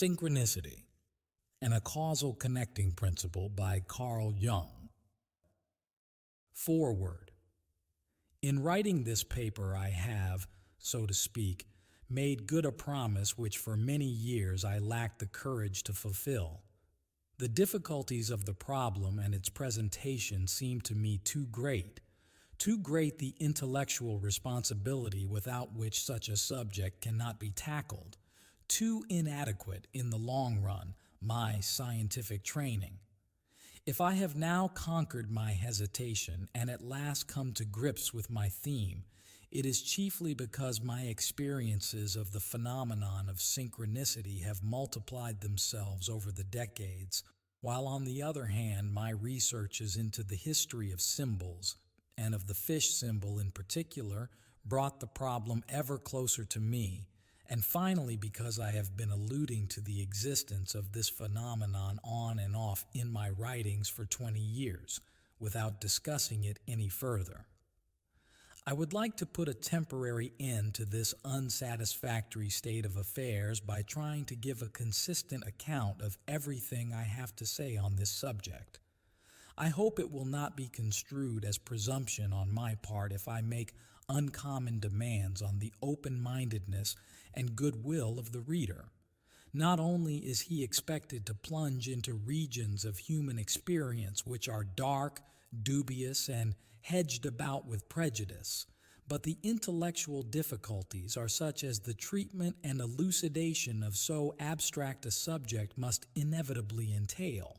Synchronicity, an Acausal Connecting Principle by Carl Jung. Foreword. In writing this paper, I have, so to speak, made good a promise which for many years I lacked the courage to fulfill. The difficulties of the problem and its presentation seem to me too great the intellectual responsibility without which such a subject cannot be tackled, too inadequate in the long run, my scientific training. If I have now conquered my hesitation and at last come to grips with my theme, it is chiefly because my experiences of the phenomenon of synchronicity have multiplied themselves over the decades, while on the other hand my researches into the history of symbols, and of the fish symbol in particular, brought the problem ever closer to me, and finally because I have been alluding to the existence of this phenomenon on and off in my writings for 20 years, without discussing it any further. I would like to put a temporary end to this unsatisfactory state of affairs by trying to give a consistent account of everything I have to say on this subject. I hope it will not be construed as presumption on my part if I make uncommon demands on the open-mindedness and goodwill of the reader. Not only is he expected to plunge into regions of human experience which are dark, dubious, and hedged about with prejudice, but the intellectual difficulties are such as the treatment and elucidation of so abstract a subject must inevitably entail.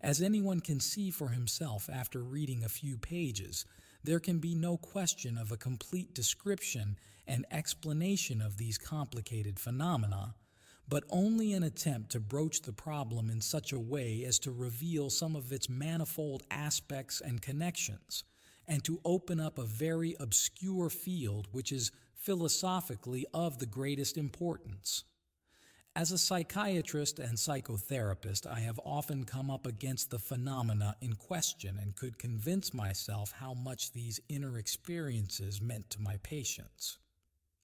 As anyone can see for himself after reading a few pages, there can be no question of a complete description and explanation of these complicated phenomena, but only an attempt to broach the problem in such a way as to reveal some of its manifold aspects and connections, and to open up a very obscure field which is philosophically of the greatest importance. As a psychiatrist and psychotherapist, I have often come up against the phenomena in question and could convince myself how much these inner experiences meant to my patients.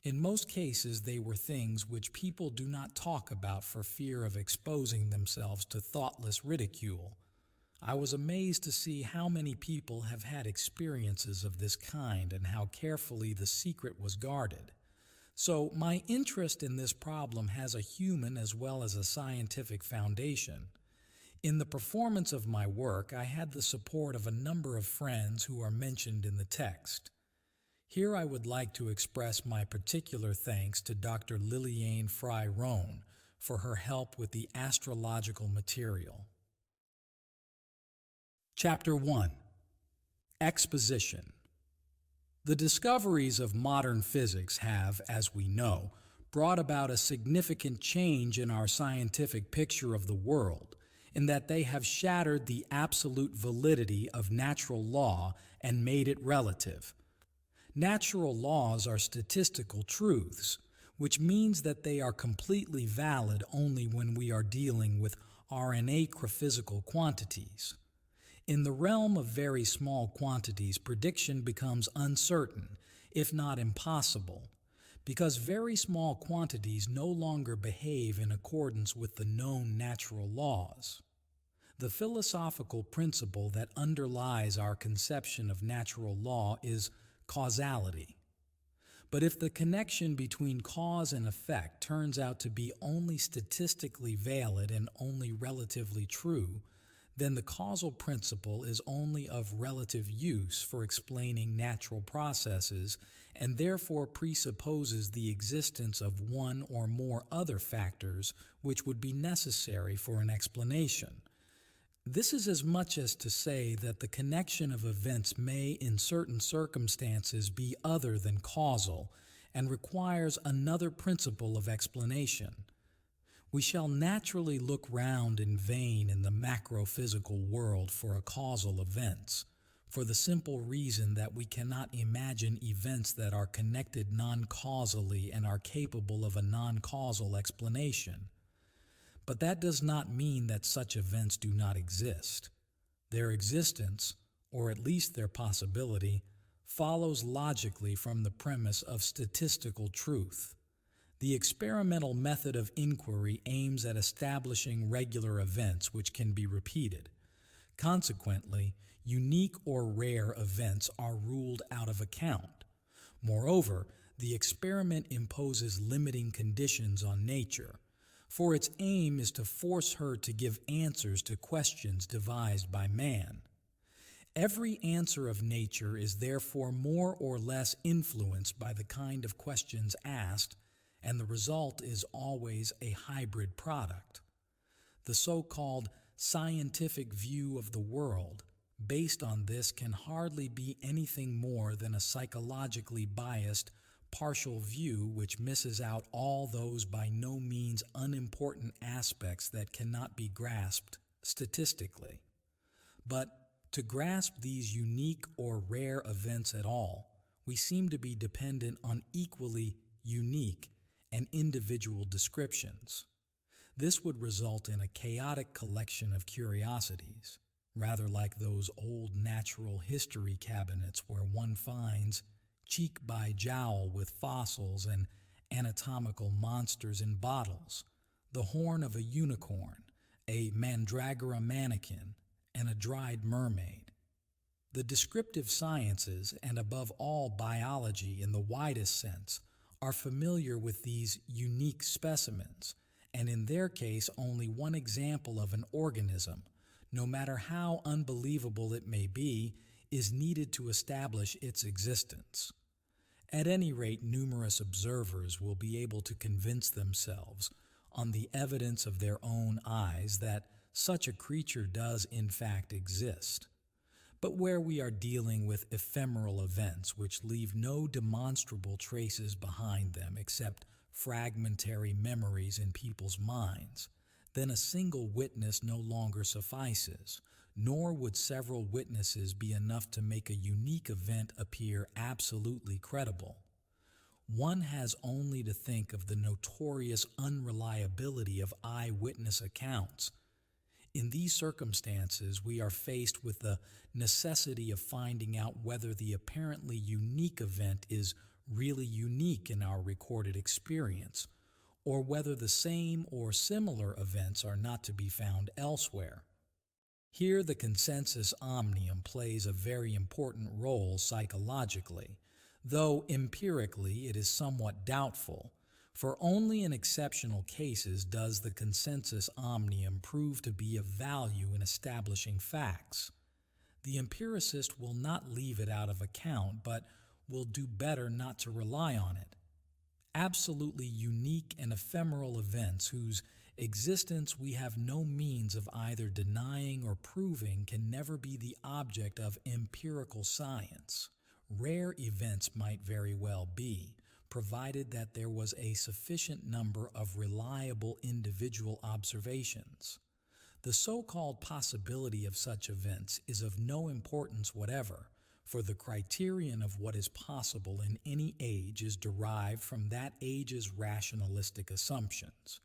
In most cases, they were things which people do not talk about for fear of exposing themselves to thoughtless ridicule. I was amazed to see how many people have had experiences of this kind and how carefully the secret was guarded. So my interest in this problem has a human as well as a scientific foundation. In the performance of my work, I had the support of a number of friends who are mentioned in the text. Here I would like to express my particular thanks to Dr. Liliane Fry-Rohn for her help with the astrological material. Chapter 1. Exposition. The discoveries of modern physics have, as we know, brought about a significant change in our scientific picture of the world, in that they have shattered the absolute validity of natural law and made it relative. Natural laws are statistical truths, which means that they are completely valid only when we are dealing with RNA-physical quantities. In the realm of very small quantities, prediction becomes uncertain, if not impossible, because very small quantities no longer behave in accordance with the known natural laws. The philosophical principle that underlies our conception of natural law is causality. But if the connection between cause and effect turns out to be only statistically valid and only relatively true, then the causal principle is only of relative use for explaining natural processes and therefore presupposes the existence of one or more other factors which would be necessary for an explanation. This is as much as to say that the connection of events may in certain circumstances be other than causal and requires another principle of explanation. We shall naturally look round in vain in the macro-physical world for causal events, for the simple reason that we cannot imagine events that are connected non-causally and are capable of a non-causal explanation. But that does not mean that such events do not exist. Their existence, or at least their possibility, follows logically from the premise of statistical truth. The experimental method of inquiry aims at establishing regular events which can be repeated. Consequently, unique or rare events are ruled out of account. Moreover, the experiment imposes limiting conditions on nature, for its aim is to force her to give answers to questions devised by man. Every answer of nature is therefore more or less influenced by the kind of questions asked, and the result is always a hybrid product. The so-called scientific view of the world, based on this, can hardly be anything more than a psychologically biased, partial view which misses out all those by no means unimportant aspects that cannot be grasped statistically. But to grasp these unique or rare events at all, we seem to be dependent on equally unique and individual descriptions. This would result in a chaotic collection of curiosities, rather like those old natural history cabinets where one finds cheek by jowl with fossils and anatomical monsters in bottles, the horn of a unicorn, a mandragora mannequin, and a dried mermaid. The descriptive sciences, and above all biology in the widest sense, are familiar with these unique specimens, and in their case only one example of an organism, no matter how unbelievable it may be, is needed to establish its existence. At any rate, numerous observers will be able to convince themselves, on the evidence of their own eyes, that such a creature does in fact exist. But where we are dealing with ephemeral events which leave no demonstrable traces behind them except fragmentary memories in people's minds, then a single witness no longer suffices, nor would several witnesses be enough to make a unique event appear absolutely credible. One has only to think of the notorious unreliability of eyewitness accounts. In these circumstances, we are faced with the necessity of finding out whether the apparently unique event is really unique in our recorded experience, or whether the same or similar events are not to be found elsewhere. Here the consensus omnium plays a very important role psychologically, though empirically it is somewhat doubtful, for only in exceptional cases does the consensus omnium prove to be of value in establishing facts. The empiricist will not leave it out of account, but will do better not to rely on it. Absolutely unique and ephemeral events whose existence we have no means of either denying or proving can never be the object of empirical science. Rare events might very well be, provided that there was a sufficient number of reliable individual observations. The so-called possibility of such events is of no importance whatever, for the criterion of what is possible in any age is derived from that age's rationalistic assumptions.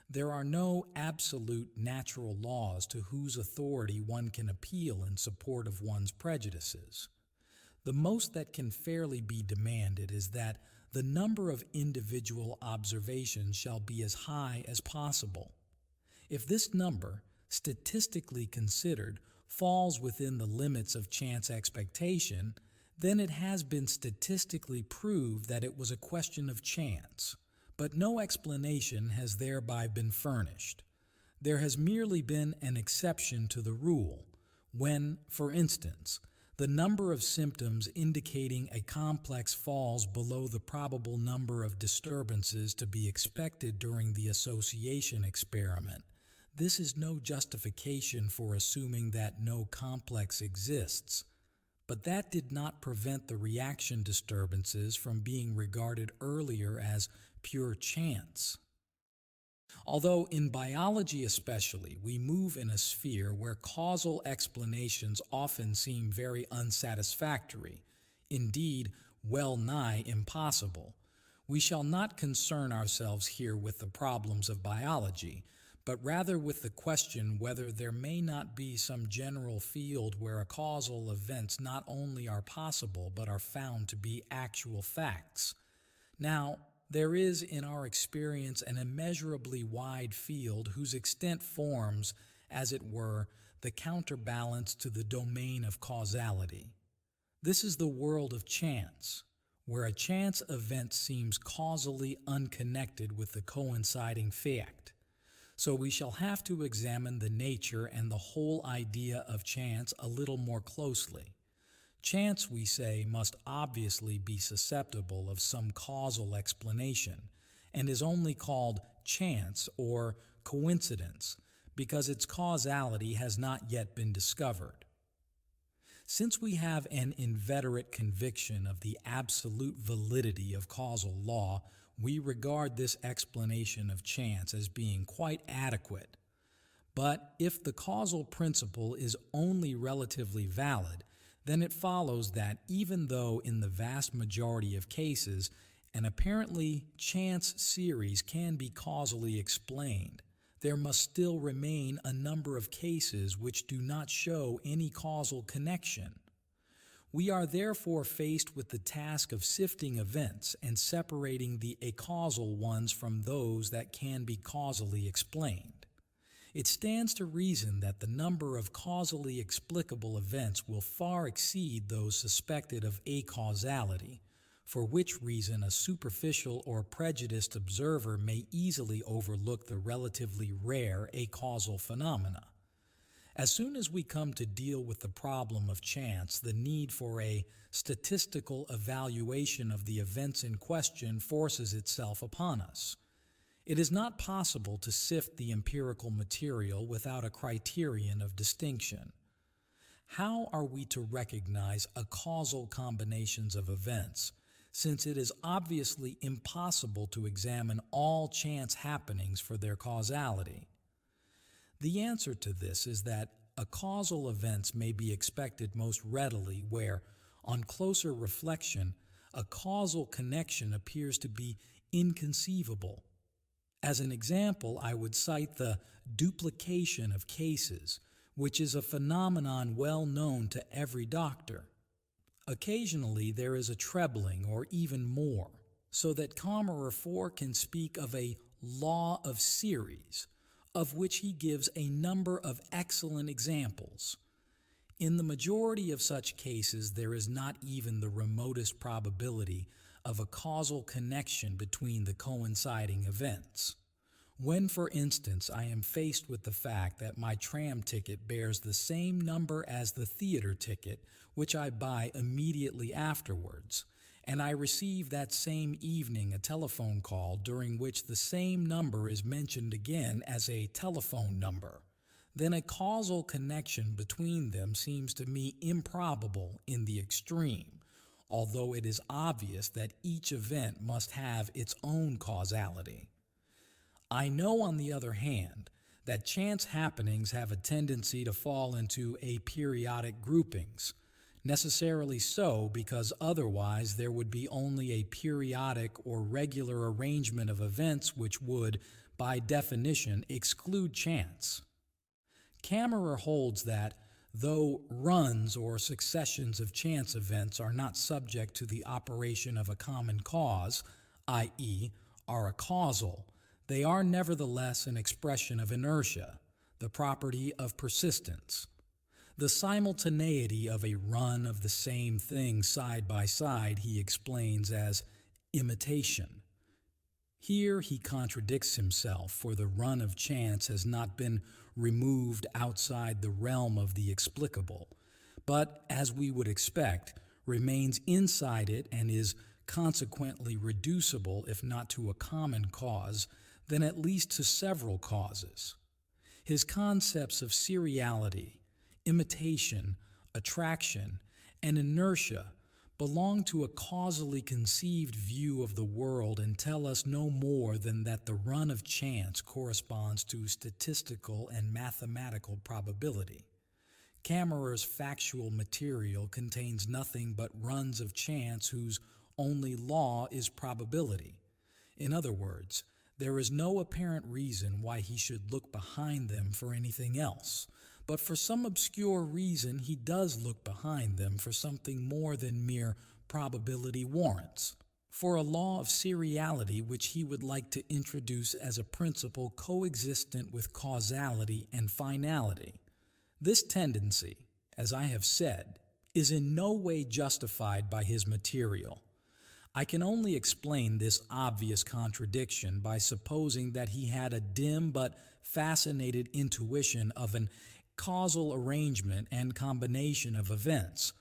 There are no absolute natural laws to whose authority one can appeal in support of one's prejudices. The most that can fairly be demanded is that the number of individual observations shall be as high as possible. If this number, statistically considered, falls within the limits of chance expectation, then it has been statistically proved that it was a question of chance, but no explanation has thereby been furnished. There has merely been an exception to the rule, when, for instance, the number of symptoms indicating a complex falls below the probable number of disturbances to be expected during the association experiment. This is no justification for assuming that no complex exists, but that did not prevent the reaction disturbances from being regarded earlier as pure chance. Although in biology especially, we move in a sphere where causal explanations often seem very unsatisfactory, indeed well nigh impossible, we shall not concern ourselves here with the problems of biology, but rather with the question whether there may not be some general field where causal events not only are possible but are found to be actual facts. Now, there is in our experience an immeasurably wide field whose extent forms, as it were, the counterbalance to the domain of causality. This is the world of chance, where a chance event seems causally unconnected with the coinciding fact. So we shall have to examine the nature and the whole idea of chance a little more closely. Chance, we say, must obviously be susceptible of some causal explanation, and is only called chance or coincidence because its causality has not yet been discovered. Since we have an inveterate conviction of the absolute validity of causal law, we regard this explanation of chance as being quite adequate. But if the causal principle is only relatively valid, then it follows that even though in the vast majority of cases an apparently chance series can be causally explained, there must still remain a number of cases which do not show any causal connection. We are therefore faced with the task of sifting events and separating the acausal ones from those that can be causally explained. It stands to reason that the number of causally explicable events will far exceed those suspected of acausality, for which reason a superficial or prejudiced observer may easily overlook the relatively rare acausal phenomena. As soon as we come to deal with the problem of chance, the need for a statistical evaluation of the events in question forces itself upon us. It is not possible to sift the empirical material without a criterion of distinction. How are we to recognize acausal combinations of events, since it is obviously impossible to examine all chance happenings for their causality? The answer to this is that acausal events may be expected most readily where, on closer reflection, a causal connection appears to be inconceivable. As an example, I would cite the duplication of cases, which is a phenomenon well known to every doctor. Occasionally there is a trebling or even more, so that Kammerer IV can speak of a law of series, of which he gives a number of excellent examples. In the majority of such cases, there is not even the remotest probability of a causal connection between the coinciding events. When, for instance, I am faced with the fact that my tram ticket bears the same number as the theater ticket, which I buy immediately afterwards, and I receive that same evening a telephone call during which the same number is mentioned again as a telephone number, then a causal connection between them seems to me improbable in the extreme, although it is obvious that each event must have its own causality. I know, on the other hand, that chance happenings have a tendency to fall into aperiodic groupings, necessarily so because otherwise there would be only a periodic or regular arrangement of events which would, by definition, exclude chance. Kammerer holds that, though runs or successions of chance events are not subject to the operation of a common cause, i.e., are acausal, they are nevertheless an expression of inertia, the property of persistence. The simultaneity of a run of the same thing side by side he explains as imitation. Here he contradicts himself, for the run of chance has not been removed outside the realm of the explicable, but, as we would expect, remains inside it and is consequently reducible, if not to a common cause, then at least to several causes. His concepts of seriality, imitation, attraction, and inertia belong to a causally conceived view of the world and tell us no more than that the run of chance corresponds to statistical and mathematical probability. Kammerer's factual material contains nothing but runs of chance whose only law is probability. In other words, there is no apparent reason why he should look behind them for anything else, but for some obscure reason he does look behind them for something more than mere probability warrants. for a law of seriality which he would like to introduce as a principle coexistent with causality and finality. This tendency, as I have said, is in no way justified by his material. I can only explain this obvious contradiction by supposing that he had a dim but fascinated intuition of an causal arrangement and combination of events,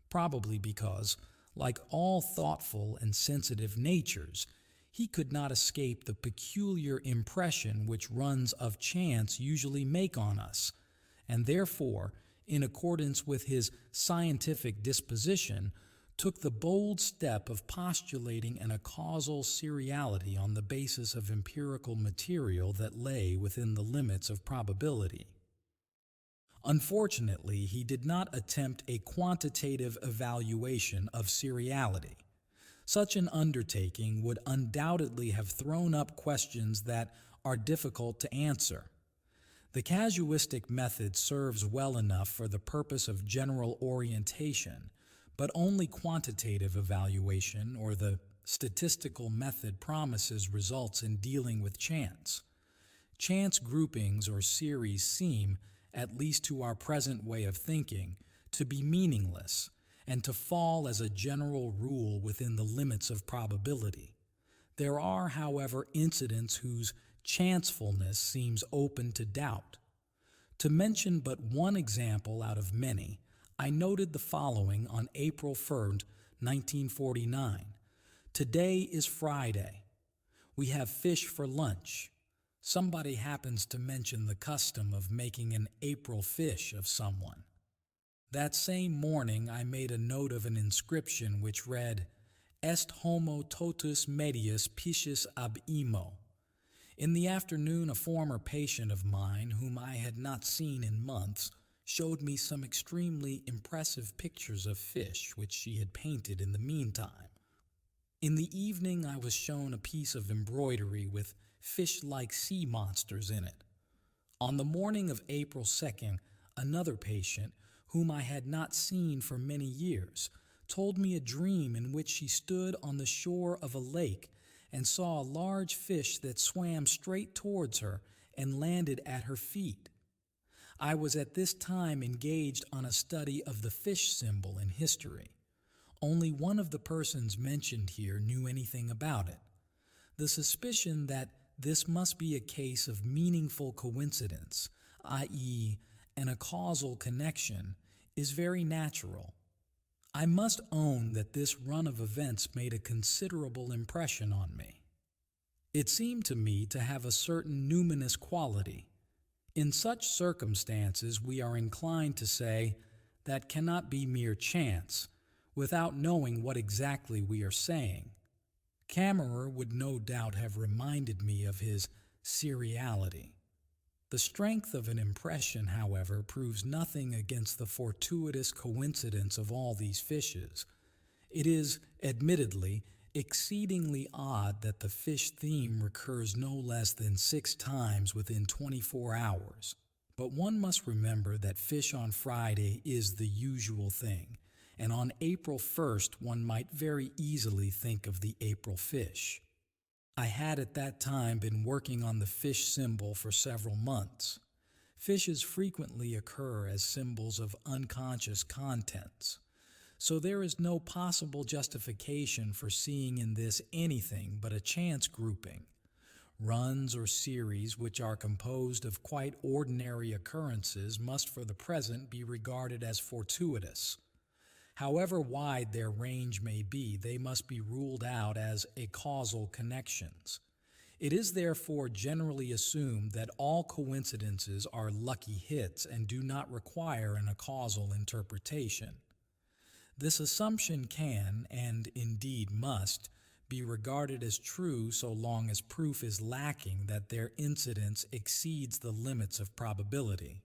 probably because, like all thoughtful and sensitive natures, he could not escape the peculiar impression which runs of chance usually make on us, and therefore, in accordance with his scientific disposition, took the bold step of postulating an acausal seriality on the basis of empirical material that lay within the limits of probability. Unfortunately, he did not attempt a quantitative evaluation of seriality. Such an undertaking would undoubtedly have thrown up questions that are difficult to answer. The casuistic method serves well enough for the purpose of general orientation, but only quantitative evaluation or the statistical method promises results in dealing with chance. Chance groupings or series seem, at least to our present way of thinking, to be meaningless and to fall as a general rule within the limits of probability. There are, however, incidents whose chancefulness seems open to doubt. To mention but one example out of many, I noted the following on April 1st, 1949. Today is Friday. We have fish for lunch. Somebody happens to mention the custom of making an April fish of someone. That same morning I made a note of an inscription which read, Est homo totus medius piscis ab imo. In the afternoon a former patient of mine, whom I had not seen in months, showed me some extremely impressive pictures of fish which she had painted in the meantime. In the evening I was shown a piece of embroidery with fish-like sea monsters in it. On the morning of April 2nd, another patient, whom I had not seen for many years, told me a dream in which she stood on the shore of a lake and saw a large fish that swam straight towards her and landed at her feet. I was at this time engaged on a study of the fish symbol in history. Only one of the persons mentioned here knew anything about it. The suspicion that this must be a case of meaningful coincidence, i.e., an acausal connection, is very natural. I must own that this run of events made a considerable impression on me. It seemed to me to have a certain numinous quality. In such circumstances, we are inclined to say, that cannot be mere chance, without knowing what exactly we are saying. Kammerer would no doubt have reminded me of his seriality. The strength of an impression, however, proves nothing against the fortuitous coincidence of all these fishes. It is, admittedly, exceedingly odd that the fish theme recurs no less than 6 times within 24 hours. But one must remember that fish on Friday is the usual thing, and on April 1st one might very easily think of the April fish. I had at that time been working on the fish symbol for several months. Fishes frequently occur as symbols of unconscious contents, so there is no possible justification for seeing in this anything but a chance grouping. Runs or series which are composed of quite ordinary occurrences must for the present be regarded as fortuitous. However wide their range may be, they must be ruled out as acausal connections. It is therefore generally assumed that all coincidences are lucky hits and do not require an acausal interpretation. This assumption can, and indeed must, be regarded as true so long as proof is lacking that their incidence exceeds the limits of probability.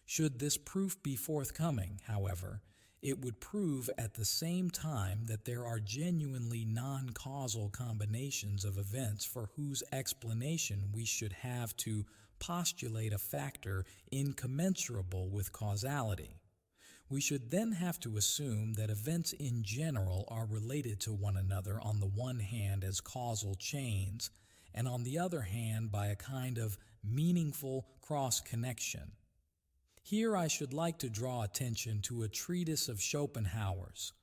Should this proof be forthcoming, however, it would prove at the same time that there are genuinely non-causal combinations of events for whose explanation we should have to postulate a factor incommensurable with causality. We should then have to assume that events in general are related to one another on the one hand as causal chains, and on the other hand by a kind of meaningful cross-connection. Here I should like to draw attention to a treatise of Schopenhauer's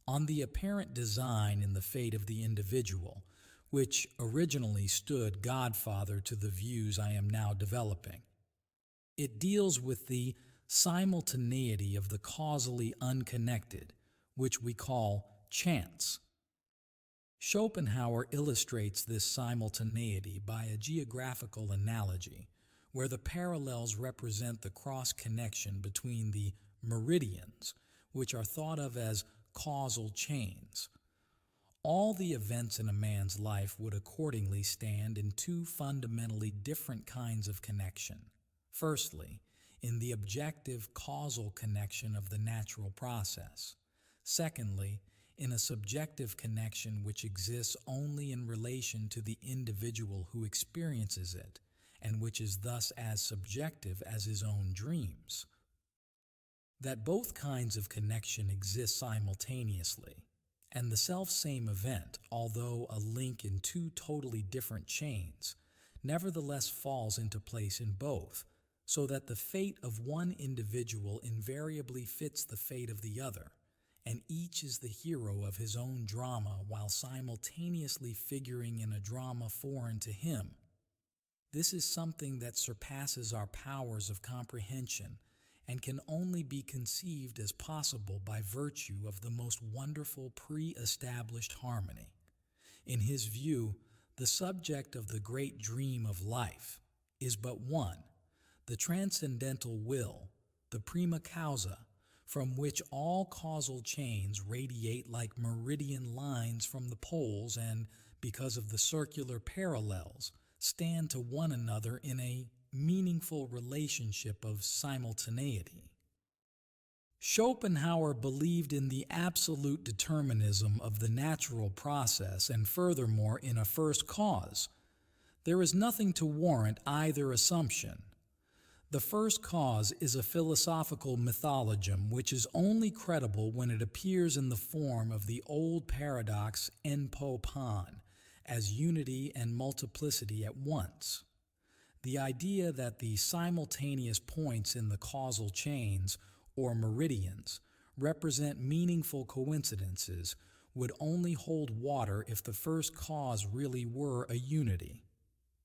on the apparent design in the fate of the individual, which originally stood godfather to the views I am now developing. It deals with the simultaneity of the causally unconnected, which we call chance. Schopenhauer illustrates this simultaneity by a geographical analogy, where the parallels represent the cross-connection between the meridians, which are thought of as causal chains. All the events in a man's life would accordingly stand in two fundamentally different kinds of connection. Firstly, in the objective causal connection of the natural process. Secondly, in a subjective connection which exists only in relation to the individual who experiences it, and which is thus as subjective as his own dreams. That both kinds of connection exist simultaneously, and the self-same event, although a link in two totally different chains, nevertheless falls into place in both, so that the fate of one individual invariably fits the fate of the other, and each is the hero of his own drama while simultaneously figuring in a drama foreign to him. This is something that surpasses our powers of comprehension and can only be conceived as possible by virtue of the most wonderful pre-established harmony. In his view, the subject of the great dream of life is but one, the transcendental will, the prima causa, from which all causal chains radiate like meridian lines from the poles and, because of the circular parallels, stand to one another in a meaningful relationship of simultaneity. Schopenhauer believed in the absolute determinism of the natural process and furthermore in a first cause. There is nothing to warrant either assumption. The first cause is a philosophical mythologism which is only credible when it appears in the form of the old paradox en po pan, as unity and multiplicity at once. The idea that the simultaneous points in the causal chains, or meridians, represent meaningful coincidences would only hold water if the first cause really were a unity.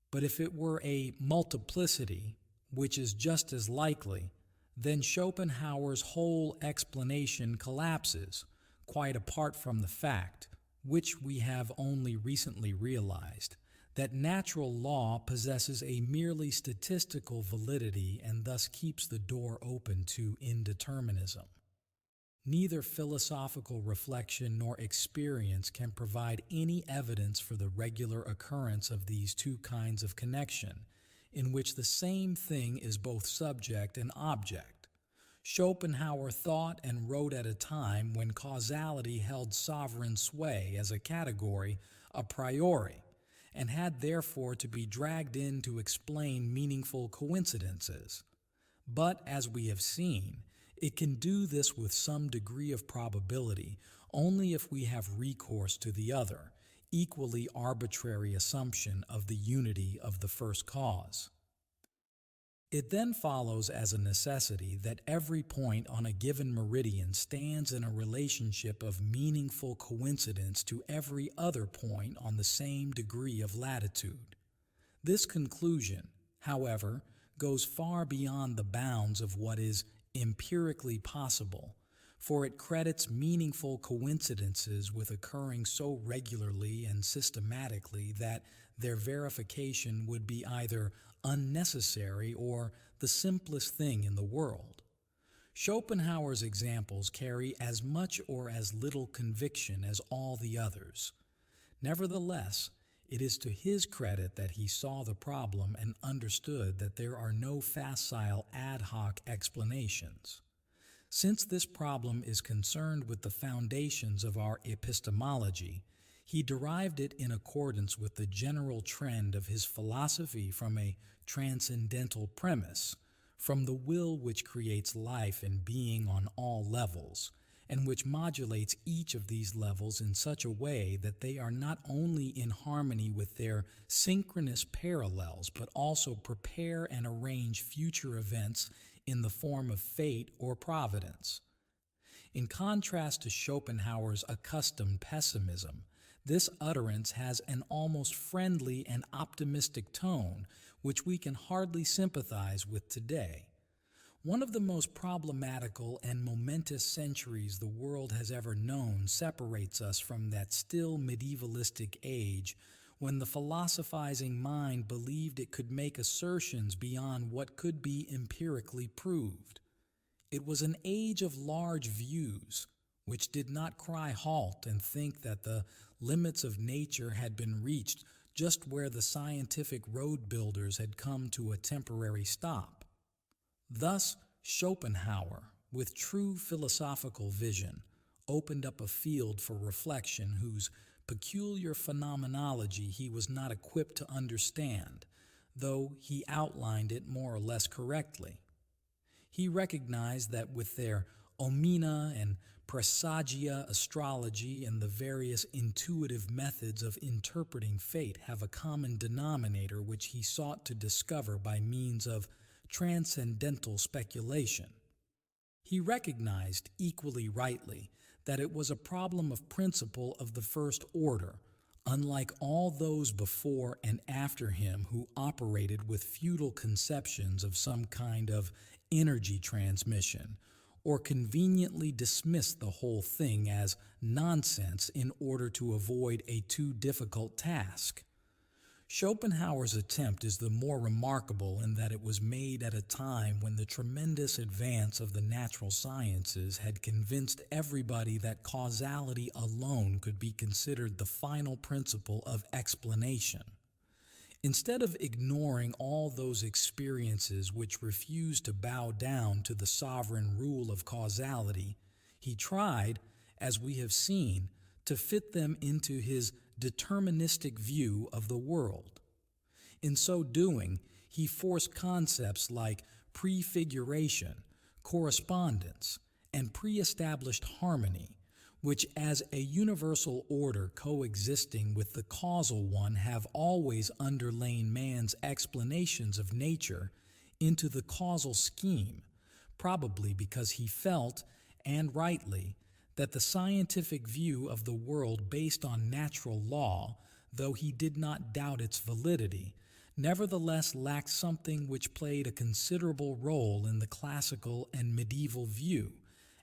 But if it were a multiplicity, which is just as likely, then Schopenhauer's whole explanation collapses, quite apart from the fact, which we have only recently realized, that natural law possesses a merely statistical validity and thus keeps the door open to indeterminism. Neither philosophical reflection nor experience can provide any evidence for the regular occurrence of these two kinds of connection, in which the same thing is both subject and object. Schopenhauer thought and wrote at a time when causality held sovereign sway as a category a priori, and had therefore to be dragged in to explain meaningful coincidences. But, as we have seen, it can do this with some degree of probability only if we have recourse to the other, equally arbitrary assumption of the unity of the first cause. It then follows as a necessity that every point on a given meridian stands in a relationship of meaningful coincidence to every other point on the same degree of latitude. This conclusion, however, goes far beyond the bounds of what is empirically possible, for it credits meaningful coincidences with occurring so regularly and systematically that their verification would be either unnecessary or the simplest thing in the world. Schopenhauer's examples carry as much or as little conviction as all the others. Nevertheless, it is to his credit that he saw the problem and understood that there are no facile ad hoc explanations. Since this problem is concerned with the foundations of our epistemology, he derived it in accordance with the general trend of his philosophy from a transcendental premise, from the will which creates life and being on all levels, and which modulates each of these levels in such a way that they are not only in harmony with their synchronous parallels, but also prepare and arrange future events in the form of fate or providence. In contrast to Schopenhauer's accustomed pessimism, this utterance has an almost friendly and optimistic tone, which we can hardly sympathize with today. One of the most problematical and momentous centuries the world has ever known separates us from that still medievalistic age when the philosophizing mind believed it could make assertions beyond what could be empirically proved. It was an age of large views, which did not cry halt and think that the limits of nature had been reached just where the scientific road builders had come to a temporary stop. Thus, Schopenhauer, with true philosophical vision, opened up a field for reflection whose peculiar phenomenology he was not equipped to understand, though he outlined it more or less correctly. He recognized that with their omena and prasagia astrology and the various intuitive methods of interpreting fate have a common denominator which he sought to discover by means of transcendental speculation. He recognized equally rightly that it was a problem of principle of the first order, unlike all those before and after him who operated with futile conceptions of some kind of energy transmission, or conveniently dismissed the whole thing as nonsense in order to avoid a too difficult task. Schopenhauer's attempt is the more remarkable in that it was made at a time when the tremendous advance of the natural sciences had convinced everybody that causality alone could be considered the final principle of explanation. Instead of ignoring all those experiences which refused to bow down to the sovereign rule of causality, he tried, as we have seen, to fit them into his deterministic view of the world. In so doing, he forced concepts like prefiguration, correspondence, and pre-established harmony, which as a universal order coexisting with the causal one have always underlain man's explanations of nature, into the causal scheme, probably because he felt, and rightly, that the scientific view of the world based on natural law, though he did not doubt its validity, nevertheless lacked something which played a considerable role in the classical and medieval view,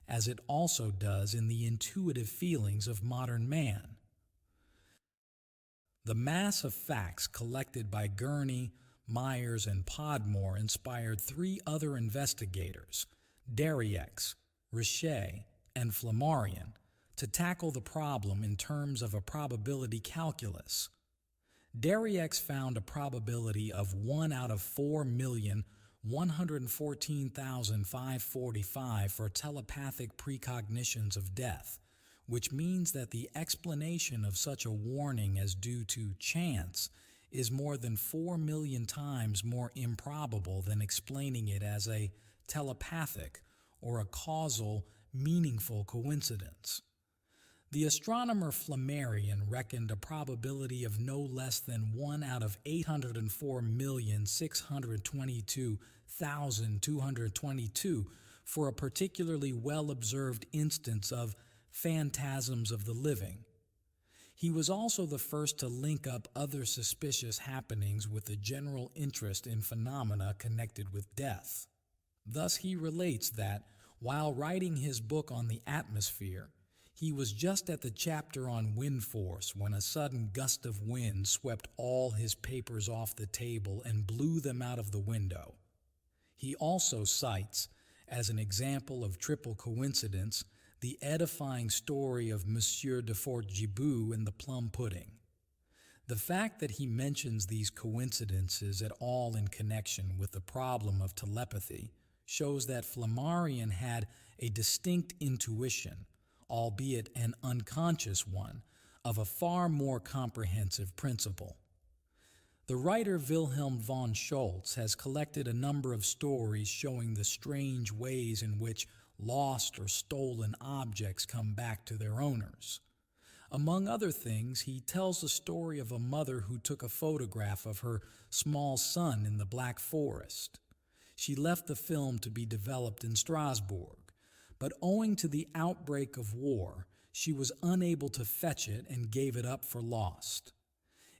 as it also does in the intuitive feelings of modern man. The mass of facts collected by Gurney, Myers, and Podmore inspired three other investigators, Derriex, Richet, and Flammarion, to tackle the problem in terms of a probability calculus. Derriex found a probability of 1 out of 4,114,545 for telepathic precognitions of death, which means that the explanation of such a warning as due to chance is more than 4 million times more improbable than explaining it as a telepathic or a causal, meaningful coincidence. The astronomer Flammarion reckoned a probability of no less than 1 out of 804,622,222 for a particularly well-observed instance of phantasms of the living. He was also the first to link up other suspicious happenings with a general interest in phenomena connected with death. Thus he relates that, while writing his book on the atmosphere, he was just at the chapter on wind force when a sudden gust of wind swept all his papers off the table and blew them out of the window. He also cites, as an example of triple coincidence, the edifying story of Monsieur de Fortgibou and the plum pudding. The fact that he mentions these coincidences at all in connection with the problem of telepathy shows that Flammarion had a distinct intuition, albeit an unconscious one, of a far more comprehensive principle. The writer Wilhelm von Schultz has collected a number of stories showing the strange ways in which lost or stolen objects come back to their owners. Among other things, he tells the story of a mother who took a photograph of her small son in the Black Forest. She left the film to be developed in Strasbourg, but owing to the outbreak of war, she was unable to fetch it and gave it up for lost.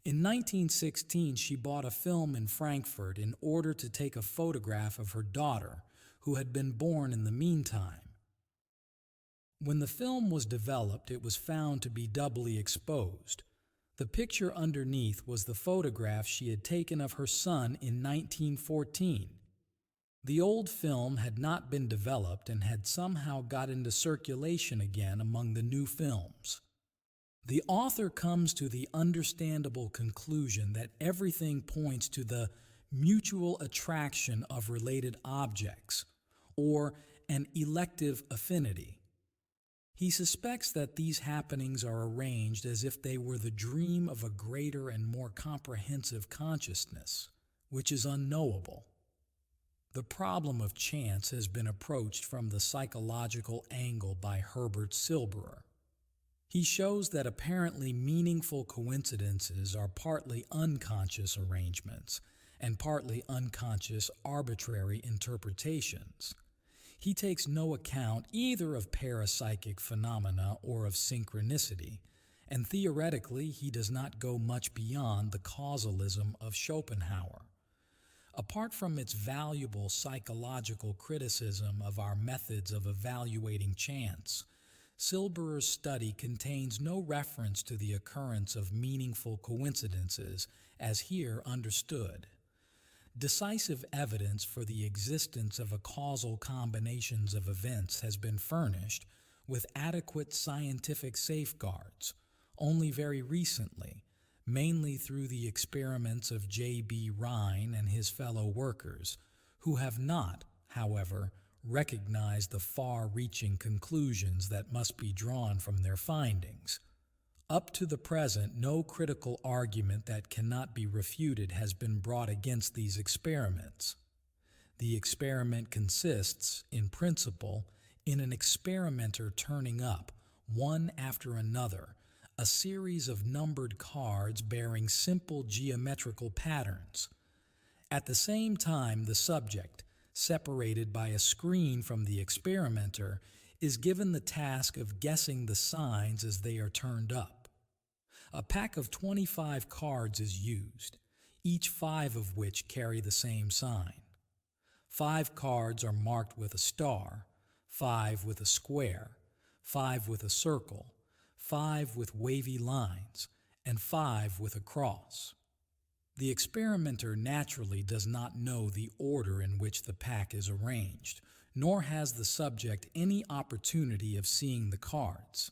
In 1916, she bought a film in Frankfurt in order to take a photograph of her daughter, who had been born in the meantime. When the film was developed, it was found to be doubly exposed. The picture underneath was the photograph she had taken of her son in 1914. The old film had not been developed and had somehow got into circulation again among the new films. The author comes to the understandable conclusion that everything points to the mutual attraction of related objects, or an elective affinity. He suspects that these happenings are arranged as if they were the dream of a greater and more comprehensive consciousness, which is unknowable. The problem of chance has been approached from the psychological angle by Herbert Silberer. He shows that apparently meaningful coincidences are partly unconscious arrangements and partly unconscious arbitrary interpretations. He takes no account either of parapsychic phenomena or of synchronicity, and theoretically he does not go much beyond the causalism of Schopenhauer. Apart from its valuable psychological criticism of our methods of evaluating chance, Silberer's study contains no reference to the occurrence of meaningful coincidences as here understood. Decisive evidence for the existence of causal combinations of events has been furnished with adequate scientific safeguards only very recently, mainly through the experiments of J.B. Rhine and his fellow workers, who have not, however, recognized the far-reaching conclusions that must be drawn from their findings. Up to the present, no critical argument that cannot be refuted has been brought against these experiments. The experiment consists, in principle, in an experimenter turning up, one after another, a series of numbered cards bearing simple geometrical patterns. At the same time, the subject, separated by a screen from the experimenter, is given the task of guessing the signs as they are turned up. A pack of 25 cards is used, each 5 of which carry the same sign. 5 cards are marked with a star, 5 with a square, 5 with a circle, 5 with wavy lines, and 5 with a cross. The experimenter naturally does not know the order in which the pack is arranged, nor has the subject any opportunity of seeing the cards.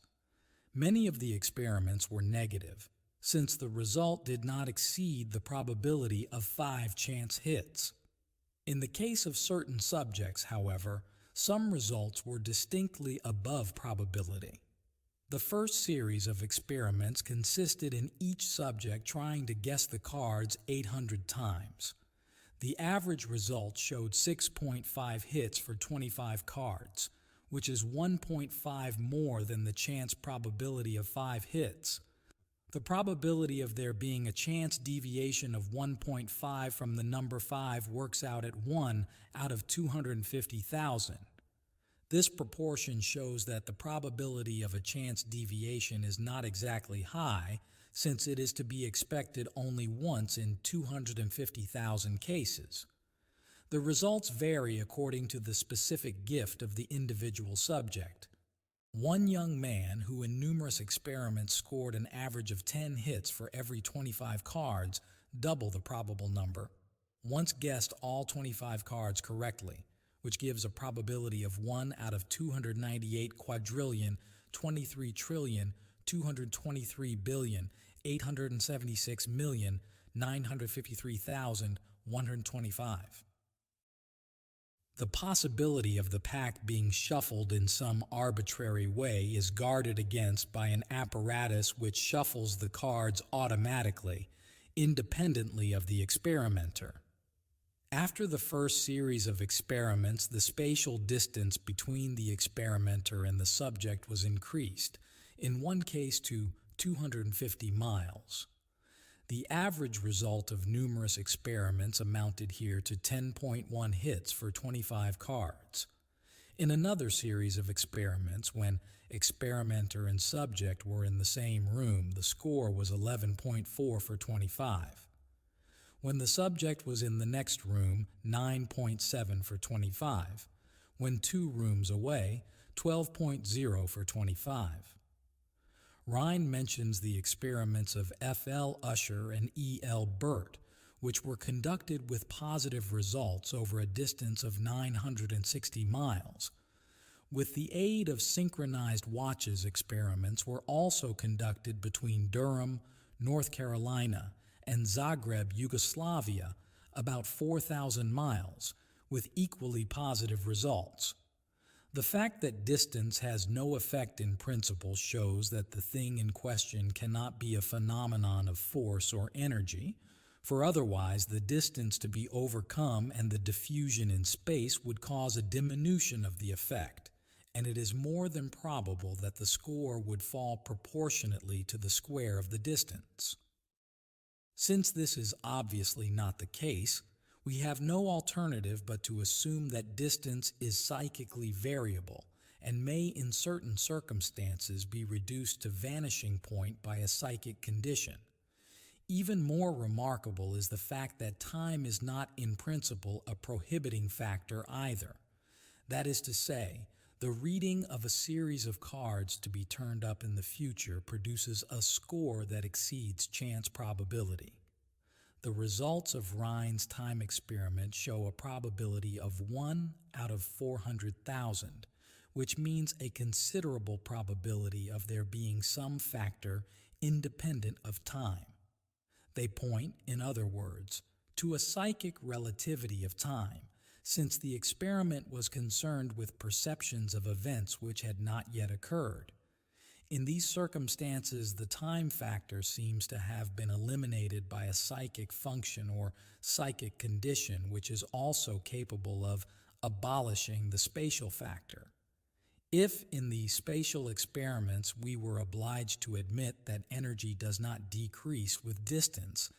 Many of the experiments were negative, since the result did not exceed the probability of 5 chance hits. In the case of certain subjects, however, some results were distinctly above probability. The first series of experiments consisted in each subject trying to guess the cards 800 times. The average result showed 6.5 hits for 25 cards, which is 1.5 more than the chance probability of 5 hits. The probability of there being a chance deviation of 1.5 from the number 5 works out at 1 out of 250,000. This proportion shows that the probability of a chance deviation is not exactly high, since it is to be expected only once in 250,000 cases. The results vary according to the specific gift of the individual subject. One young man, who in numerous experiments scored an average of 10 hits for every 25 cards, double the probable number, once guessed all 25 cards correctly, which gives a probability of 1 out of 298 quadrillion, 23 trillion, 223 billion, 876 million, 953,125. The possibility of the pack being shuffled in some arbitrary way is guarded against by an apparatus which shuffles the cards automatically, independently of the experimenter. After the first series of experiments, the spatial distance between the experimenter and the subject was increased, in one case to 250 miles. The average result of numerous experiments amounted here to 10.1 hits for 25 cards. In another series of experiments, when experimenter and subject were in the same room, the score was 11.4 for 25. When the subject was in the next room, 9.7 for 25. When 2 rooms away, 12.0 for 25. Rhine mentions the experiments of F.L. Usher and E.L. Burt, which were conducted with positive results over a distance of 960 miles. With the aid of synchronized watches, experiments were also conducted between Durham, North Carolina, and Zagreb, Yugoslavia, about 4,000 miles, with equally positive results. The fact that distance has no effect in principle shows that the thing in question cannot be a phenomenon of force or energy, for otherwise the distance to be overcome and the diffusion in space would cause a diminution of the effect, and it is more than probable that the score would fall proportionately to the square of the distance. Since this is obviously not the case, we have no alternative but to assume that distance is psychically variable and may in certain circumstances be reduced to vanishing point by a psychic condition. Even more remarkable is the fact that time is not in principle a prohibiting factor either. That is to say, the reading of a series of cards to be turned up in the future produces a score that exceeds chance probability. The results of Rhine's time experiment show a probability of 1 out of 400,000, which means a considerable probability of there being some factor independent of time. They point, in other words, to a psychic relativity of time, since the experiment was concerned with perceptions of events which had not yet occurred. In these circumstances, the time factor seems to have been eliminated by a psychic function or psychic condition which is also capable of abolishing the spatial factor. If in the spatial experiments we were obliged to admit that energy does not decrease with distance,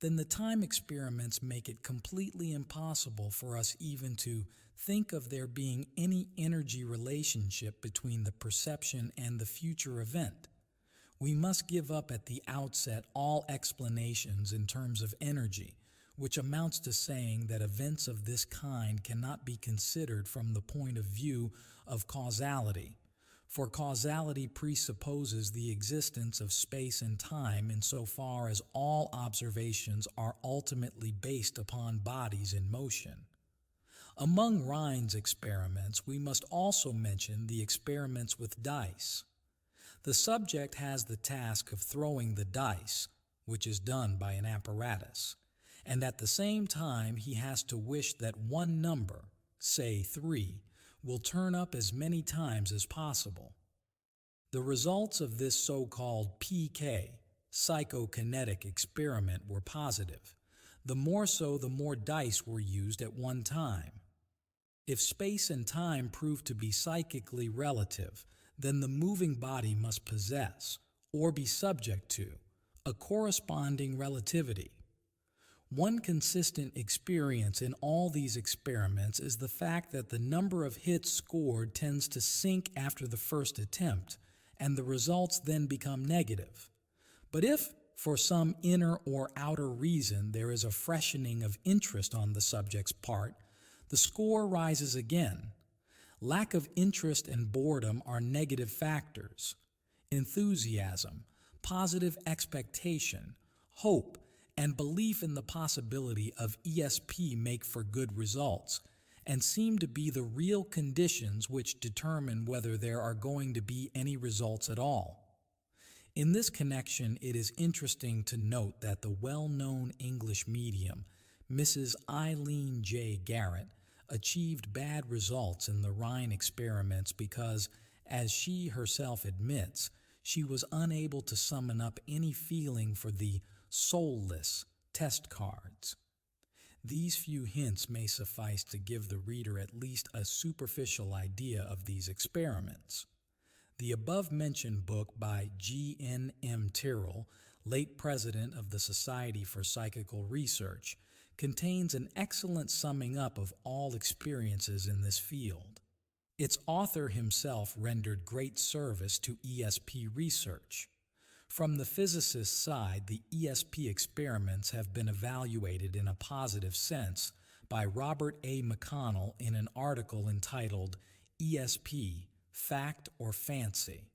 then the time experiments make it completely impossible for us even to think of there being any energy relationship between the perception and the future event. We must give up at the outset all explanations in terms of energy, which amounts to saying that events of this kind cannot be considered from the point of view of causality, for causality presupposes the existence of space and time insofar as all observations are ultimately based upon bodies in motion. Among Rhine's experiments, we must also mention the experiments with dice. The subject has the task of throwing the dice, which is done by an apparatus, and at the same time he has to wish that one number, say 3, will turn up as many times as possible. The results of this so-called PK, psychokinetic experiment, were positive. The more so, the more dice were used at one time. If space and time prove to be psychically relative, then the moving body must possess, or be subject to, a corresponding relativity. One consistent experience in all these experiments is the fact that the number of hits scored tends to sink after the first attempt, and the results then become negative. But if, for some inner or outer reason, there is a freshening of interest on the subject's part, the score rises again. Lack of interest and boredom are negative factors. Enthusiasm, positive expectation, hope, and belief in the possibility of ESP make for good results, and seem to be the real conditions which determine whether there are going to be any results at all. In this connection, it is interesting to note that the well-known English medium, Mrs. Eileen J. Garrett, achieved bad results in the Rhine experiments because, as she herself admits, she was unable to summon up any feeling for the soulless test cards. These few hints may suffice to give the reader at least a superficial idea of these experiments. The above-mentioned book by G.N.M. Tyrrell, late president of the Society for Psychical Research, contains an excellent summing up of all experiences in this field. Its author himself rendered great service to ESP research. From the physicist's side, the ESP experiments have been evaluated in a positive sense by Robert A. McConnell in an article entitled ESP, Fact or Fancy.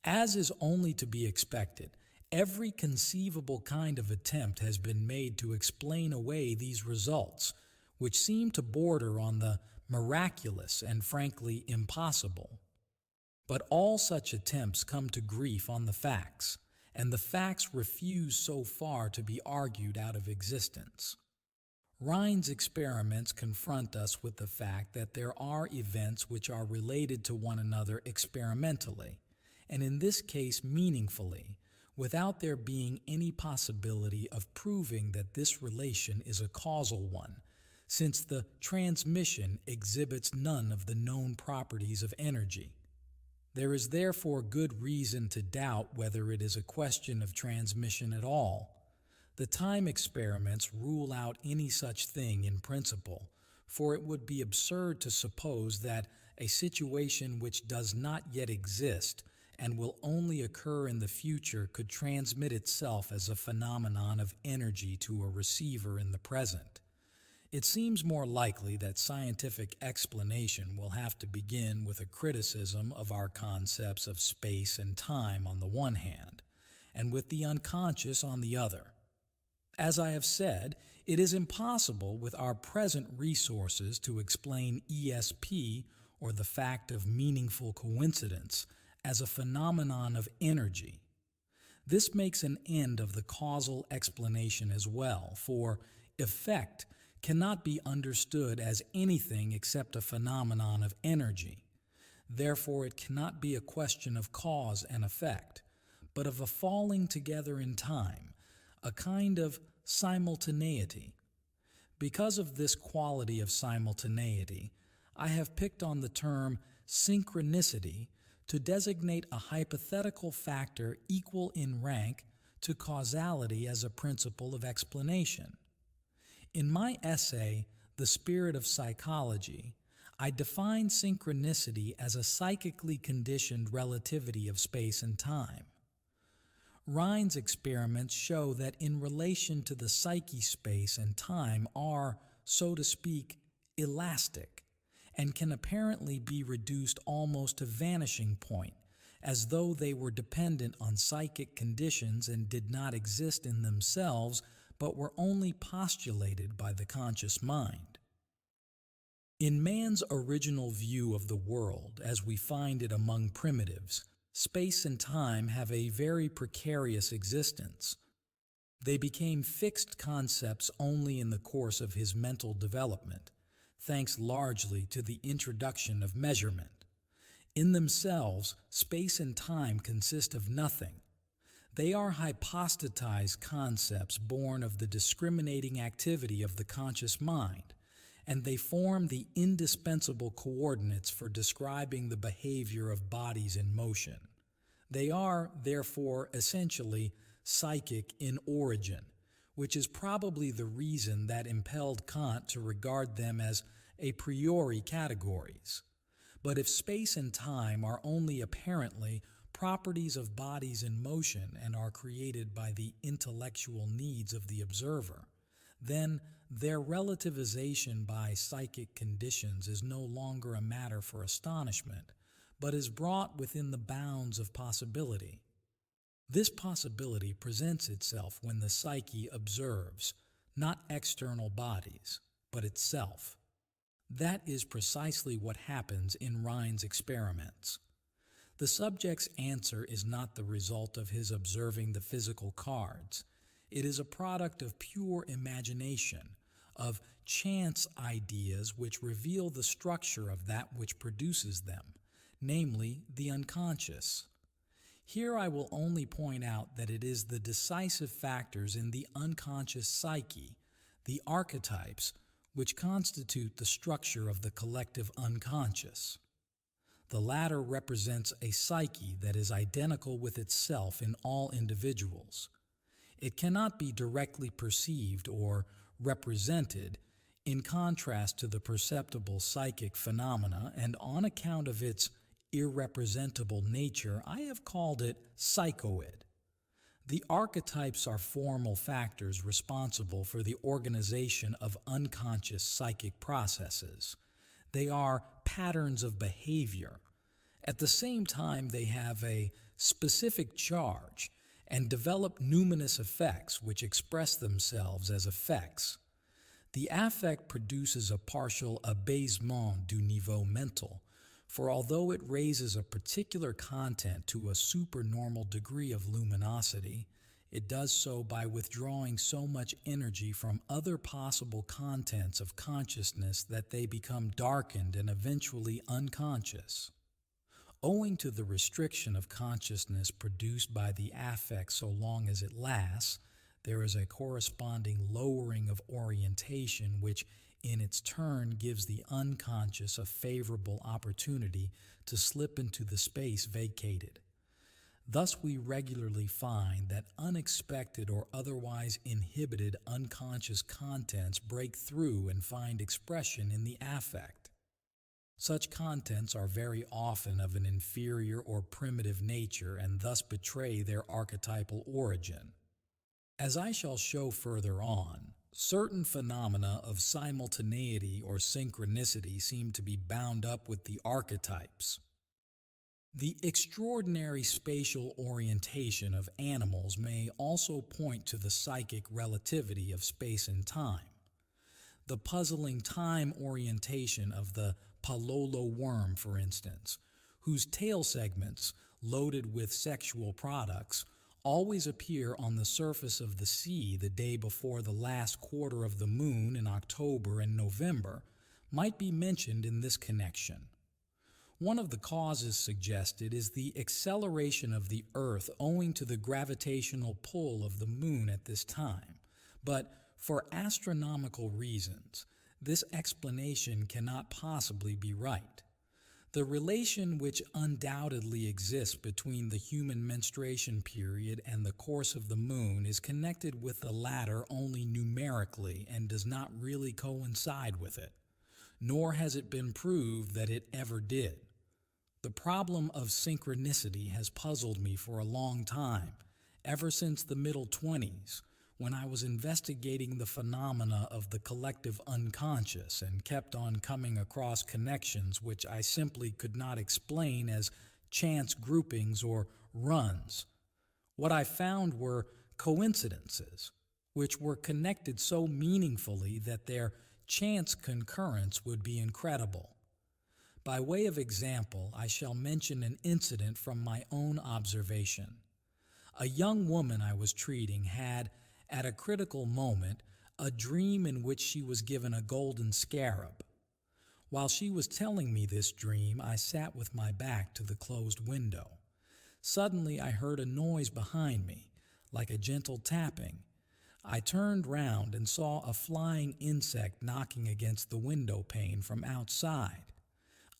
As is only to be expected, every conceivable kind of attempt has been made to explain away these results, which seem to border on the miraculous and frankly impossible. But all such attempts come to grief on the facts, and the facts refuse so far to be argued out of existence. Rhine's experiments confront us with the fact that there are events which are related to one another experimentally, and in this case meaningfully, without there being any possibility of proving that this relation is a causal one, since the transmission exhibits none of the known properties of energy. There is therefore good reason to doubt whether it is a question of transmission at all. The time experiments rule out any such thing in principle, for it would be absurd to suppose that a situation which does not yet exist and will only occur in the future could transmit itself as a phenomenon of energy to a receiver in the present. It seems more likely that scientific explanation will have to begin with a criticism of our concepts of space and time on the one hand, and with the unconscious on the other. As I have said, it is impossible with our present resources to explain ESP, or the fact of meaningful coincidence, as a phenomenon of energy. This makes an end of the causal explanation as well, for effect cannot be understood as anything except a phenomenon of energy. Therefore, it cannot be a question of cause and effect, but of a falling together in time, a kind of simultaneity. Because of this quality of simultaneity, I have picked on the term synchronicity to designate a hypothetical factor equal in rank to causality as a principle of explanation. In my essay, The Spirit of Psychology, I define synchronicity as a psychically conditioned relativity of space and time. Rhine's experiments show that in relation to the psyche, space and time are, so to speak, elastic, and can apparently be reduced almost to vanishing point, as though they were dependent on psychic conditions and did not exist in themselves, but were only postulated by the conscious mind. In man's original view of the world, as we find it among primitives, space and time have a very precarious existence. They became fixed concepts only in the course of his mental development, thanks largely to the introduction of measurement. In themselves, space and time consist of nothing. They are hypostatized concepts born of the discriminating activity of the conscious mind, and they form the indispensable coordinates for describing the behavior of bodies in motion. They are, therefore, essentially psychic in origin, which is probably the reason that impelled Kant to regard them as a priori categories. But if space and time are only apparently properties of bodies in motion and are created by the intellectual needs of the observer, then their relativization by psychic conditions is no longer a matter for astonishment, but is brought within the bounds of possibility. This possibility presents itself when the psyche observes, not external bodies, but itself. That is precisely what happens in Rhine's experiments. The subject's answer is not the result of his observing the physical cards. It is a product of pure imagination, of chance ideas which reveal the structure of that which produces them, namely the unconscious. Here I will only point out that it is the decisive factors in the unconscious psyche, the archetypes, which constitute the structure of the collective unconscious. The latter represents a psyche that is identical with itself in all individuals. It cannot be directly perceived or represented, in contrast to the perceptible psychic phenomena, and on account of its irrepresentable nature, I have called it psychoid. The archetypes are formal factors responsible for the organization of unconscious psychic processes. They are patterns of behavior. At the same time, they have a specific charge and develop numinous effects which express themselves as effects. The affect produces a partial abaissement du niveau mental, for although it raises a particular content to a supernormal degree of luminosity, it does so by withdrawing so much energy from other possible contents of consciousness that they become darkened and eventually unconscious. Owing to the restriction of consciousness produced by the affect so long as it lasts, there is a corresponding lowering of orientation which in its turn gives the unconscious a favorable opportunity to slip into the space vacated. Thus we regularly find that unexpected or otherwise inhibited unconscious contents break through and find expression in the affect. Such contents are very often of an inferior or primitive nature and thus betray their archetypal origin. As I shall show further on, certain phenomena of simultaneity or synchronicity seem to be bound up with the archetypes. The extraordinary spatial orientation of animals may also point to the psychic relativity of space and time. The puzzling time orientation of the palolo worm, for instance, whose tail segments, loaded with sexual products, always appear on the surface of the sea the day before the last quarter of the moon in October and November, might be mentioned in this connection. One of the causes suggested is the acceleration of the Earth owing to the gravitational pull of the moon at this time, but for astronomical reasons, this explanation cannot possibly be right. The relation which undoubtedly exists between the human menstruation period and the course of the moon is connected with the latter only numerically and does not really coincide with it, nor has it been proved that it ever did. The problem of synchronicity has puzzled me for a long time, ever since the middle 20s, when I was investigating the phenomena of the collective unconscious and kept on coming across connections which I simply could not explain as chance groupings or runs. What I found were coincidences, which were connected so meaningfully that their chance concurrence would be incredible. By way of example, I shall mention an incident from my own observation. A young woman I was treating had, at a critical moment, a dream in which she was given a golden scarab. While she was telling me this dream, I sat with my back to the closed window. Suddenly I heard a noise behind me, like a gentle tapping. I turned round and saw a flying insect knocking against the window pane from outside.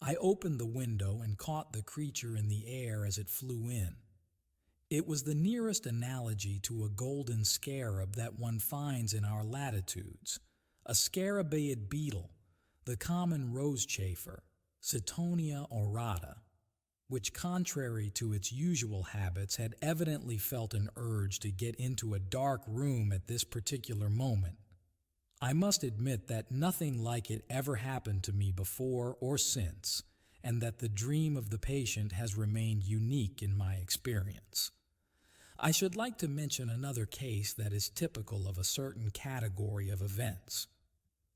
I opened the window and caught the creature in the air as it flew in. It was the nearest analogy to a golden scarab that one finds in our latitudes, a scarabaeid beetle, the common rose chafer, Cetonia aurata, which, contrary to its usual habits, had evidently felt an urge to get into a dark room at this particular moment. I must admit that nothing like it ever happened to me before or since, and that the dream of the patient has remained unique in my experience. I should like to mention another case that is typical of a certain category of events.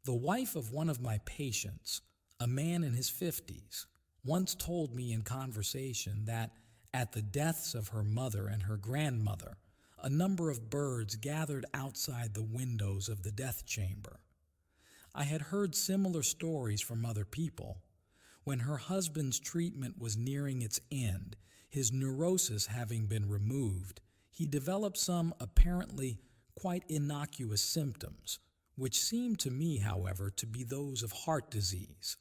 The wife of one of my patients, a man in his 50s, once told me in conversation that at the deaths of her mother and her grandmother, a number of birds gathered outside the windows of the death chamber. I had heard similar stories from other people. When her husband's treatment was nearing its end, His neurosis having been removed, he developed some apparently quite innocuous symptoms, which seemed to me, however, to be those of heart disease.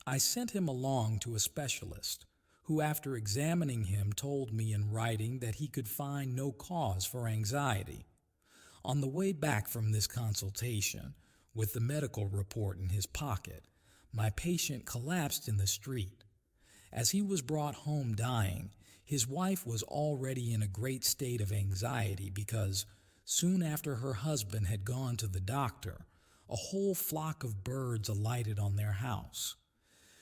I sent him along to a specialist, who after examining him told me in writing that he could find no cause for anxiety. On the way back from this consultation, with the medical report in his pocket, my patient collapsed in the street. As he was brought home dying, his wife was already in a great state of anxiety because, soon after her husband had gone to the doctor, a whole flock of birds alighted on their house.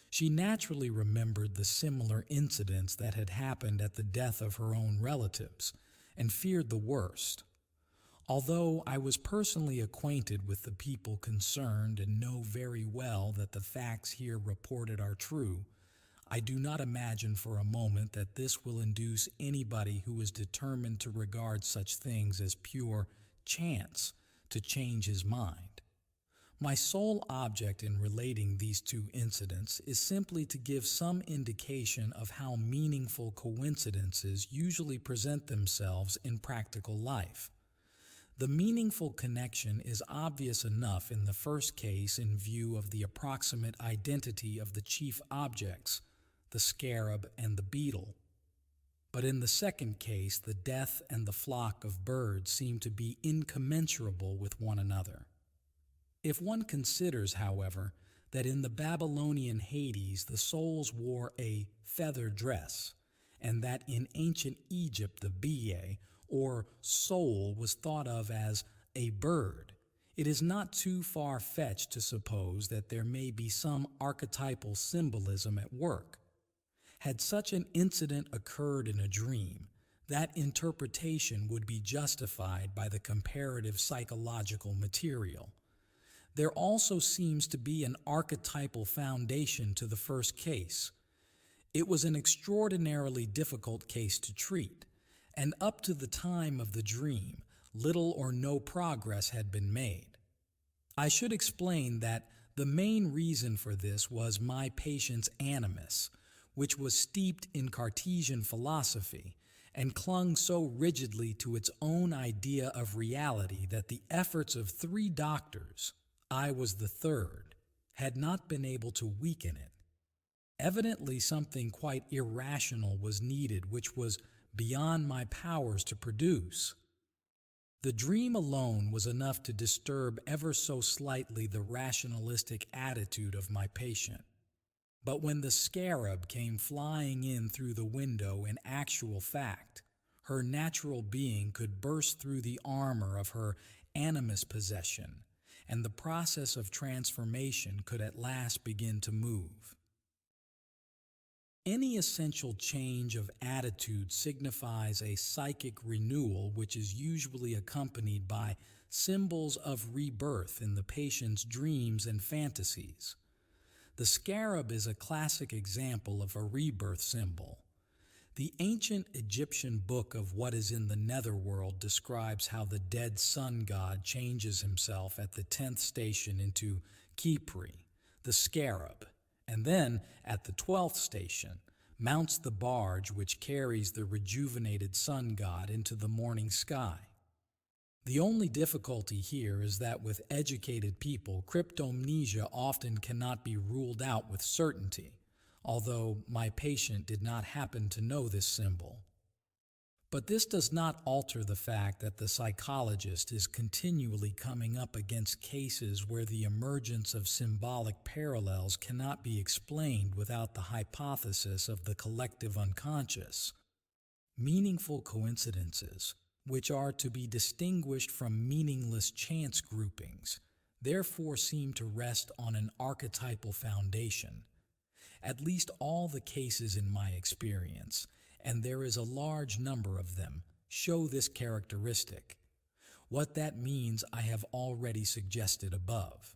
She naturally remembered the similar incidents that had happened at the death of her own relatives and feared the worst. Although I was personally acquainted with the people concerned and know very well that the facts here reported are true, I do not imagine for a moment that this will induce anybody who is determined to regard such things as pure chance to change his mind. My sole object in relating these two incidents is simply to give some indication of how meaningful coincidences usually present themselves in practical life. The meaningful connection is obvious enough in the first case in view of the approximate identity of the chief objects, the scarab and the beetle. But in the second case, the death and the flock of birds seem to be incommensurable with one another. If one considers, however, that in the Babylonian Hades the souls wore a feather dress, and that in ancient Egypt the biye, or soul, was thought of as a bird, it is not too far-fetched to suppose that there may be some archetypal symbolism at work. Had such an incident occurred in a dream, that interpretation would be justified by the comparative psychological material. There also seems to be an archetypal foundation to the first case. It was an extraordinarily difficult case to treat, and up to the time of the dream, little or no progress had been made. I should explain that the main reason for this was my patient's animus, which was steeped in Cartesian philosophy and clung so rigidly to its own idea of reality that the efforts of 3 doctors, I was the third, had not been able to weaken it. Evidently something quite irrational was needed, which was beyond my powers to produce. The dream alone was enough to disturb ever so slightly the rationalistic attitude of my patient. But when the scarab came flying in through the window, in actual fact, her natural being could burst through the armor of her animus possession, and the process of transformation could at last begin to move. Any essential change of attitude signifies a psychic renewal, which is usually accompanied by symbols of rebirth in the patient's dreams and fantasies. The scarab is a classic example of a rebirth symbol. The ancient Egyptian book of What is in the Netherworld describes how the dead sun god changes himself at the 10th station into Khepri, the scarab, and then, at the 12th station, mounts the barge which carries the rejuvenated sun god into the morning sky. The only difficulty here is that with educated people, cryptomnesia often cannot be ruled out with certainty, although my patient did not happen to know this symbol. But this does not alter the fact that the psychologist is continually coming up against cases where the emergence of symbolic parallels cannot be explained without the hypothesis of the collective unconscious. Meaningful coincidences, which are to be distinguished from meaningless chance groupings, therefore seem to rest on an archetypal foundation. At least all the cases in my experience, and there is a large number of them, show this characteristic. What that means I have already suggested above.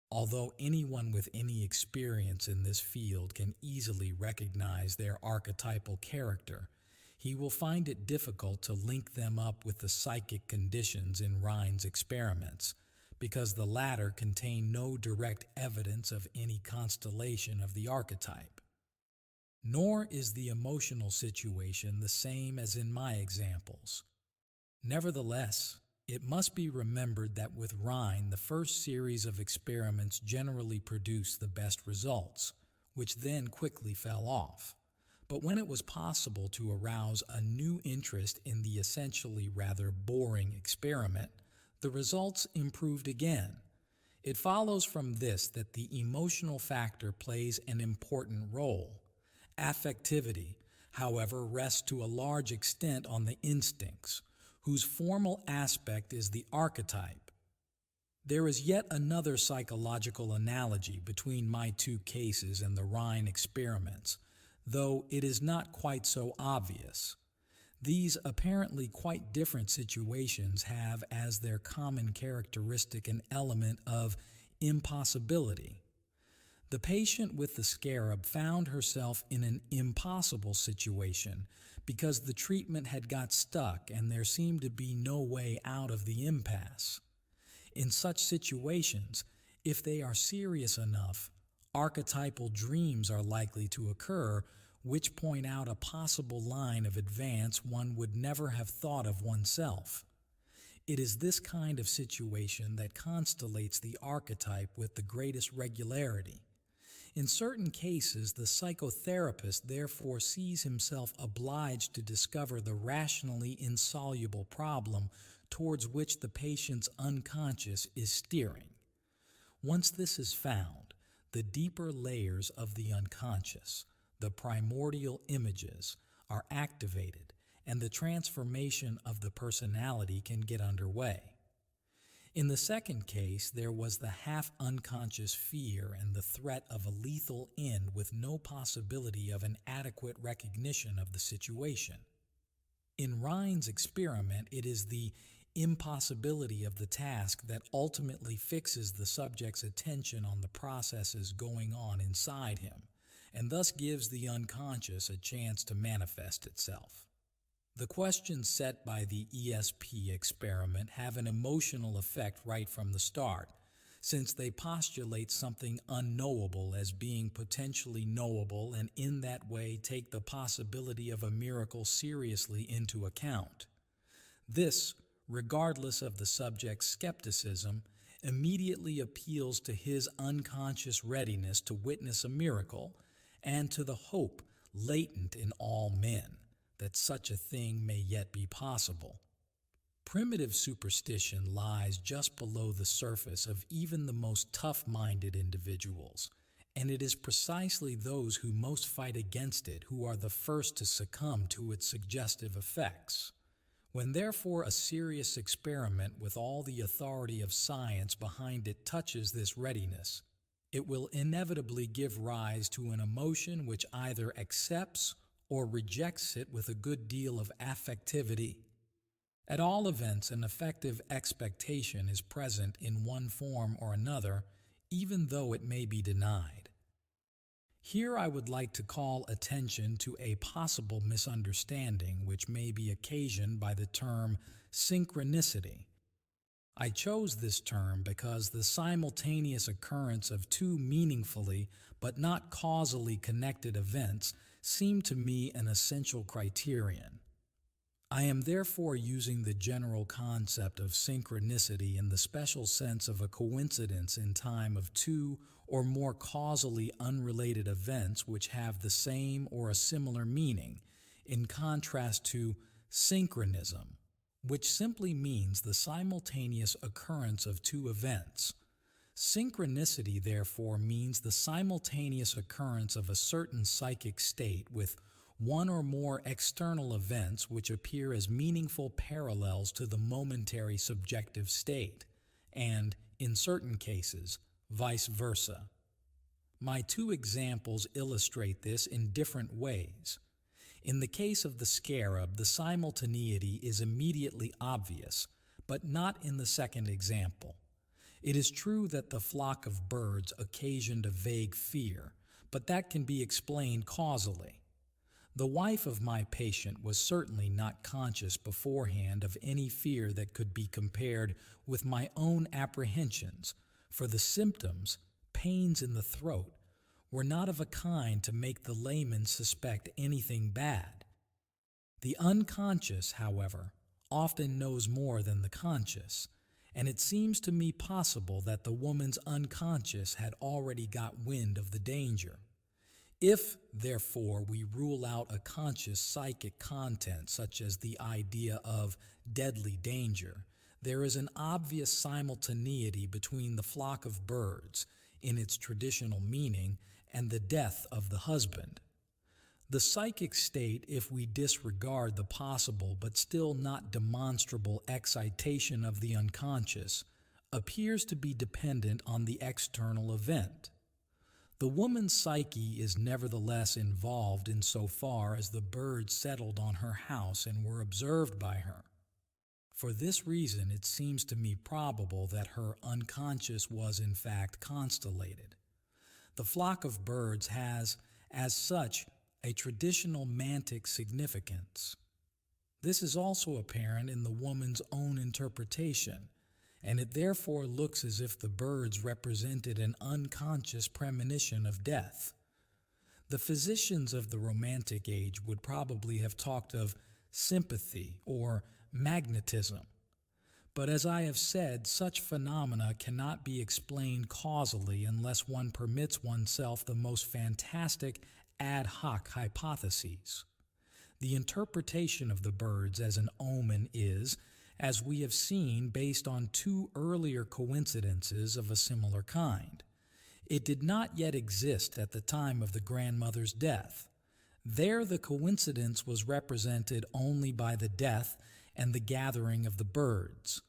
Although anyone with any experience in this field can easily recognize their archetypal character, he will find it difficult to link them up with the psychic conditions in Rhine's experiments, because the latter contain no direct evidence of any constellation of the archetype. Nor is the emotional situation the same as in my examples. Nevertheless, it must be remembered that with Rhine, the first series of experiments generally produced the best results, which then quickly fell off. But when it was possible to arouse a new interest in the essentially rather boring experiment, the results improved again. It follows from this that the emotional factor plays an important role. Affectivity, however, rests to a large extent on the instincts, whose formal aspect is the archetype. There is yet another psychological analogy between my two cases and the Rhine experiments, though it is not quite so obvious. These apparently quite different situations have as their common characteristic an element of impossibility. The patient with the scarab found herself in an impossible situation because the treatment had got stuck and there seemed to be no way out of the impasse. In such situations, if they are serious enough, archetypal dreams are likely to occur which point out a possible line of advance one would never have thought of oneself. It is this kind of situation that constellates the archetype with the greatest regularity. In certain cases, the psychotherapist therefore sees himself obliged to discover the rationally insoluble problem towards which the patient's unconscious is steering. Once this is found, the deeper layers of the unconscious, the primordial images, are activated, and the transformation of the personality can get underway. In the second case, there was the half-unconscious fear and the threat of a lethal end with no possibility of an adequate recognition of the situation. In Rhine's experiment, it is the impossibility of the task that ultimately fixes the subject's attention on the processes going on inside him, and thus gives the unconscious a chance to manifest itself. The questions set by the ESP experiment have an emotional effect right from the start, since they postulate something unknowable as being potentially knowable and in that way take the possibility of a miracle seriously into account. This, regardless of the subject's skepticism, immediately appeals to his unconscious readiness to witness a miracle and to the hope latent in all men that such a thing may yet be possible. Primitive superstition lies just below the surface of even the most tough-minded individuals, and it is precisely those who most fight against it who are the first to succumb to its suggestive effects. When therefore a serious experiment with all the authority of science behind it touches this readiness, it will inevitably give rise to an emotion which either accepts or rejects it with a good deal of affectivity. At all events, an effective expectation is present in one form or another, even though it may be denied. Here I would like to call attention to a possible misunderstanding which may be occasioned by the term synchronicity. I chose this term because the simultaneous occurrence of two meaningfully but not causally connected events seemed to me an essential criterion. I am therefore using the general concept of synchronicity in the special sense of a coincidence in time of two or more causally unrelated events which have the same or a similar meaning, in contrast to synchronism, which simply means the simultaneous occurrence of two events. Synchronicity, therefore, means the simultaneous occurrence of a certain psychic state with one or more external events which appear as meaningful parallels to the momentary subjective state, and, in certain cases, vice versa. My two examples illustrate this in different ways. In the case of the scarab, the simultaneity is immediately obvious, but not in the second example. It is true that the flock of birds occasioned a vague fear, but that can be explained causally. The wife of my patient was certainly not conscious beforehand of any fear that could be compared with my own apprehensions, for the symptoms, pains in the throat, were not of a kind to make the layman suspect anything bad. The unconscious, however, often knows more than the conscious, and it seems to me possible that the woman's unconscious had already got wind of the danger. If, therefore, we rule out a conscious psychic content such as the idea of deadly danger, there is an obvious simultaneity between the flock of birds, in its traditional meaning, and the death of the husband. The psychic state, if we disregard the possible but still not demonstrable excitation of the unconscious, appears to be dependent on the external event. The woman's psyche is nevertheless involved insofar as the birds settled on her house and were observed by her. For this reason, it seems to me probable that her unconscious was in fact constellated. The flock of birds has, as such, a traditional mantic significance. This is also apparent in the woman's own interpretation, and it therefore looks as if the birds represented an unconscious premonition of death. The physicians of the Romantic age would probably have talked of sympathy or magnetism. But as I have said, such phenomena cannot be explained causally unless one permits oneself the most fantastic ad hoc hypotheses. The interpretation of the birds as an omen is, as we have seen, based on two earlier coincidences of a similar kind. It did not yet exist at the time of the grandmother's death. There the coincidence was represented only by the death and the gathering of the birds.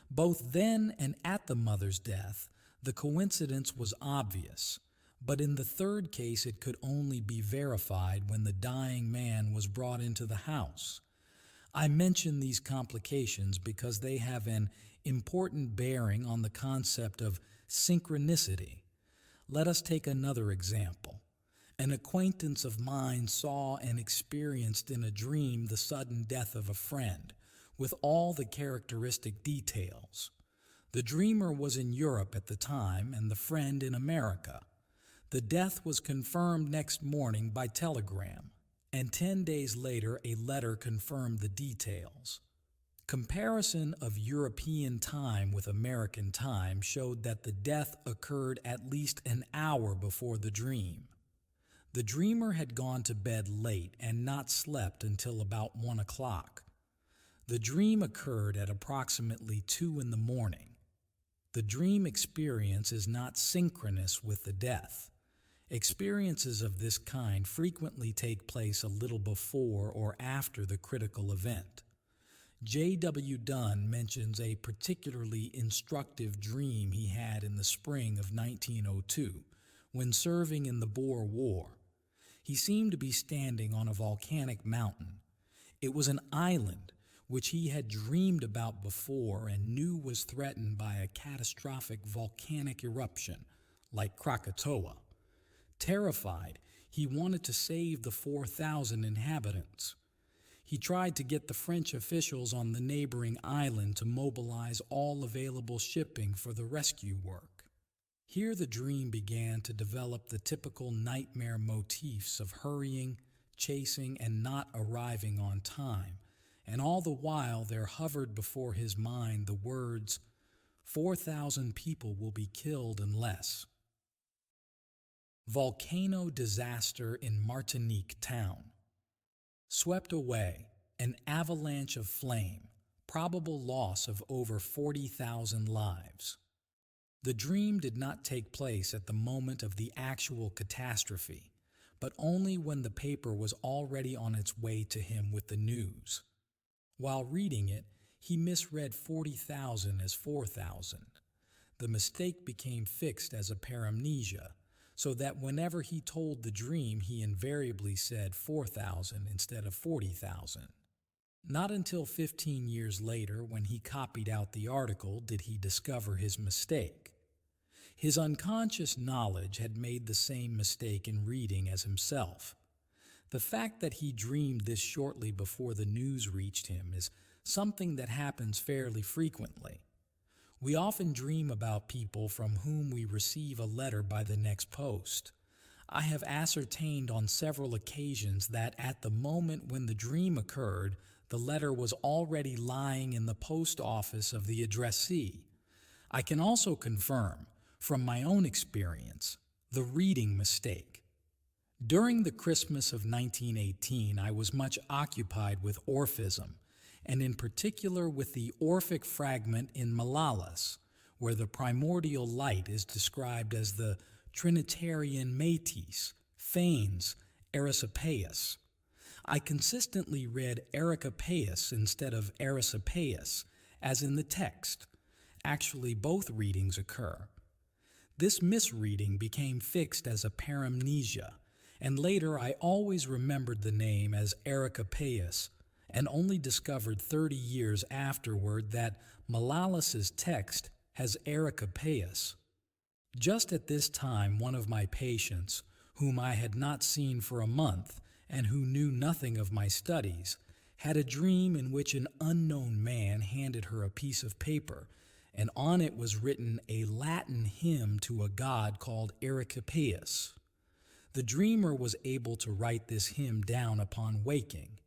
Both then and at the mother's death, the coincidence was obvious, but in the third case it could only be verified when the dying man was brought into the house. I mention these complications because they have an important bearing on the concept of synchronicity. Let us take another example. An acquaintance of mine saw and experienced in a dream the sudden death of a friend, with all the characteristic details. The dreamer was in Europe at the time and the friend in America. The death was confirmed next morning by telegram, and 10 days later a letter confirmed the details. Comparison of European time with American time showed that the death occurred at least an hour before the dream. The dreamer had gone to bed late and not slept until about 1 o'clock. The dream occurred at approximately 2 in the morning. The dream experience is not synchronous with the death. Experiences of this kind frequently take place a little before or after the critical event. J.W. Dunn mentions a particularly instructive dream he had in the spring of 1902 when serving in the Boer War. He seemed to be standing on a volcanic mountain. It was an island which he had dreamed about before and knew was threatened by a catastrophic volcanic eruption, like Krakatoa. Terrified, he wanted to save the 4,000 inhabitants. He tried to get the French officials on the neighboring island to mobilize all available shipping for the rescue work. Here the dream began to develop the typical nightmare motifs of hurrying, chasing, and not arriving on time, and all the while there hovered before his mind the words, 4,000 people will be killed unless. Volcano disaster in Martinique town. Swept away, an avalanche of flame, probable loss of over 40,000 lives. The dream did not take place at the moment of the actual catastrophe, but only when the paper was already on its way to him with the news. While reading it, he misread 40,000 as 4,000. The mistake became fixed as a paramnesia, so that whenever he told the dream, he invariably said 4,000 instead of 40,000. Not until 15 years later, when he copied out the article, did he discover his mistake. His unconscious knowledge had made the same mistake in reading as himself. The fact that he dreamed this shortly before the news reached him is something that happens fairly frequently. We often dream about people from whom we receive a letter by the next post. I have ascertained on several occasions that at the moment when the dream occurred, the letter was already lying in the post office of the addressee. I can also confirm, from my own experience, the reading mistake. During the Christmas of 1918, I was much occupied with Orphism, and in particular with the Orphic fragment in Malalas, where the primordial light is described as the Trinitarian Metis, Phanes, Erysipeus. I consistently read Ericopeus instead of Erysipeus, as in the text. Actually, both readings occur. This misreading became fixed as a paramnesia, and later I always remembered the name as Ericopeus, and only discovered 30 years afterward that Malalas's text has Ericopeus. Just at this time, one of my patients, whom I had not seen for a month and who knew nothing of my studies, had a dream in which an unknown man handed her a piece of paper, and on it was written a Latin hymn to a god called Ericopeus. The dreamer was able to write this hymn down upon waking.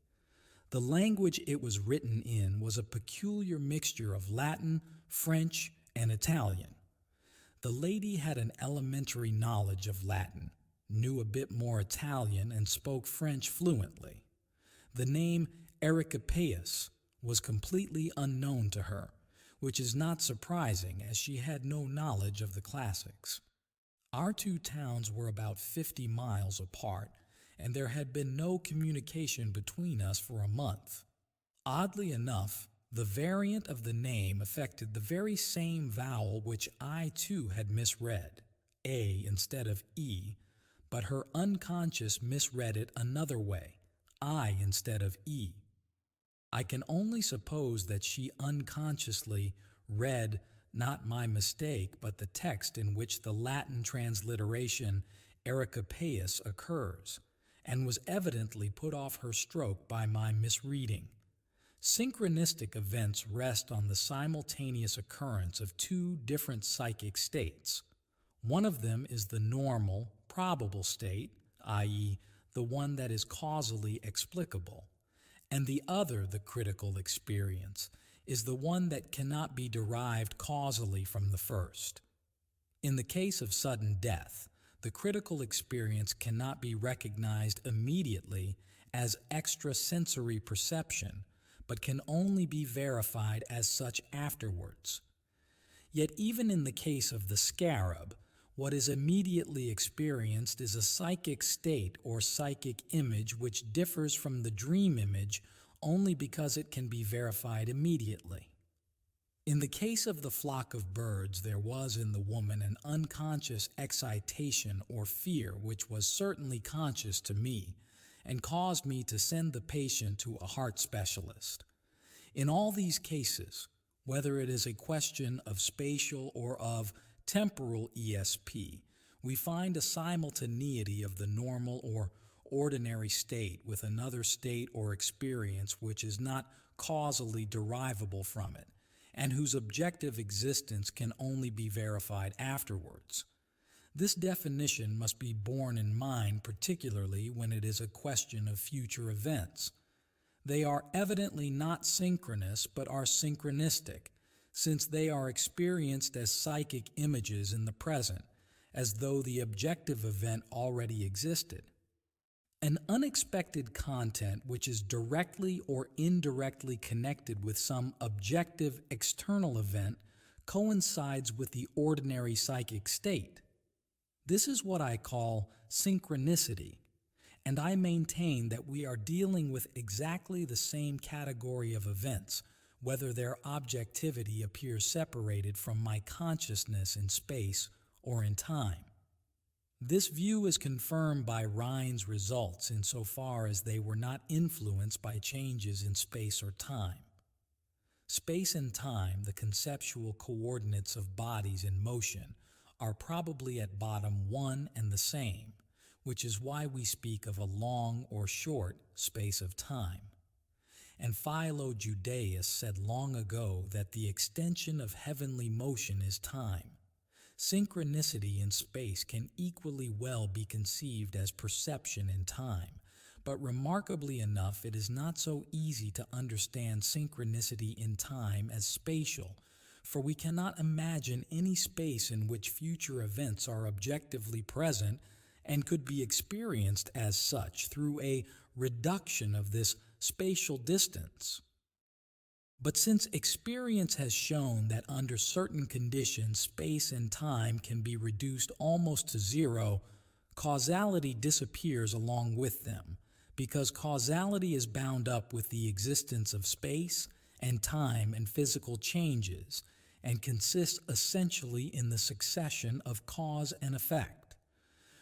The language it was written in was a peculiar mixture of Latin, French, and Italian. The lady had an elementary knowledge of Latin, knew a bit more Italian, and spoke French fluently. The name Ericopeus was completely unknown to her, which is not surprising as she had no knowledge of the classics. Our two towns were about 50 miles apart, and there had been no communication between us for a month. Oddly enough, the variant of the name affected the very same vowel which I too had misread, A instead of E, but her unconscious misread it another way, I instead of E. I can only suppose that she unconsciously read not my mistake, but the text in which the Latin transliteration Ericopeus occurs, and was evidently put off her stroke by my misreading. Synchronistic events rest on the simultaneous occurrence of two different psychic states. One of them is the normal, probable state, i.e., the one that is causally explicable, and the other, the critical experience, is the one that cannot be derived causally from the first. In the case of sudden death, the critical experience cannot be recognized immediately as extrasensory perception, but can only be verified as such afterwards. Yet even in the case of the scarab, what is immediately experienced is a psychic state or psychic image which differs from the dream image only because it can be verified immediately. In the case of the flock of birds, there was in the woman an unconscious excitation or fear which was certainly conscious to me and caused me to send the patient to a heart specialist. In all these cases, whether it is a question of spatial or of temporal ESP, we find a simultaneity of the normal or ordinary state with another state or experience which is not causally derivable from it, and whose objective existence can only be verified afterwards. This definition must be borne in mind particularly when it is a question of future events. They are evidently not synchronous but are synchronistic, since they are experienced as psychic images in the present, as though the objective event already existed. An unexpected content which is directly or indirectly connected with some objective external event coincides with the ordinary psychic state. This is what I call synchronicity, and I maintain that we are dealing with exactly the same category of events, whether their objectivity appears separated from my consciousness in space or in time. This view is confirmed by Rhine's results insofar as they were not influenced by changes in space or time. Space and time, the conceptual coordinates of bodies in motion, are probably at bottom one and the same, which is why we speak of a long or short space of time. And Philo Judaeus said long ago that the extension of heavenly motion is time. Synchronicity in space can equally well be conceived as perception in time, but remarkably enough, it is not so easy to understand synchronicity in time as spatial, for we cannot imagine any space in which future events are objectively present and could be experienced as such through a reduction of this spatial distance. But since experience has shown that under certain conditions space and time can be reduced almost to zero, causality disappears along with them, because causality is bound up with the existence of space and time and physical changes, and consists essentially in the succession of cause and effect.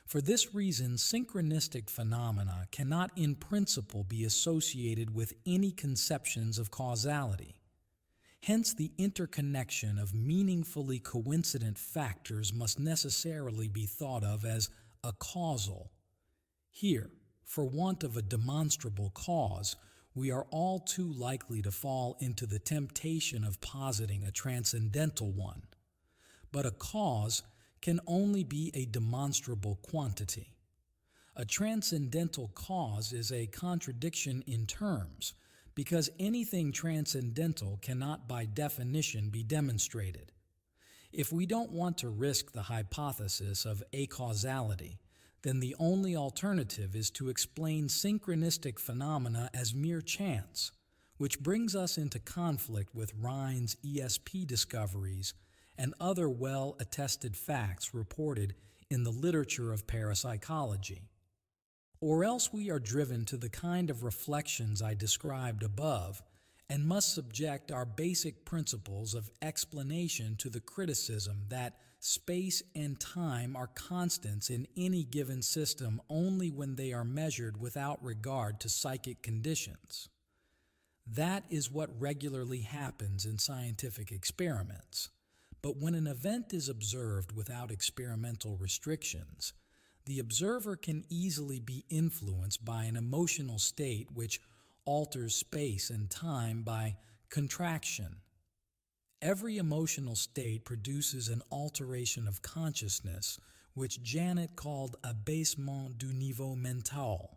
For this reason, synchronistic phenomena cannot in principle be associated with any conceptions of causality. Hence, the interconnection of meaningfully coincident factors must necessarily be thought of as acausal. Here, for want of a demonstrable cause, we are all too likely to fall into the temptation of positing a transcendental one. But a cause can only be a demonstrable quantity. A transcendental cause is a contradiction in terms, because anything transcendental cannot by definition be demonstrated. If we don't want to risk the hypothesis of acausality, then the only alternative is to explain synchronistic phenomena as mere chance, which brings us into conflict with Rhine's ESP discoveries and other well-attested facts reported in the literature of parapsychology. Or else we are driven to the kind of reflections I described above and must subject our basic principles of explanation to the criticism that space and time are constants in any given system only when they are measured without regard to psychic conditions. That is what regularly happens in scientific experiments. But when an event is observed without experimental restrictions, the observer can easily be influenced by an emotional state which alters space and time by contraction. Every emotional state produces an alteration of consciousness, which Janet called abaissement du niveau mental.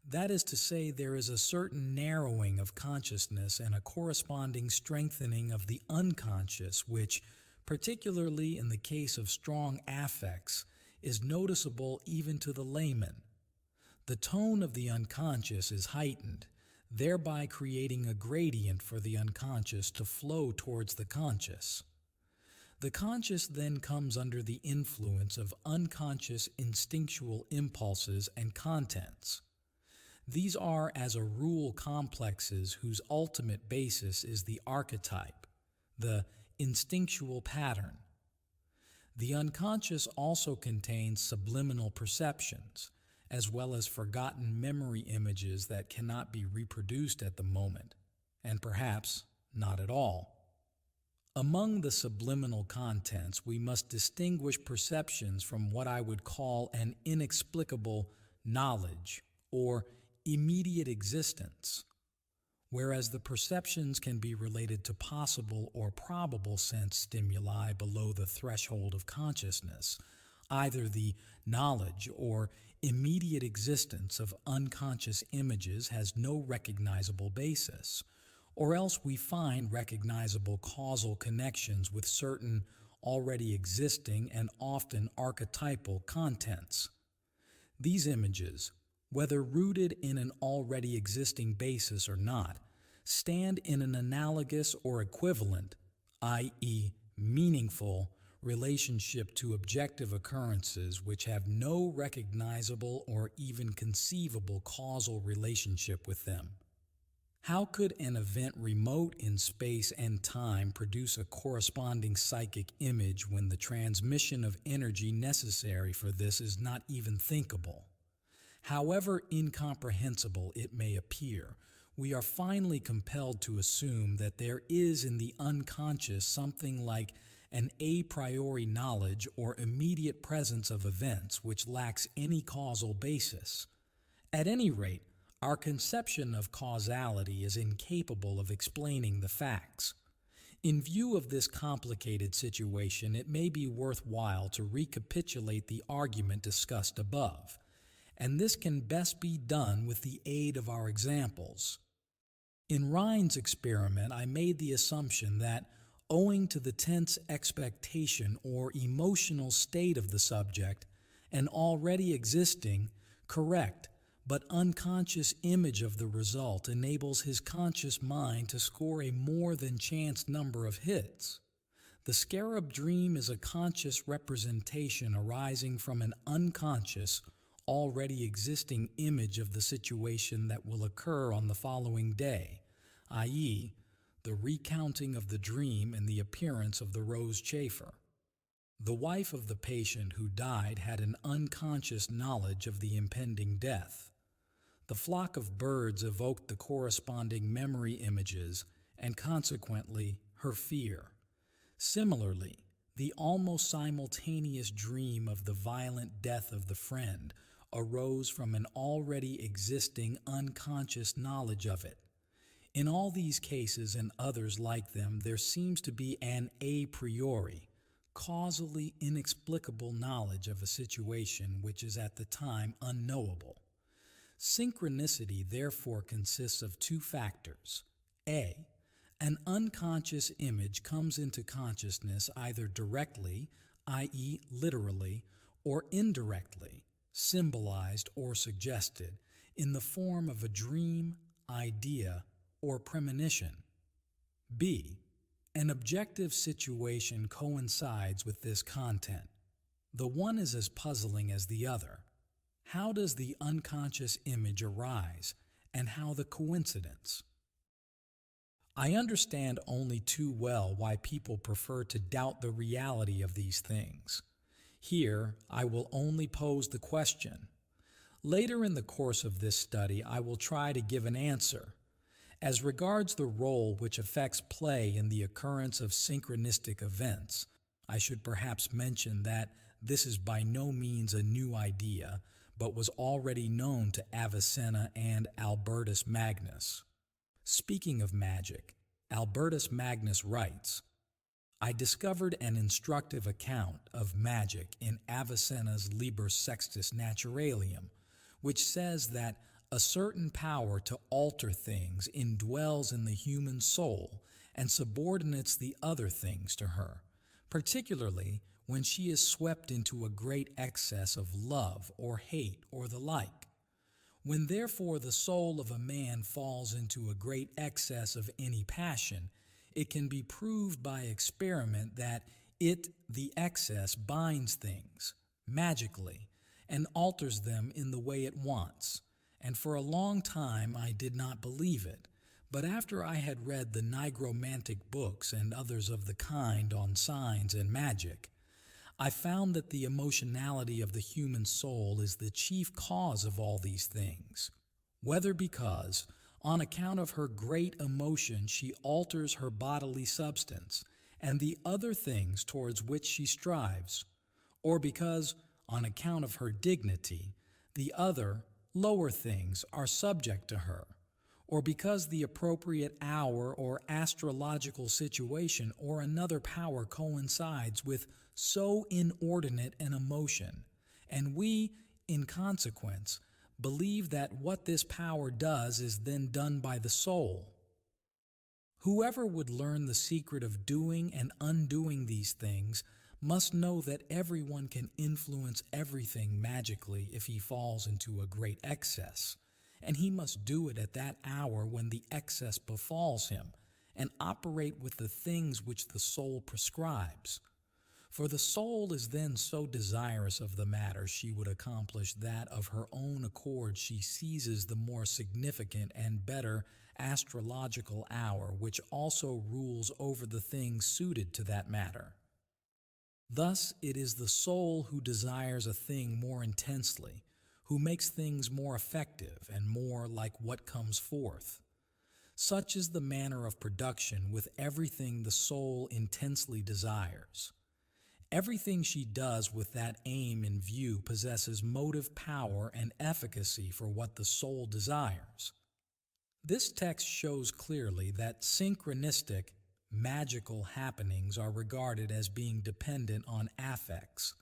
That is to say, there is a certain narrowing of consciousness and a corresponding strengthening of the unconscious, which, particularly in the case of strong affects, is noticeable even to the layman. The tone of the unconscious is heightened, thereby creating a gradient for the unconscious to flow towards the conscious. The conscious then comes under the influence of unconscious instinctual impulses and contents. These are, as a rule, complexes whose ultimate basis is the archetype, the instinctual pattern. The unconscious also contains subliminal perceptions, as well as forgotten memory images that cannot be reproduced at the moment, and perhaps not at all. Among the subliminal contents, we must distinguish perceptions from what I would call an inexplicable knowledge or immediate existence, whereas the perceptions can be related to possible or probable sense stimuli below the threshold of consciousness. Either the knowledge or immediate existence of unconscious images has no recognizable basis, or else we find recognizable causal connections with certain already existing and often archetypal contents. These images, whether rooted in an already existing basis or not, stand in an analogous or equivalent, i.e., meaningful, relationship to objective occurrences which have no recognizable or even conceivable causal relationship with them. How could an event remote in space and time produce a corresponding psychic image when the transmission of energy necessary for this is not even thinkable? However incomprehensible it may appear, we are finally compelled to assume that there is in the unconscious something like an a priori knowledge or immediate presence of events which lacks any causal basis. At any rate, our conception of causality is incapable of explaining the facts. In view of this complicated situation, it may be worthwhile to recapitulate the argument discussed above, and this can best be done with the aid of our examples. In Rhine's experiment, I made the assumption that, owing to the tense expectation or emotional state of the subject, an already existing, correct, but unconscious image of the result enables his conscious mind to score a more than chance number of hits. The scarab dream is a conscious representation arising from an unconscious, already existing image of the situation that will occur on the following day, i.e., the recounting of the dream and the appearance of the rose chafer. The wife of the patient who died had an unconscious knowledge of the impending death. The flock of birds evoked the corresponding memory images and consequently her fear. Similarly, the almost simultaneous dream of the violent death of the friend arose from an already existing unconscious knowledge of it. In all these cases and others like them, there seems to be an a priori, causally inexplicable knowledge of a situation which is at the time unknowable. Synchronicity therefore consists of two factors. A, an unconscious image comes into consciousness either directly, i.e. literally, or indirectly, symbolized or suggested, in the form of a dream, idea, or premonition. B, an objective situation coincides with this content. The one is as puzzling as the other. How does the unconscious image arise, and how the coincidence? I understand only too well why people prefer to doubt the reality of these things. Here, I will only pose the question. Later in the course of this study, I will try to give an answer. As regards the role which affects play in the occurrence of synchronistic events, I should perhaps mention that this is by no means a new idea, but was already known to Avicenna and Albertus Magnus. Speaking of magic, Albertus Magnus writes, I discovered an instructive account of magic in Avicenna's Liber Sextus Naturalium, which says that a certain power to alter things indwells in the human soul and subordinates the other things to her, particularly when she is swept into a great excess of love or hate or the like. When therefore the soul of a man falls into a great excess of any passion, it can be proved by experiment that the excess, binds things, magically, and alters them in the way it wants. And for a long time I did not believe it, but after I had read the nigromantic books and others of the kind on signs and magic, I found that the emotionality of the human soul is the chief cause of all these things, whether because, on account of her great emotion, she alters her bodily substance and the other things towards which she strives, or because, on account of her dignity, the other, lower things are subject to her, or because the appropriate hour or astrological situation or another power coincides with so inordinate an emotion, and we, in consequence, believe that what this power does is then done by the soul. Whoever would learn the secret of doing and undoing these things must know that everyone can influence everything magically if he falls into a great excess, and he must do it at that hour when the excess befalls him, and operate with the things which the soul prescribes. For the soul is then so desirous of the matter she would accomplish that of her own accord she seizes the more significant and better astrological hour, which also rules over the things suited to that matter. Thus it is the soul who desires a thing more intensely, who makes things more effective and more like what comes forth. Such is the manner of production with everything the soul intensely desires. Everything she does with that aim in view possesses motive power and efficacy for what the soul desires. This text shows clearly that synchronistic, magical happenings are regarded as being dependent on affects.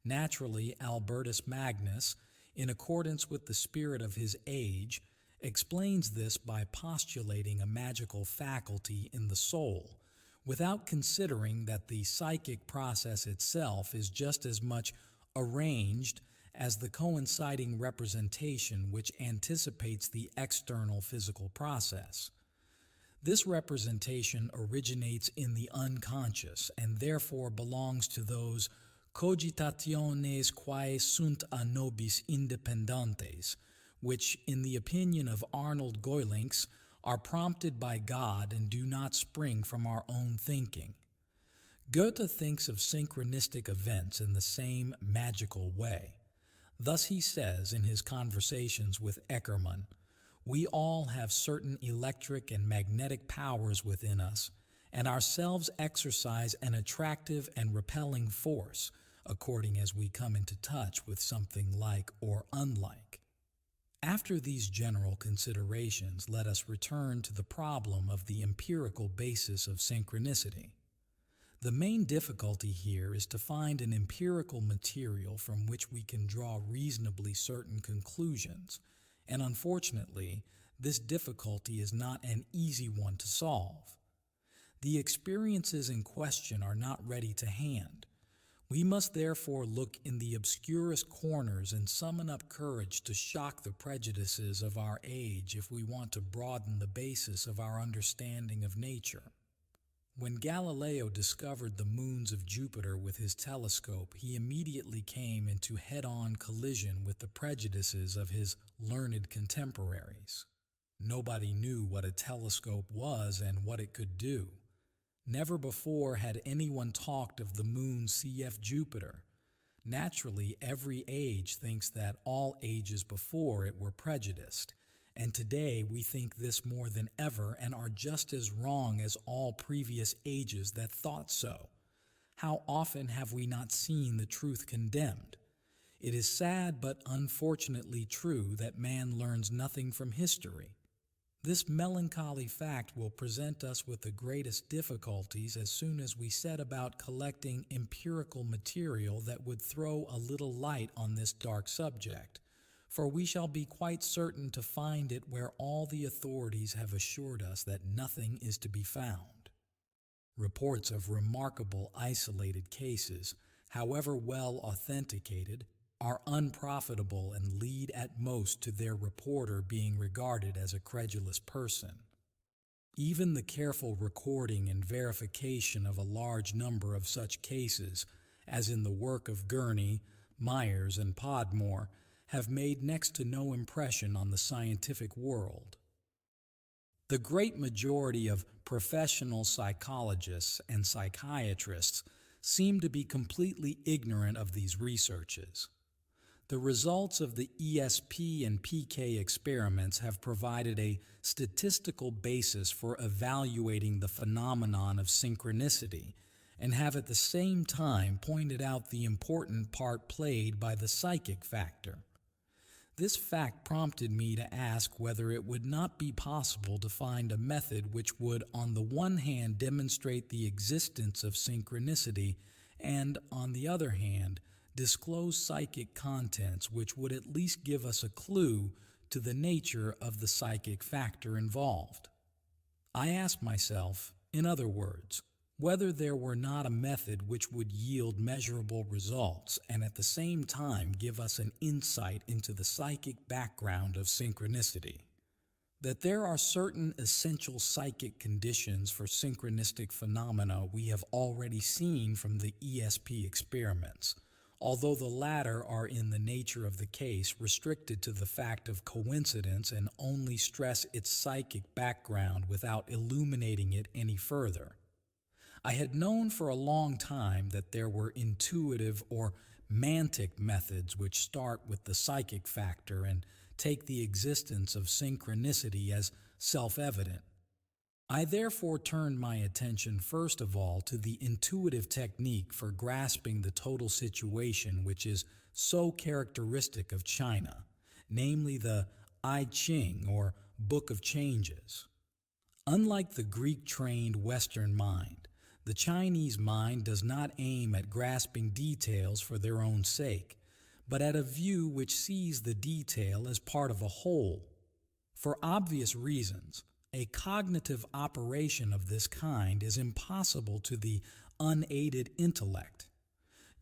Naturally, Albertus Magnus, in accordance with the spirit of his age, explains this by postulating a magical faculty in the soul, without considering that the psychic process itself is just as much arranged as the coinciding representation which anticipates the external physical process. This representation originates in the unconscious and therefore belongs to those cogitationes quae sunt a nobis independentes, which, in the opinion of Arnold Goelinks, are prompted by God and do not spring from our own thinking. Goethe thinks of synchronistic events in the same magical way. Thus he says in his conversations with Eckermann, "We all have certain electric and magnetic powers within us, and ourselves exercise an attractive and repelling force, according as we come into touch with something like or unlike." After these general considerations, let us return to the problem of the empirical basis of synchronicity. The main difficulty here is to find an empirical material from which we can draw reasonably certain conclusions, and unfortunately, this difficulty is not an easy one to solve. The experiences in question are not ready to hand. We must therefore look in the obscurest corners and summon up courage to shock the prejudices of our age if we want to broaden the basis of our understanding of nature. When Galileo discovered the moons of Jupiter with his telescope, he immediately came into head-on collision with the prejudices of his learned contemporaries. Nobody knew what a telescope was and what it could do. Never before had anyone talked of the moon CF Jupiter. Naturally, every age thinks that all ages before it were prejudiced, and today we think this more than ever and are just as wrong as all previous ages that thought so. How often have we not seen the truth condemned? It is sad but unfortunately true that man learns nothing from history. This melancholy fact will present us with the greatest difficulties as soon as we set about collecting empirical material that would throw a little light on this dark subject, for we shall be quite certain to find it where all the authorities have assured us that nothing is to be found. Reports of remarkable isolated cases, however well authenticated, are unprofitable and lead at most to their reporter being regarded as a credulous person. Even the careful recording and verification of a large number of such cases, as in the work of Gurney, Myers, and Podmore, have made next to no impression on the scientific world. The great majority of professional psychologists and psychiatrists seem to be completely ignorant of these researches. The results of the ESP and PK experiments have provided a statistical basis for evaluating the phenomenon of synchronicity and have at the same time pointed out the important part played by the psychic factor. This fact prompted me to ask whether it would not be possible to find a method which would, on the one hand, demonstrate the existence of synchronicity and, on the other hand, disclose psychic contents which would at least give us a clue to the nature of the psychic factor involved. I asked myself, in other words, whether there were not a method which would yield measurable results and at the same time give us an insight into the psychic background of synchronicity. That there are certain essential psychic conditions for synchronistic phenomena we have already seen from the ESP experiments, although the latter are in the nature of the case restricted to the fact of coincidence and only stress its psychic background without illuminating it any further. I had known for a long time that there were intuitive or mantic methods which start with the psychic factor and take the existence of synchronicity as self-evident. I therefore turned my attention first of all to the intuitive technique for grasping the total situation which is so characteristic of China, namely the I Ching or Book of Changes. Unlike the Greek-trained Western mind, the Chinese mind does not aim at grasping details for their own sake, but at a view which sees the detail as part of a whole. For obvious reasons, a cognitive operation of this kind is impossible to the unaided intellect.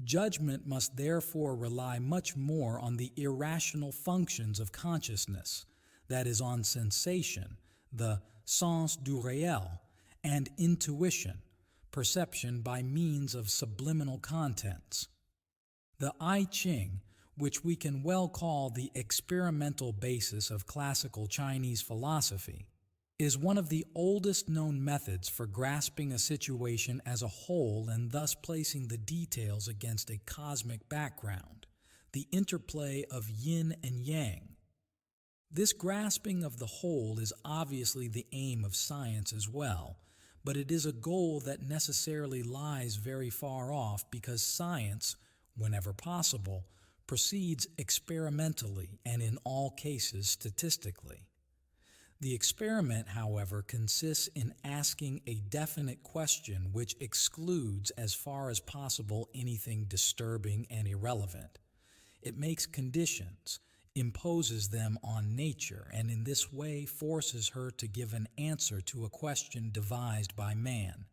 Judgment must therefore rely much more on the irrational functions of consciousness, that is, on sensation, the sens du réel, and intuition, perception by means of subliminal contents. The I Ching, which we can well call the experimental basis of classical Chinese philosophy, is one of the oldest known methods for grasping a situation as a whole and thus placing the details against a cosmic background, the interplay of yin and yang. This grasping of the whole is obviously the aim of science as well, but it is a goal that necessarily lies very far off because science, whenever possible, proceeds experimentally and in all cases statistically. The experiment, however, consists in asking a definite question which excludes as far as possible anything disturbing and irrelevant. It makes conditions, imposes them on nature, and in this way forces her to give an answer to a question devised by man.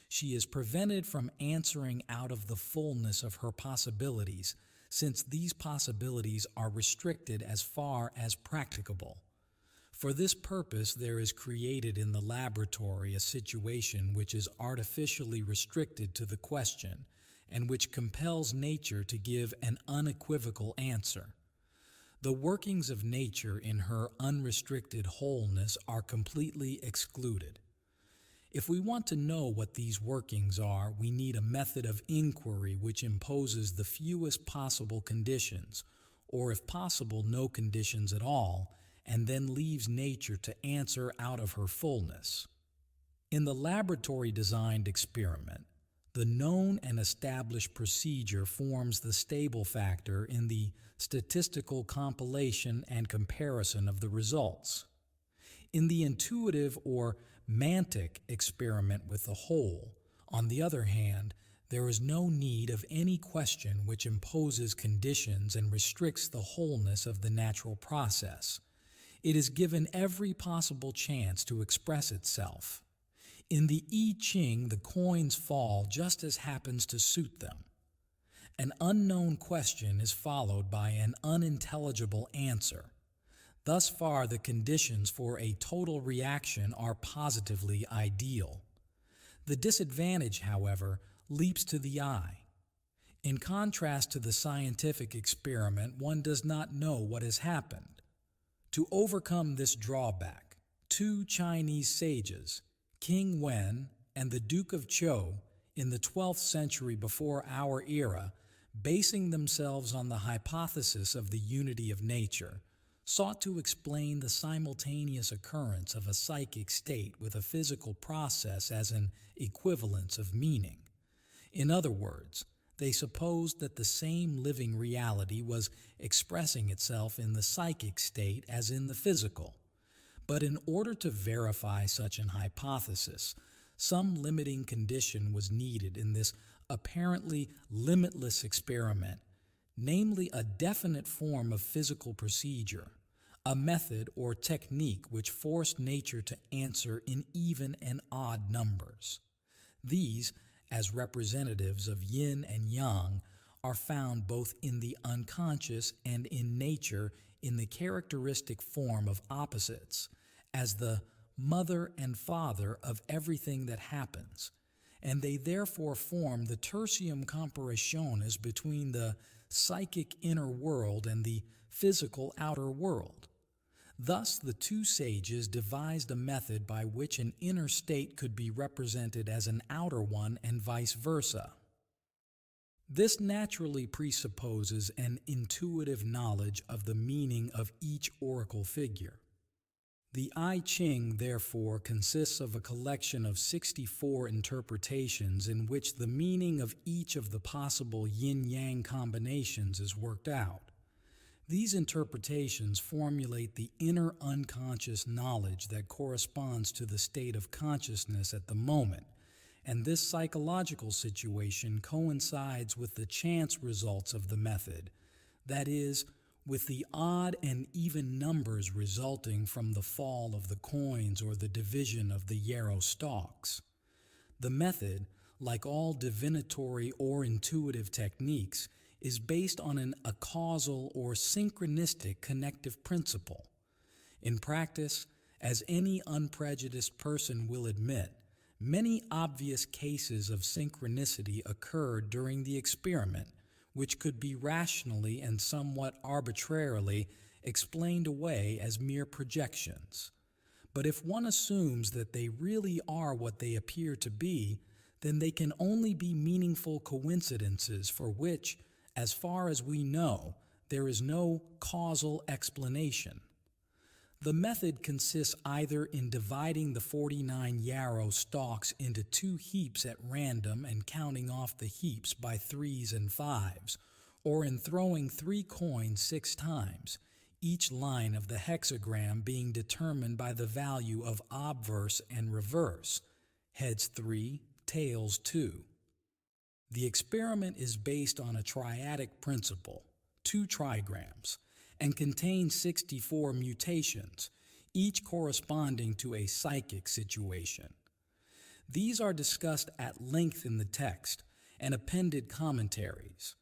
She is prevented from answering out of the fullness of her possibilities, since these possibilities are restricted as far as practicable. For this purpose, there is created in the laboratory a situation which is artificially restricted to the question, and which compels nature to give an unequivocal answer. The workings of nature in her unrestricted wholeness are completely excluded. If we want to know what these workings are, we need a method of inquiry which imposes the fewest possible conditions, or if possible, no conditions at all, and then leaves nature to answer out of her fullness. In the laboratory-designed experiment, the known and established procedure forms the stable factor in the statistical compilation and comparison of the results. In the intuitive or mantic experiment with the whole, on the other hand, there is no need of any question which imposes conditions and restricts the wholeness of the natural process. It is given every possible chance to express itself. In the I Ching, the coins fall just as happens to suit them. An unknown question is followed by an unintelligible answer. Thus far, the conditions for a total reaction are positively ideal. The disadvantage, however, leaps to the eye. In contrast to the scientific experiment, one does not know what has happened. To overcome this drawback, two Chinese sages, King Wen and the Duke of Zhou, in the 12th century before our era, basing themselves on the hypothesis of the unity of nature, sought to explain the simultaneous occurrence of a psychic state with a physical process as an equivalence of meaning. In other words, they supposed that the same living reality was expressing itself in the psychic state as in the physical. But in order to verify such an hypothesis, some limiting condition was needed in this apparently limitless experiment, namely a definite form of physical procedure, a method or technique which forced nature to answer in even and odd numbers. These, as representatives of yin and yang, are found both in the unconscious and in nature in the characteristic form of opposites, as the mother and father of everything that happens, and they therefore form the tertium comparationis between the psychic inner world and the physical outer world. Thus, the two sages devised a method by which an inner state could be represented as an outer one and vice versa. This naturally presupposes an intuitive knowledge of the meaning of each oracle figure. The I Ching, therefore, consists of a collection of 64 interpretations in which the meaning of each of the possible yin-yang combinations is worked out. These interpretations formulate the inner unconscious knowledge that corresponds to the state of consciousness at the moment, and this psychological situation coincides with the chance results of the method, that is, with the odd and even numbers resulting from the fall of the coins or the division of the yarrow stalks. The method, like all divinatory or intuitive techniques, is based on an acausal or synchronistic connective principle. In practice, as any unprejudiced person will admit, many obvious cases of synchronicity occurred during the experiment, which could be rationally and somewhat arbitrarily explained away as mere projections. But if one assumes that they really are what they appear to be, then they can only be meaningful coincidences for which, as far as we know, there is no causal explanation. The method consists either in dividing the 49 yarrow stalks into 2 heaps at random and counting off the heaps by 3s and 5s, or in throwing 3 coins 6 times, each line of the hexagram being determined by the value of obverse and reverse, heads 3, tails 2. The experiment is based on a triadic principle, 2 trigrams, and contains 64 mutations, each corresponding to a psychic situation. These are discussed at length in the text and appended commentaries.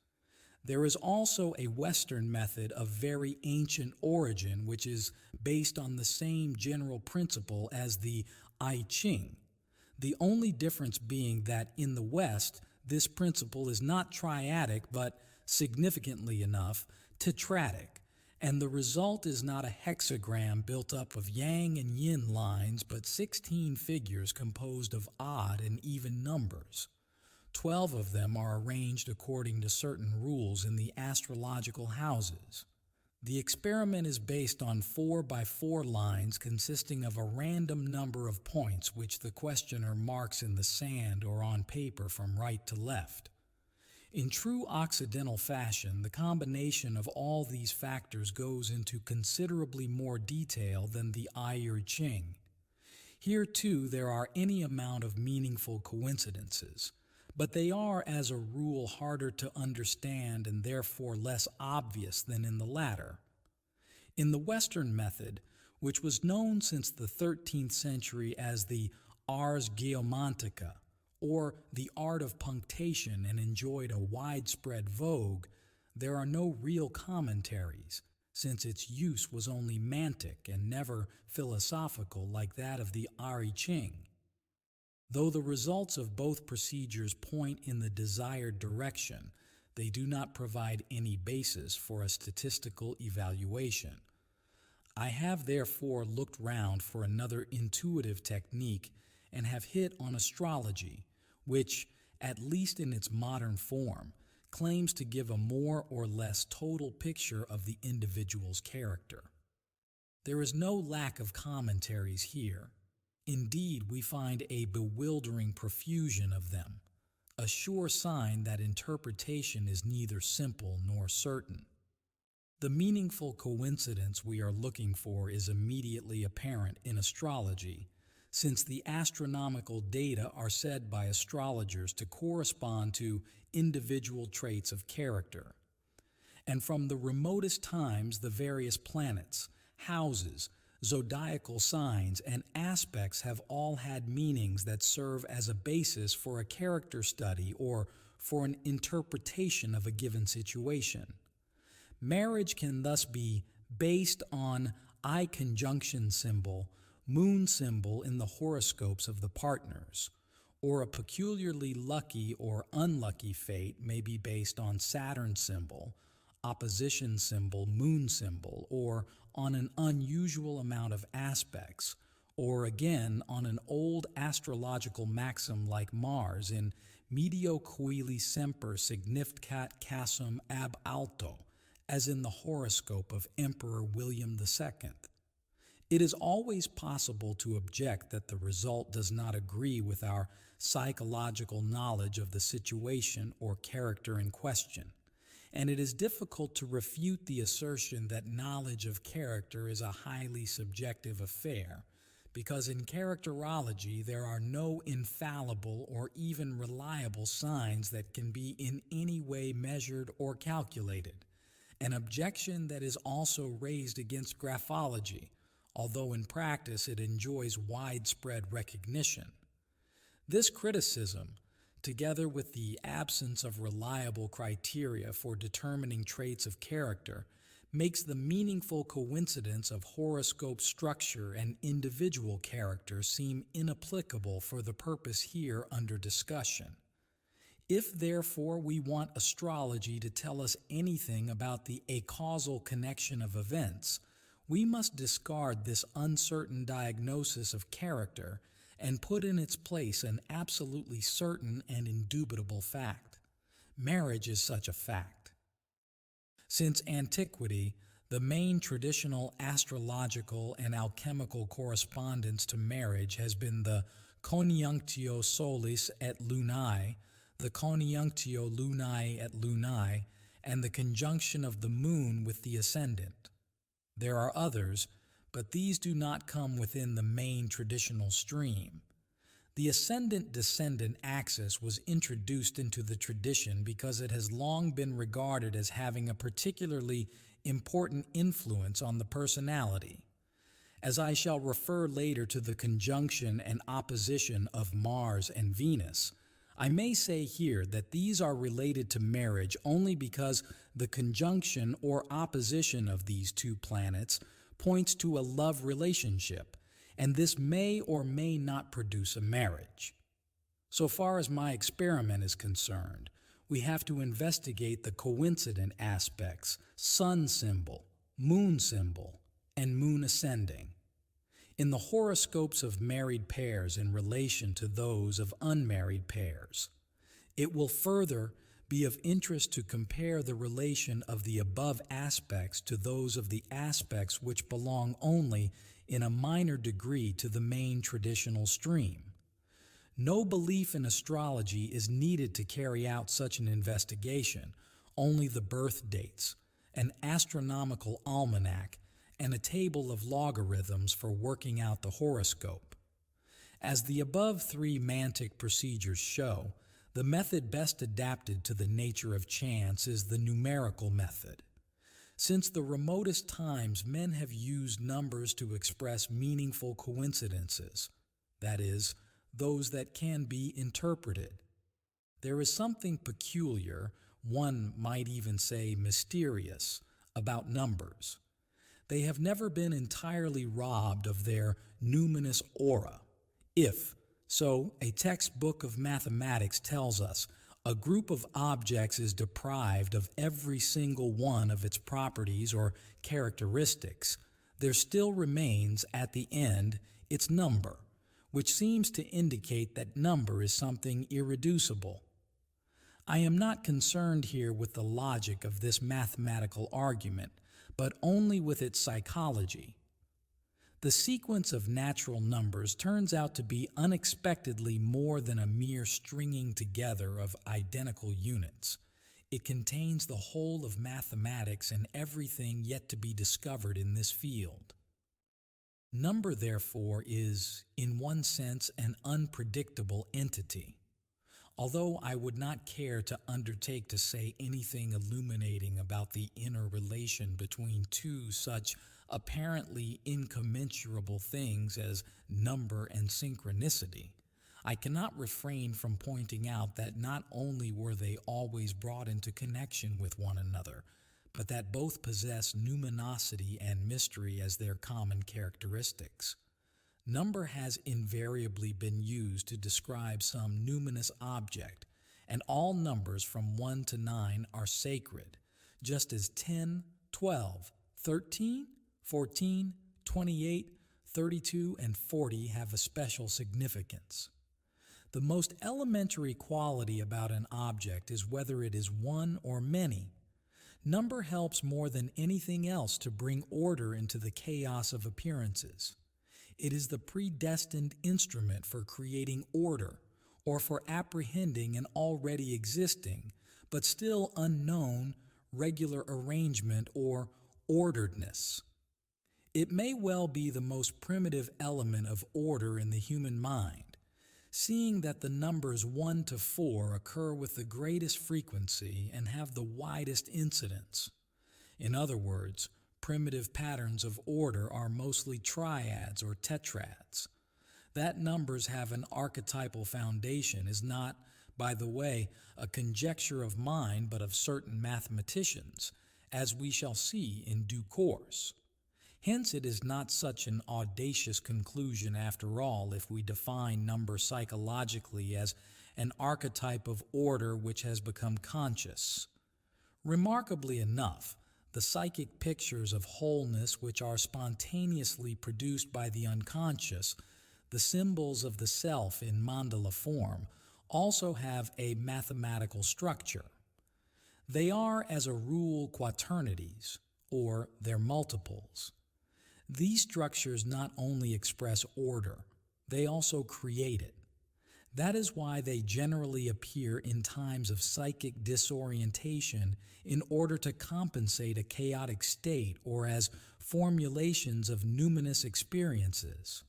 There is also a Western method of very ancient origin which is based on the same general principle as the I Ching, the only difference being that in the West, this principle is not triadic but, significantly enough, tetradic, and the result is not a hexagram built up of yang and yin lines but 16 figures composed of odd and even numbers. 12 of them are arranged according to certain rules in the astrological houses. The experiment is based on 4 by 4 lines consisting of a random number of points which the questioner marks in the sand or on paper from right to left. In true Occidental fashion, the combination of all these factors goes into considerably more detail than the I Ching. Here, too, there are any amount of meaningful coincidences, but they are, as a rule, harder to understand and therefore less obvious than in the latter. In the Western method, which was known since the 13th century as the ars geomantica, or the art of punctation, and enjoyed a widespread vogue, there are no real commentaries, since its use was only mantic and never philosophical like that of the I Ching. Though the results of both procedures point in the desired direction, they do not provide any basis for a statistical evaluation. I have therefore looked round for another intuitive technique and have hit on astrology, which, at least in its modern form, claims to give a more or less total picture of the individual's character. There is no lack of commentaries here. Indeed, we find a bewildering profusion of them, a sure sign that interpretation is neither simple nor certain. The meaningful coincidence we are looking for is immediately apparent in astrology, since the astronomical data are said by astrologers to correspond to individual traits of character. And from the remotest times, the various planets, houses, zodiacal signs, and aspects have all had meanings that serve as a basis for a character study or for an interpretation of a given situation. Marriage can thus be based on I conjunction symbol, moon symbol in the horoscopes of the partners, or a peculiarly lucky or unlucky fate may be based on Saturn symbol, opposition symbol, moon symbol, or on an unusual amount of aspects, or again on an old astrological maxim like Mars in medio coeli semper significat casum ab alto, as in the horoscope of Emperor William II. It is always possible to object that the result does not agree with our psychological knowledge of the situation or character in question, and it is difficult to refute the assertion that knowledge of character is a highly subjective affair, because in characterology there are no infallible or even reliable signs that can be in any way measured or calculated, an objection that is also raised against graphology, although in practice it enjoys widespread recognition. This criticism, together with the absence of reliable criteria for determining traits of character, makes the meaningful coincidence of horoscope structure and individual character seem inapplicable for the purpose here under discussion. If, therefore, we want astrology to tell us anything about the acausal connection of events, we must discard this uncertain diagnosis of character and put in its place an absolutely certain and indubitable fact. Marriage is such a fact. Since antiquity, the main traditional astrological and alchemical correspondence to marriage has been the conjunctio solis et lunae, the conjunctio lunae et lunae, and the conjunction of the moon with the ascendant. There are others, but these do not come within the main traditional stream. The ascendant-descendant axis was introduced into the tradition because it has long been regarded as having a particularly important influence on the personality. As I shall refer later to the conjunction and opposition of Mars and Venus, I may say here that these are related to marriage only because the conjunction or opposition of these two planets points to a love relationship, and this may or may not produce a marriage. So far as my experiment is concerned, we have to investigate the coincident aspects, sun symbol, moon symbol, and moon ascending. In the horoscopes of married pairs in relation to those of unmarried pairs. It will further be of interest to compare the relation of the above aspects to those of the aspects which belong only in a minor degree to the main traditional stream. No belief in astrology is needed to carry out such an investigation, only the birth dates, an astronomical almanac, and a table of logarithms for working out the horoscope. As the above three mantic procedures show, the method best adapted to the nature of chance is the numerical method. Since the remotest times, men have used numbers to express meaningful coincidences, that is, those that can be interpreted. There is something peculiar, one might even say mysterious, about numbers. They have never been entirely robbed of their numinous aura. If, so a textbook of mathematics tells us, a group of objects is deprived of every single one of its properties or characteristics, there still remains at the end its number, which seems to indicate that number is something irreducible. I am not concerned here with the logic of this mathematical argument, but only with its psychology. The sequence of natural numbers turns out to be unexpectedly more than a mere stringing together of identical units. It contains the whole of mathematics and everything yet to be discovered in this field. Number, therefore, is, in one sense, an unpredictable entity. Although I would not care to undertake to say anything illuminating about the inner relation between two such apparently incommensurable things as number and synchronicity, I cannot refrain from pointing out that not only were they always brought into connection with one another, but that both possess numinosity and mystery as their common characteristics. Number has invariably been used to describe some numinous object, and all numbers from 1 to 9 are sacred, just as 10, 12, 13, 14, 28, 32, and 40 have a special significance. The most elementary quality about an object is whether it is one or many. Number helps more than anything else to bring order into the chaos of appearances. It is the predestined instrument for creating order, or for apprehending an already existing, but still unknown, regular arrangement or orderedness. It may well be the most primitive element of order in the human mind, seeing that the numbers 1 to 4 occur with the greatest frequency and have the widest incidence. In other words, primitive patterns of order are mostly triads or tetrads. That numbers have an archetypal foundation is not, by the way, a conjecture of mine but of certain mathematicians, as we shall see in due course. Hence it is not such an audacious conclusion after all if we define number psychologically as an archetype of order which has become conscious. Remarkably enough, the psychic pictures of wholeness which are spontaneously produced by the unconscious, the symbols of the self in mandala form, also have a mathematical structure. They are, as a rule, quaternities, or their multiples. These structures not only express order, they also create it. That is why they generally appear in times of psychic disorientation in order to compensate a chaotic state or as formulations of numinous experiences.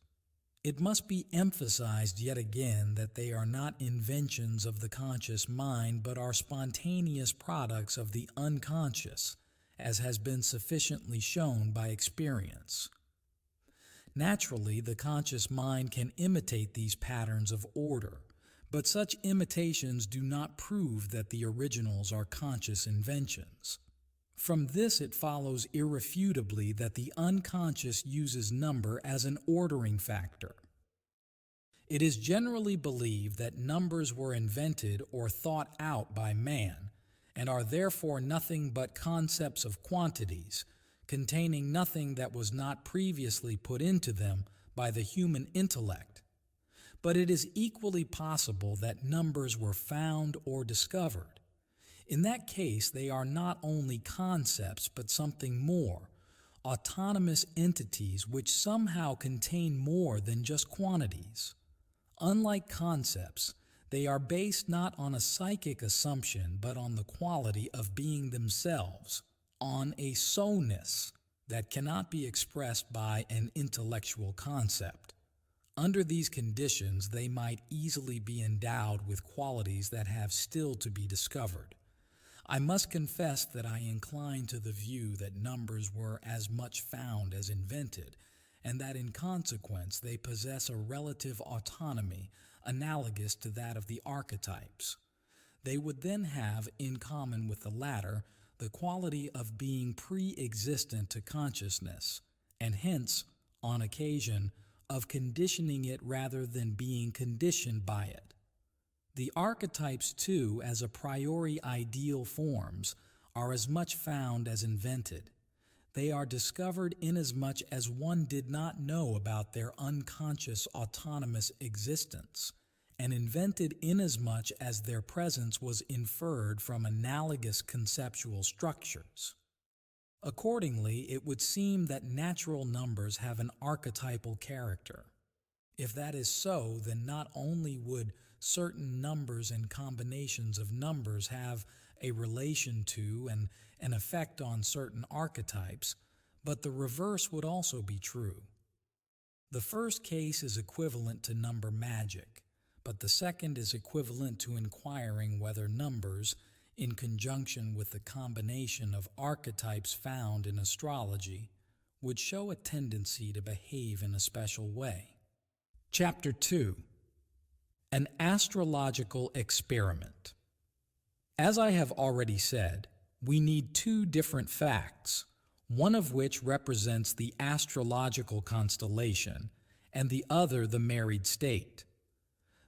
It must be emphasized yet again that they are not inventions of the conscious mind but are spontaneous products of the unconscious, as has been sufficiently shown by experience. Naturally, the conscious mind can imitate these patterns of order, but such imitations do not prove that the originals are conscious inventions. From this it follows irrefutably that the unconscious uses number as an ordering factor. It is generally believed that numbers were invented or thought out by man, and are therefore nothing but concepts of quantities, containing nothing that was not previously put into them by the human intellect. But it is equally possible that numbers were found or discovered. In that case, they are not only concepts but something more, autonomous entities which somehow contain more than just quantities. Unlike concepts, they are based not on a psychic assumption but on the quality of being themselves, on a so-ness that cannot be expressed by an intellectual concept. Under these conditions, they might easily be endowed with qualities that have still to be discovered. I must confess that I incline to the view that numbers were as much found as invented, and that in consequence they possess a relative autonomy analogous to that of the archetypes. They would then have, in common with the latter, the quality of being pre-existent to consciousness, and hence, on occasion, of conditioning it rather than being conditioned by it. The archetypes, too, as a priori ideal forms, are as much found as invented. They are discovered inasmuch as one did not know about their unconscious autonomous existence, and invented inasmuch as their presence was inferred from analogous conceptual structures. Accordingly, it would seem that natural numbers have an archetypal character. If that is so, then not only would certain numbers and combinations of numbers have a relation to and an effect on certain archetypes, but the reverse would also be true. The first case is equivalent to number magic, but the second is equivalent to inquiring whether numbers, in conjunction with the combination of archetypes found in astrology, would show a tendency to behave in a special way. Chapter 2. An Astrological Experiment. As I have already said, we need two different facts, one of which represents the astrological constellation, and the other the married state.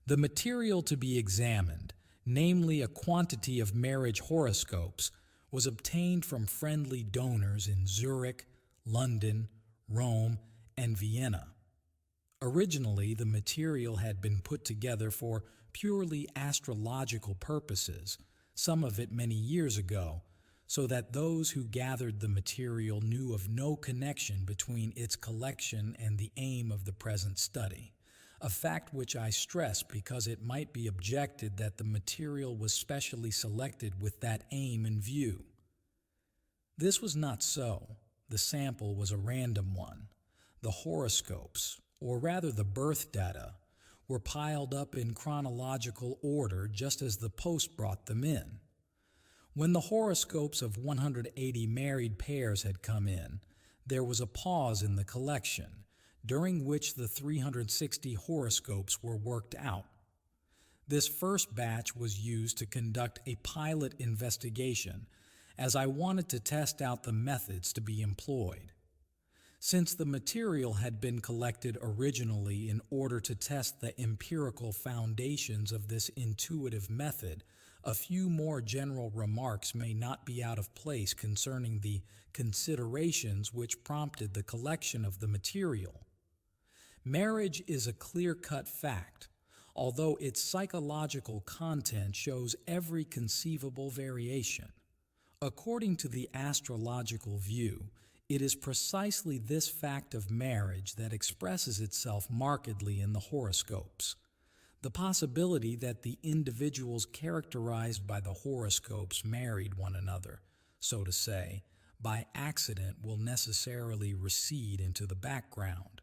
The material to be examined, namely a quantity of marriage horoscopes, was obtained from friendly donors in Zurich, London, Rome, and Vienna. Originally, the material had been put together for purely astrological purposes, some of it many years ago, so that those who gathered the material knew of no connection between its collection and the aim of the present study, a fact which I stress because it might be objected that the material was specially selected with that aim in view. This was not so. The sample was a random one. The horoscopes, or rather the birth data, were piled up in chronological order just as the post brought them in. When the horoscopes of 180 married pairs had come in, there was a pause in the collection, during which the 360 horoscopes were worked out. This first batch was used to conduct a pilot investigation, as I wanted to test out the methods to be employed. Since the material had been collected originally in order to test the empirical foundations of this intuitive method, a few more general remarks may not be out of place concerning the considerations which prompted the collection of the material. Marriage is a clear-cut fact, although its psychological content shows every conceivable variation. According to the astrological view, it is precisely this fact of marriage that expresses itself markedly in the horoscopes. The possibility that the individuals characterized by the horoscopes married one another, so to say, by accident will necessarily recede into the background.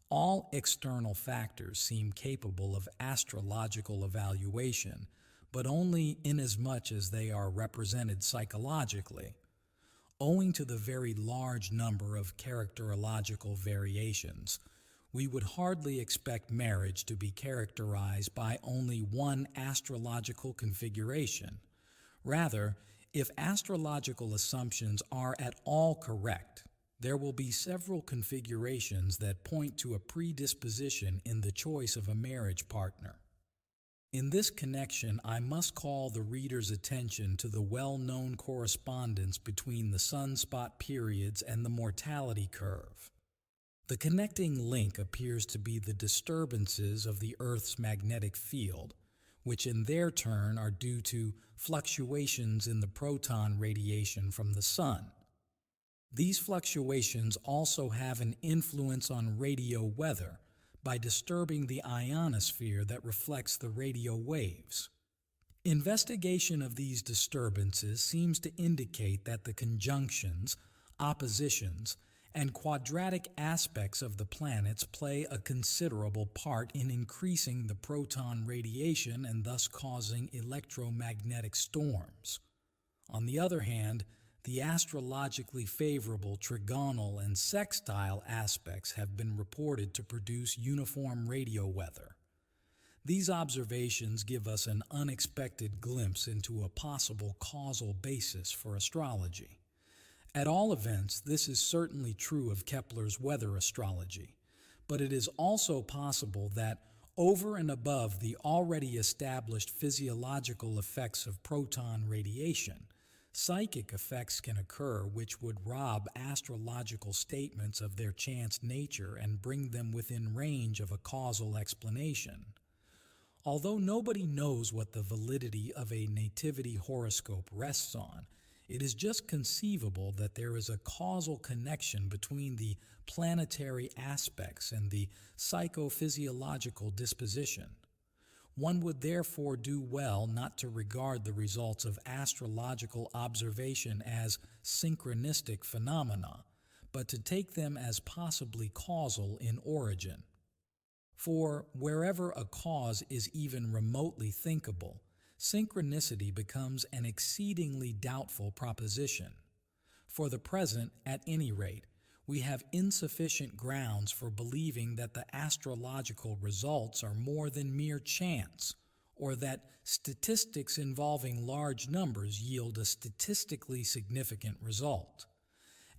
All external factors seem capable of astrological evaluation, but only inasmuch as they are represented psychologically. Owing to the very large number of characterological variations, we would hardly expect marriage to be characterized by only one astrological configuration. Rather, if astrological assumptions are at all correct, there will be several configurations that point to a predisposition in the choice of a marriage partner. In this connection, I must call the reader's attention to the well-known correspondence between the sunspot periods and the mortality curve. The connecting link appears to be the disturbances of the Earth's magnetic field, which in their turn are due to fluctuations in the proton radiation from the Sun. These fluctuations also have an influence on radio weather by disturbing the ionosphere that reflects the radio waves. Investigation of these disturbances seems to indicate that the conjunctions, oppositions, and quadratic aspects of the planets play a considerable part in increasing the proton radiation and thus causing electromagnetic storms. On the other hand, the astrologically favorable trigonal and sextile aspects have been reported to produce uniform radio weather. These observations give us an unexpected glimpse into a possible causal basis for astrology. At all events, this is certainly true of Kepler's weather astrology, but it is also possible that, over and above the already established physiological effects of proton radiation, psychic effects can occur which would rob astrological statements of their chance nature and bring them within range of a causal explanation. Although nobody knows what the validity of a nativity horoscope rests on, it is just conceivable that there is a causal connection between the planetary aspects and the psychophysiological disposition. One would therefore do well not to regard the results of astrological observation as synchronistic phenomena, but to take them as possibly causal in origin. For wherever a cause is even remotely thinkable, synchronicity becomes an exceedingly doubtful proposition. For the present, at any rate, we have insufficient grounds for believing that the astrological results are more than mere chance, or that statistics involving large numbers yield a statistically significant result.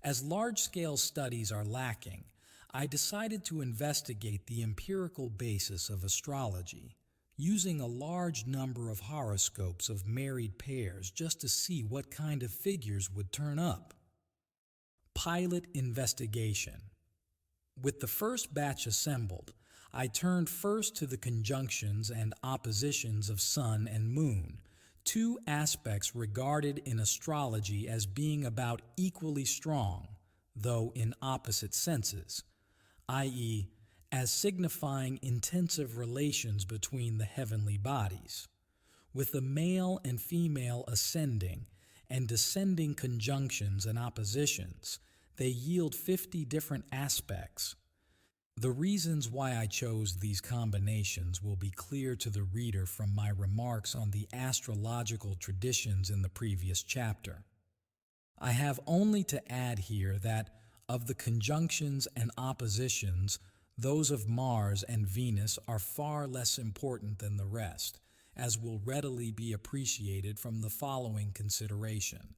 As large-scale studies are lacking, I decided to investigate the empirical basis of astrology, using a large number of horoscopes of married pairs just to see what kind of figures would turn up. Pilot investigation. With the first batch assembled, I turned first to the conjunctions and oppositions of Sun and Moon, two aspects regarded in astrology as being about equally strong, though in opposite senses, i.e., as signifying intensive relations between the heavenly bodies. With the male and female ascending, and descending conjunctions and oppositions, they yield 50 different aspects. The reasons why I chose these combinations will be clear to the reader from my remarks on the astrological traditions in the previous chapter. I have only to add here that of the conjunctions and oppositions, those of Mars and Venus are far less important than the rest, as will readily be appreciated from the following consideration.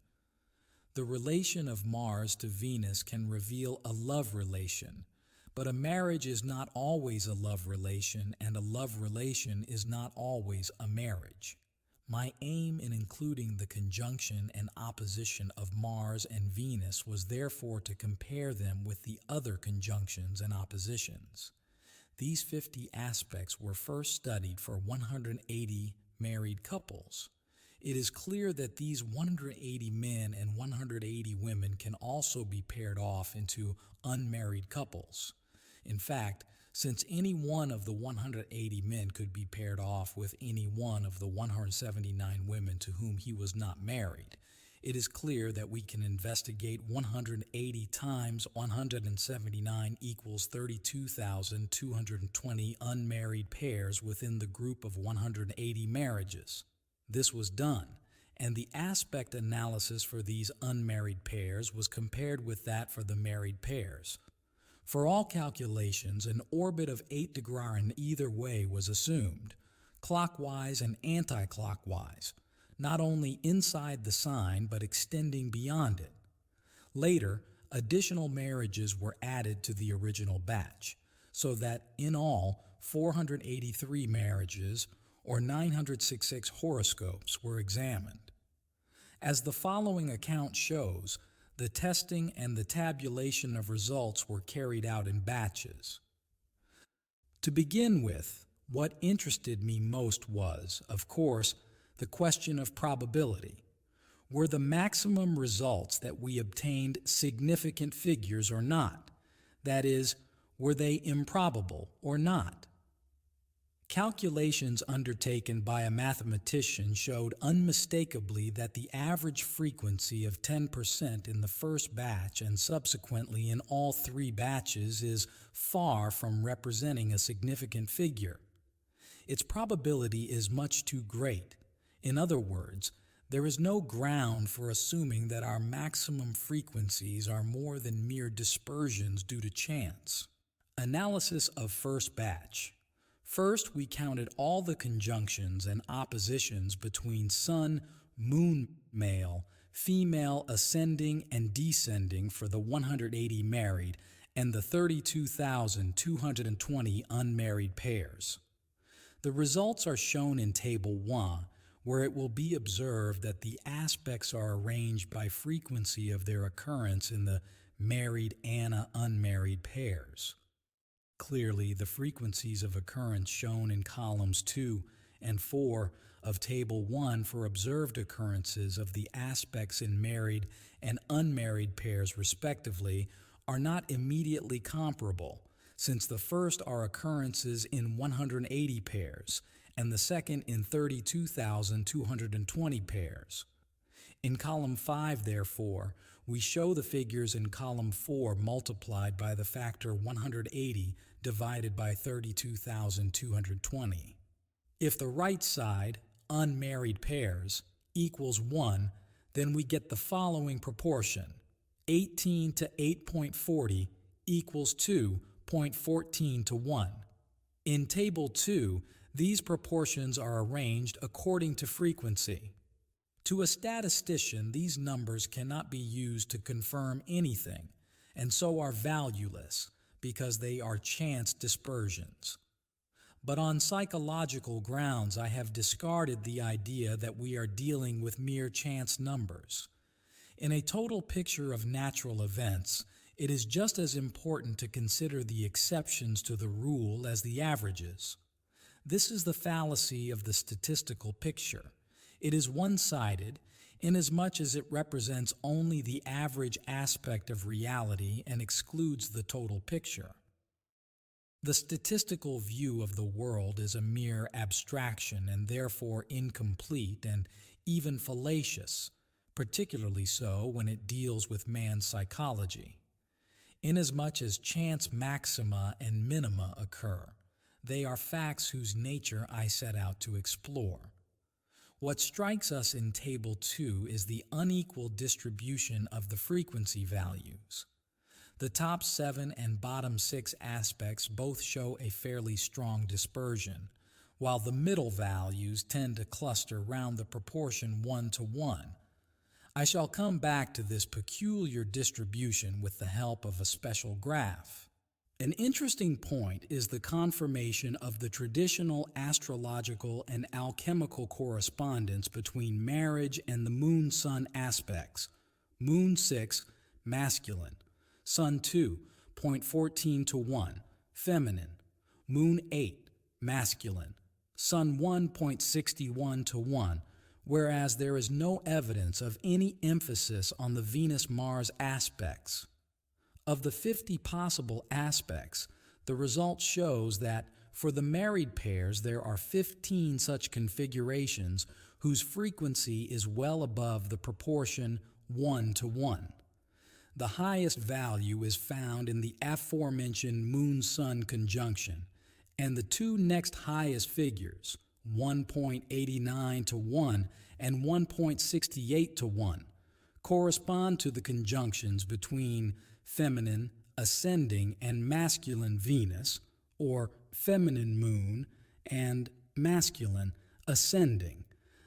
The relation of Mars to Venus can reveal a love relation, but a marriage is not always a love relation, and a love relation is not always a marriage. My aim in including the conjunction and opposition of Mars and Venus was therefore to compare them with the other conjunctions and oppositions. These 50 aspects were first studied for 180 married couples. It is clear that these 180 men and 180 women can also be paired off into unmarried couples. In fact, since any one of the 180 men could be paired off with any one of the 179 women to whom he was not married, it is clear that we can investigate 180 times 179 equals 32,220 unmarried pairs within the group of 180 marriages. This was done, and the aspect analysis for these unmarried pairs was compared with that for the married pairs. For all calculations, an orbit of 8 degraarin either way was assumed, clockwise and anti-clockwise, not only inside the sign but extending beyond it. Later, additional marriages were added to the original batch, so that in all, 483 marriages or 966 horoscopes were examined. As the following account shows, the testing and the tabulation of results were carried out in batches. To begin with, what interested me most was, of course, the question of probability. Were the maximum results that we obtained significant figures or not? That is, were they improbable or not? Calculations undertaken by a mathematician showed unmistakably that the average frequency of 10% in the first batch and subsequently in all 3 batches is far from representing a significant figure. Its probability is much too great. In other words, there is no ground for assuming that our maximum frequencies are more than mere dispersions due to chance. Analysis of first batch. First, we counted all the conjunctions and oppositions between Sun, Moon male, female ascending and descending for the 180 married and the 32,220 unmarried pairs. The results are shown in Table 1, where it will be observed that the aspects are arranged by frequency of their occurrence in the married and unmarried pairs. Clearly, the frequencies of occurrence shown in columns 2 and 4 of Table 1 for observed occurrences of the aspects in married and unmarried pairs respectively are not immediately comparable, since the first are occurrences in 180 pairs and the second in 32,220 pairs. In column 5, therefore, we show the figures in column 4 multiplied by the factor 180 divided by 32,220. If the right side, unmarried pairs, equals 1, then we get the following proportion. 18 to 8.40 equals 2.14 to 1. In Table 2, these proportions are arranged according to frequency. To a statistician, these numbers cannot be used to confirm anything, and so are valueless, because they are chance dispersions. But on psychological grounds, I have discarded the idea that we are dealing with mere chance numbers. In a total picture of natural events, it is just as important to consider the exceptions to the rule as the averages. This is the fallacy of the statistical picture. It is one-sided, inasmuch as it represents only the average aspect of reality and excludes the total picture. The statistical view of the world is a mere abstraction and therefore incomplete and even fallacious, particularly so when it deals with man's psychology. Inasmuch as chance maxima and minima occur, they are facts whose nature I set out to explore. What strikes us in Table 2 is the unequal distribution of the frequency values. The top 7 and bottom 6 aspects both show a fairly strong dispersion, while the middle values tend to cluster round the proportion 1:1. I shall come back to this peculiar distribution with the help of a special graph. An interesting point is the confirmation of the traditional astrological and alchemical correspondence between marriage and the Moon-Sun aspects. Moon 6, masculine. Sun 2, 0.14:1, feminine. Moon 8, masculine. Sun 1.61:1, whereas there is no evidence of any emphasis on the Venus-Mars aspects. Of the 50 possible aspects, the result shows that for the married pairs there are 15 such configurations whose frequency is well above the proportion 1:1. The highest value is found in the aforementioned Moon-Sun conjunction, and the two next highest figures, 1.89:1 and 1.68:1, correspond to the conjunctions between feminine ascending and masculine Venus, or feminine Moon and masculine ascending,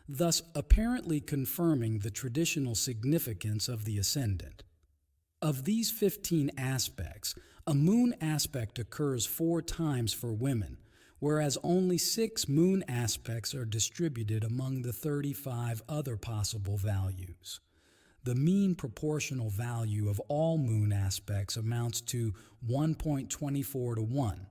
thus apparently confirming the traditional significance of the ascendant. Of these 15 aspects, a moon aspect occurs 4 times for women, whereas only 6 moon aspects are distributed among the 35 other possible values. The mean proportional value of all moon aspects amounts to 1.24:1.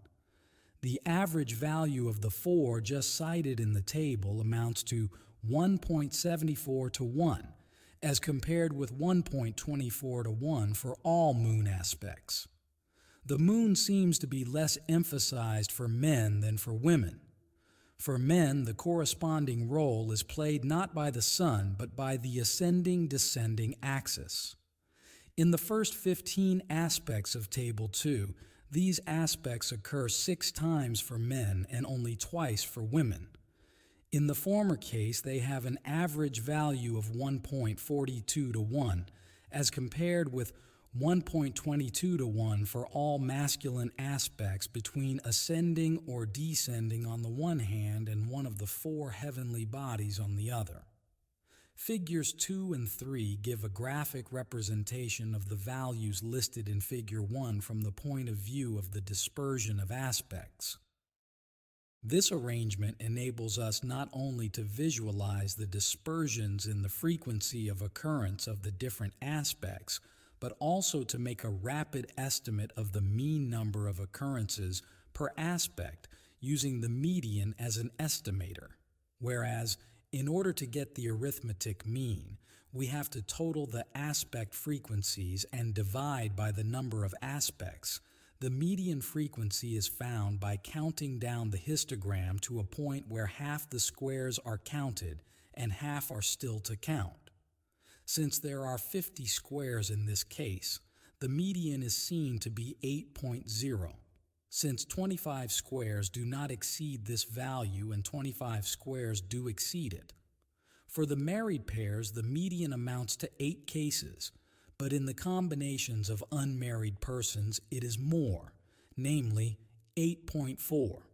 The average value of the 4 just cited in the table amounts to 1.74:1, as compared with 1.24:1 for all moon aspects. The moon seems to be less emphasized for men than for women. For men, the corresponding role is played not by the sun, but by the ascending-descending axis. In the first 15 aspects of Table 2, these aspects occur 6 times for men and only twice for women. In the former case, they have an average value of 1.42:1, as compared with 1.22:1 for all masculine aspects between ascending or descending on the one hand and one of the 4 heavenly bodies on the other. Figures 2 and 3 give a graphic representation of the values listed in Figure 1 from the point of view of the dispersion of aspects. This arrangement enables us not only to visualize the dispersions in the frequency of occurrence of the different aspects, but also to make a rapid estimate of the mean number of occurrences per aspect using the median as an estimator, whereas in order to get the arithmetic mean, we have to total the aspect frequencies and divide by the number of aspects. The median frequency is found by counting down the histogram to a point where half the squares are counted and half are still to count. Since there are 50 squares in this case, the median is seen to be 8.0. Since 25 squares do not exceed this value and 25 squares do exceed it. For the married pairs, the median amounts to 8 cases, but in the combinations of unmarried persons, it is more, namely 8.4.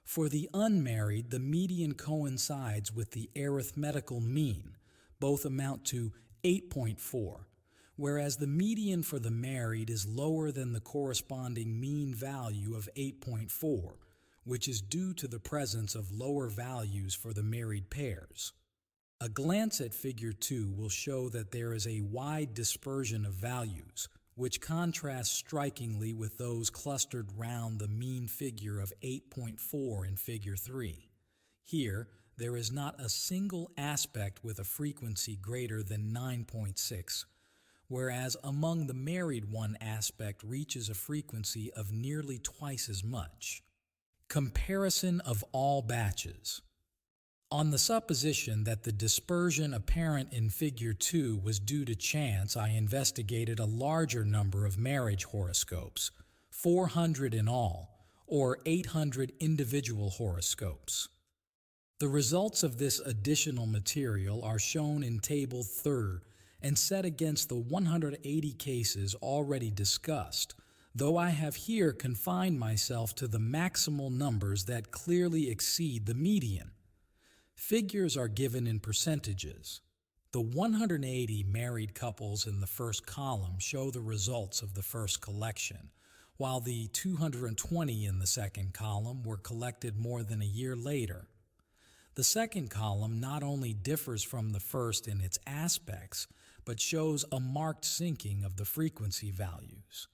For the unmarried, the median coincides with the arithmetical mean. Both amount to 8.4, whereas the median for the married is lower than the corresponding mean value of 8.4, which is due to the presence of lower values for the married pairs. A glance at Figure 2 will show that there is a wide dispersion of values, which contrasts strikingly with those clustered round the mean figure of 8.4 in Figure 3. Here, there is not a single aspect with a frequency greater than 9.6, whereas among the married one aspect reaches a frequency of nearly twice as much. Comparison of all batches. On the supposition that the dispersion apparent in Figure 2 was due to chance, I investigated a larger number of marriage horoscopes, 400 in all, or 800 individual horoscopes. The results of this additional material are shown in Table 3 and set against the 180 cases already discussed, though I have here confined myself to the maximal numbers that clearly exceed the median. Figures are given in percentages. The 180 married couples in the first column show the results of the first collection, while the 220 in the second column were collected more than a year later. The second column not only differs from the first in its aspects, but shows a marked sinking of the frequency values.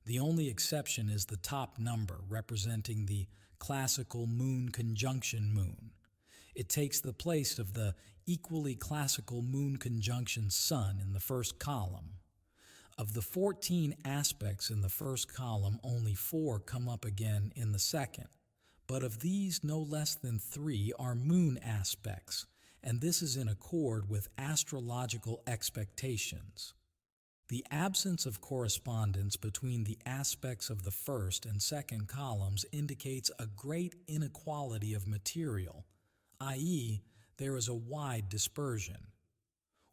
The only exception is the top number, representing the classical moon conjunction moon. It takes the place of the equally classical moon conjunction sun in the first column. Of the 14 aspects in the first column, only 4 come up again in the second. But of these, no less than 3 are moon aspects, and this is in accord with astrological expectations. The absence of correspondence between the aspects of the first and second columns indicates a great inequality of material, i.e., there is a wide dispersion.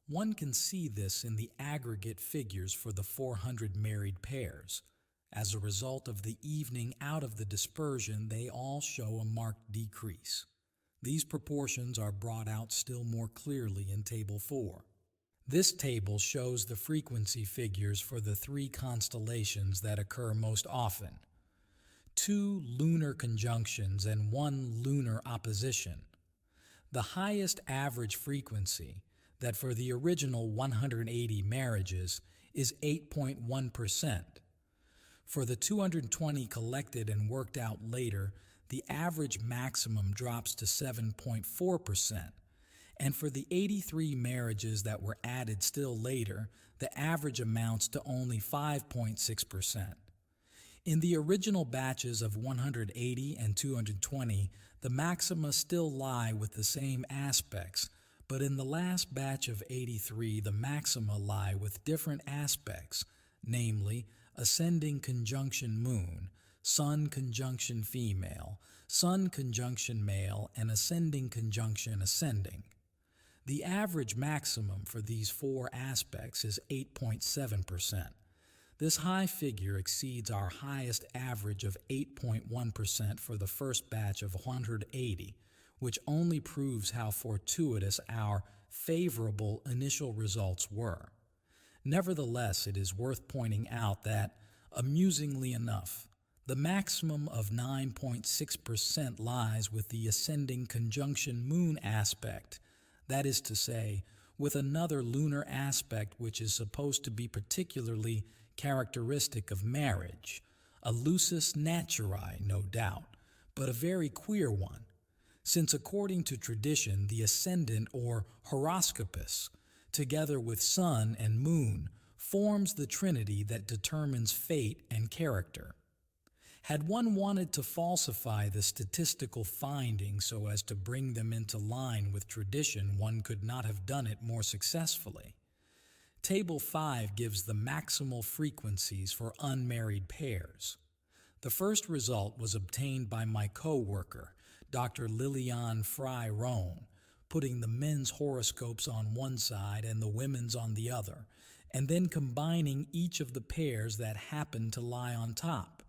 One can see this in the aggregate figures for the 400 married pairs. As a result of the evening out of the dispersion, they all show a marked decrease. These proportions are brought out still more clearly in Table 4. This table shows the frequency figures for the 3 constellations that occur most often: 2 lunar conjunctions and 1 lunar opposition. The highest average frequency, that for the original 180 marriages, is 8.1%. For the 220 collected and worked out later, the average maximum drops to 7.4%, and for the 83 marriages that were added still later, the average amounts to only 5.6%. In the original batches of 180 and 220, the maxima still lie with the same aspects, but in the last batch of 83, the maxima lie with different aspects, namely ascending conjunction moon, sun conjunction female, sun conjunction male, and ascending conjunction ascending. The average maximum for these 4 aspects is 8.7%. This high figure exceeds our highest average of 8.1% for the first batch of 180, which only proves how fortuitous our favorable initial results were. Nevertheless, it is worth pointing out that, amusingly enough, the maximum of 9.6% lies with the ascending conjunction moon aspect, that is to say, with another lunar aspect which is supposed to be particularly characteristic of marriage, a lusus naturae, no doubt, but a very queer one, since according to tradition, the ascendant or horoscopus, together with sun and moon, forms the trinity that determines fate and character. Had one wanted to falsify the statistical findings so as to bring them into line with tradition, one could not have done it more successfully. Table 5 gives the maximal frequencies for unmarried pairs. The first result was obtained by my co-worker, Dr. Liliane Fry-Rohn, putting the men's horoscopes on one side and the women's on the other, and then combining each of the pairs that happened to lie on top.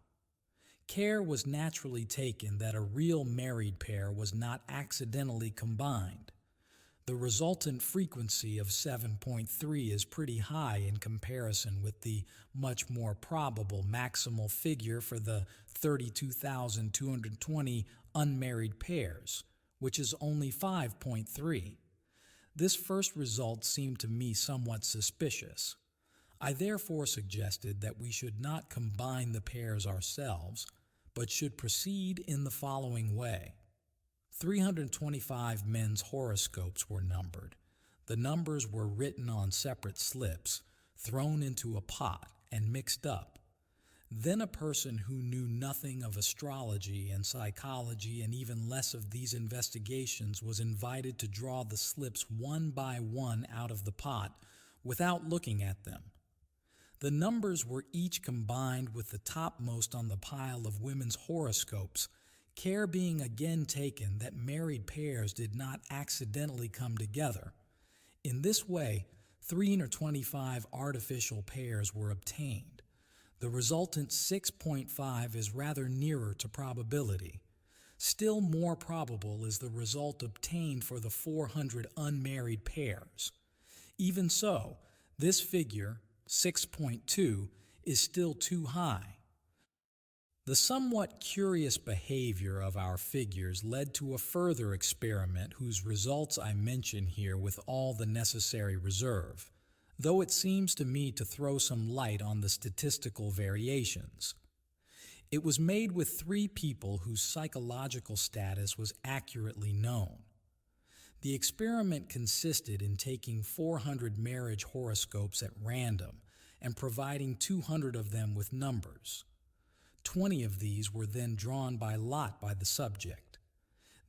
Care was naturally taken that a real married pair was not accidentally combined. The resultant frequency of 7.3 is pretty high in comparison with the much more probable maximal figure for the 32,220 unmarried pairs, which is only 5.3. This first result seemed to me somewhat suspicious. I therefore suggested that we should not combine the pairs ourselves, but should proceed in the following way. 325 men's horoscopes were numbered. The numbers were written on separate slips, thrown into a pot, and mixed up. Then a person who knew nothing of astrology and psychology and even less of these investigations was invited to draw the slips one by one out of the pot without looking at them. The numbers were each combined with the topmost on the pile of women's horoscopes, care being again taken that married pairs did not accidentally come together. In this way, 325 artificial pairs were obtained. The resultant 6.5 is rather nearer to probability. Still more probable is the result obtained for the 400 unmarried pairs. Even so, this figure, 6.2, is still too high. The somewhat curious behavior of our figures led to a further experiment whose results I mention here with all the necessary reserve, though it seems to me to throw some light on the statistical variations. It was made with 3 people whose psychological status was accurately known. The experiment consisted in taking 400 marriage horoscopes at random and providing 200 of them with numbers. 20 of these were then drawn by lot by the subject.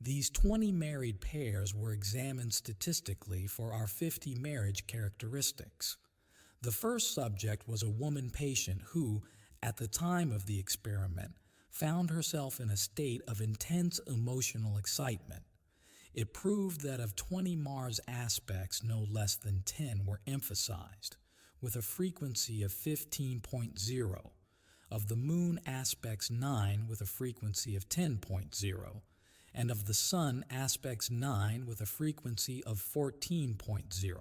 These 20 married pairs were examined statistically for our 50 marriage characteristics. The first subject was a woman patient who, at the time of the experiment, found herself in a state of intense emotional excitement. It proved that of 20 Mars aspects, no less than 10 were emphasized, with a frequency of 15.0, of the Moon aspects 9 with a frequency of 10.0, and of the Sun aspects 9 with a frequency of 14.0.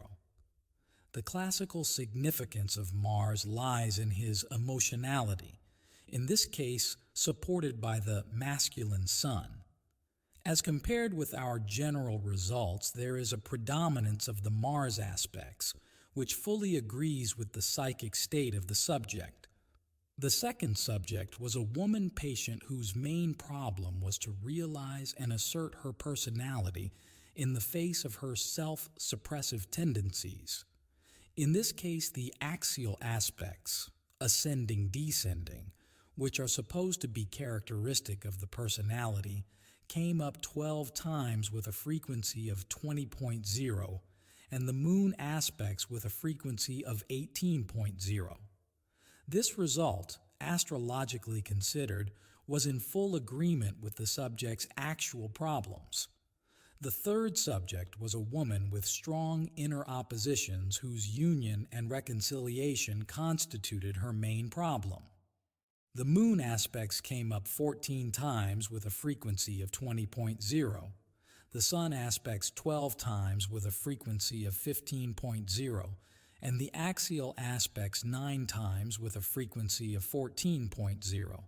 The classical significance of Mars lies in his emotionality, in this case supported by the masculine Sun. As compared with our general results, there is a predominance of the Mars aspects, which fully agrees with the psychic state of the subject. The second subject was a woman patient whose main problem was to realize and assert her personality in the face of her self-suppressive tendencies. In this case, the axial aspects, ascending, descending, which are supposed to be characteristic of the personality, came up 12 times with a frequency of 20.0, and the Moon aspects with a frequency of 18.0. This result, astrologically considered, was in full agreement with the subject's actual problems. The third subject was a woman with strong inner oppositions whose union and reconciliation constituted her main problem. The Moon aspects came up 14 times with a frequency of 20.0, the Sun aspects 12 times with a frequency of 15.0, and the axial aspects 9 times with a frequency of 14.0.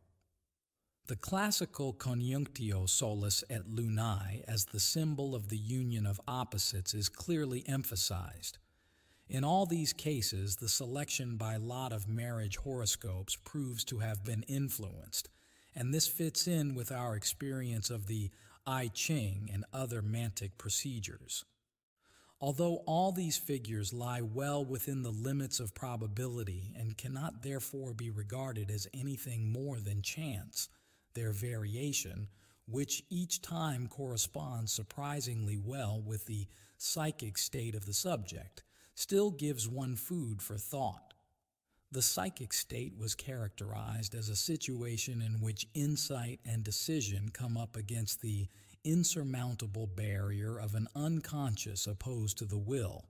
The classical conjunctio solis et lunae as the symbol of the union of opposites is clearly emphasized. In all these cases, the selection by lot of marriage horoscopes proves to have been influenced, and this fits in with our experience of the I Ching and other mantic procedures. Although all these figures lie well within the limits of probability and cannot therefore be regarded as anything more than chance, their variation, which each time corresponds surprisingly well with the psychic state of the subject, still gives one food for thought. The psychic state was characterized as a situation in which insight and decision come up against the insurmountable barrier of an unconscious opposed to the will.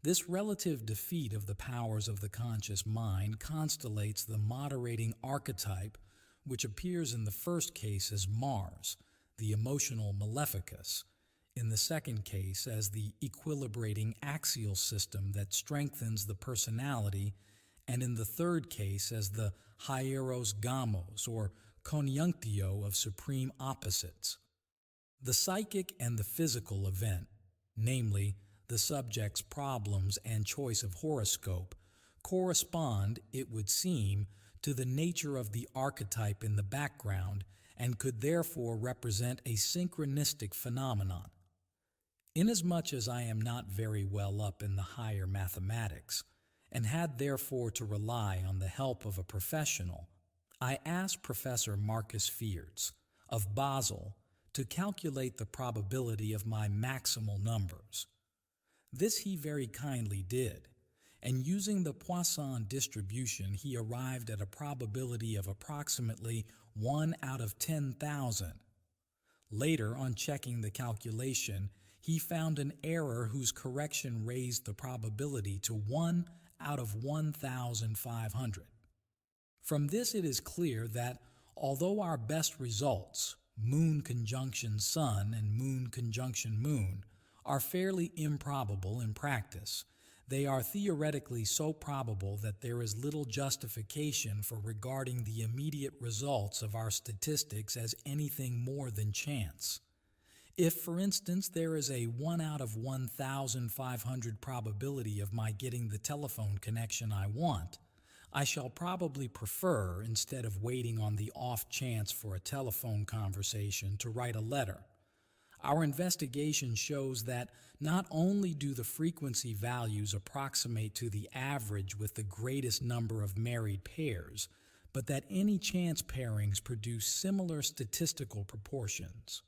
This relative defeat of the powers of the conscious mind constellates the moderating archetype, which appears in the first case as Mars, the emotional maleficus, in the second case as the equilibrating axial system that strengthens the personality, and in the third case as the hieros gamos, or conjunctio of supreme opposites. The psychic and the physical event, namely the subject's problems and choice of horoscope, correspond, it would seem, to the nature of the archetype in the background and could therefore represent a synchronistic phenomenon. Inasmuch as I am not very well up in the higher mathematics, and had therefore to rely on the help of a professional, I asked Professor Marcus Fiertz of Basel to calculate the probability of my maximal numbers. This he very kindly did, and using the Poisson distribution he arrived at a probability of approximately 1 out of 10,000. Later, on checking the calculation, he found an error whose correction raised the probability to 1 out of 1,500. From this it is clear that although our best results, Moon conjunction Sun and Moon conjunction Moon, are fairly improbable in practice, they are theoretically so probable that there is little justification for regarding the immediate results of our statistics as anything more than chance. If, for instance, there is a 1 out of 1,500 probability of my getting the telephone connection I want, I shall probably prefer, instead of waiting on the off chance for a telephone conversation, to write a letter. Our investigation shows that not only do the frequency values approximate to the average with the greatest number of married pairs, but that any chance pairings produce similar statistical proportions.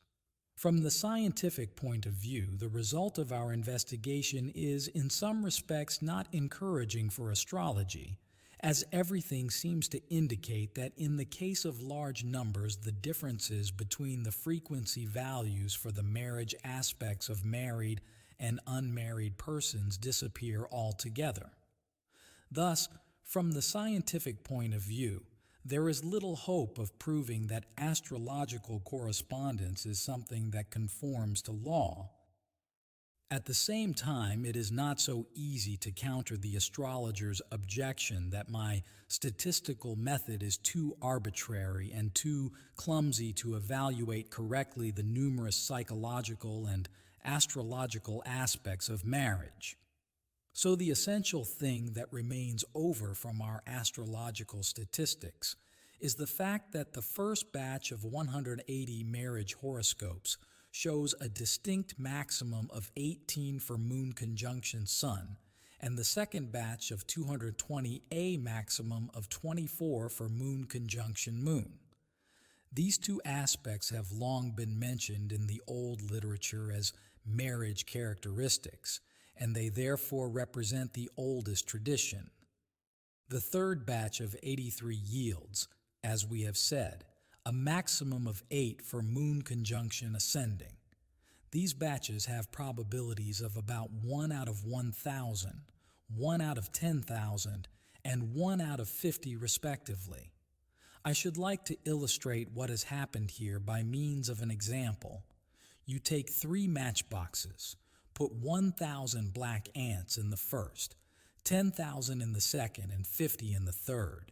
From the scientific point of view, the result of our investigation is, in some respects, not encouraging for astrology, as everything seems to indicate that in the case of large numbers, the differences between the frequency values for the marriage aspects of married and unmarried persons disappear altogether. Thus, from the scientific point of view, there is little hope of proving that astrological correspondence is something that conforms to law. At the same time, it is not so easy to counter the astrologer's objection that my statistical method is too arbitrary and too clumsy to evaluate correctly the numerous psychological and astrological aspects of marriage. So the essential thing that remains over from our astrological statistics is the fact that the first batch of 180 marriage horoscopes shows a distinct maximum of 18 for Moon conjunction Sun, and the second batch of 220 a maximum of 24 for Moon conjunction Moon. These two aspects have long been mentioned in the old literature as marriage characteristics, and they therefore represent the oldest tradition. The third batch of 83 yields, as we have said, a maximum of 8 for Moon conjunction ascending. These batches have probabilities of about 1 out of 1,000, 1 out of 10,000, and 1 out of 50 respectively. I should like to illustrate what has happened here by means of an example. You take 3 matchboxes, put 1,000 black ants in the first, 10,000 in the second, and 50 in the third.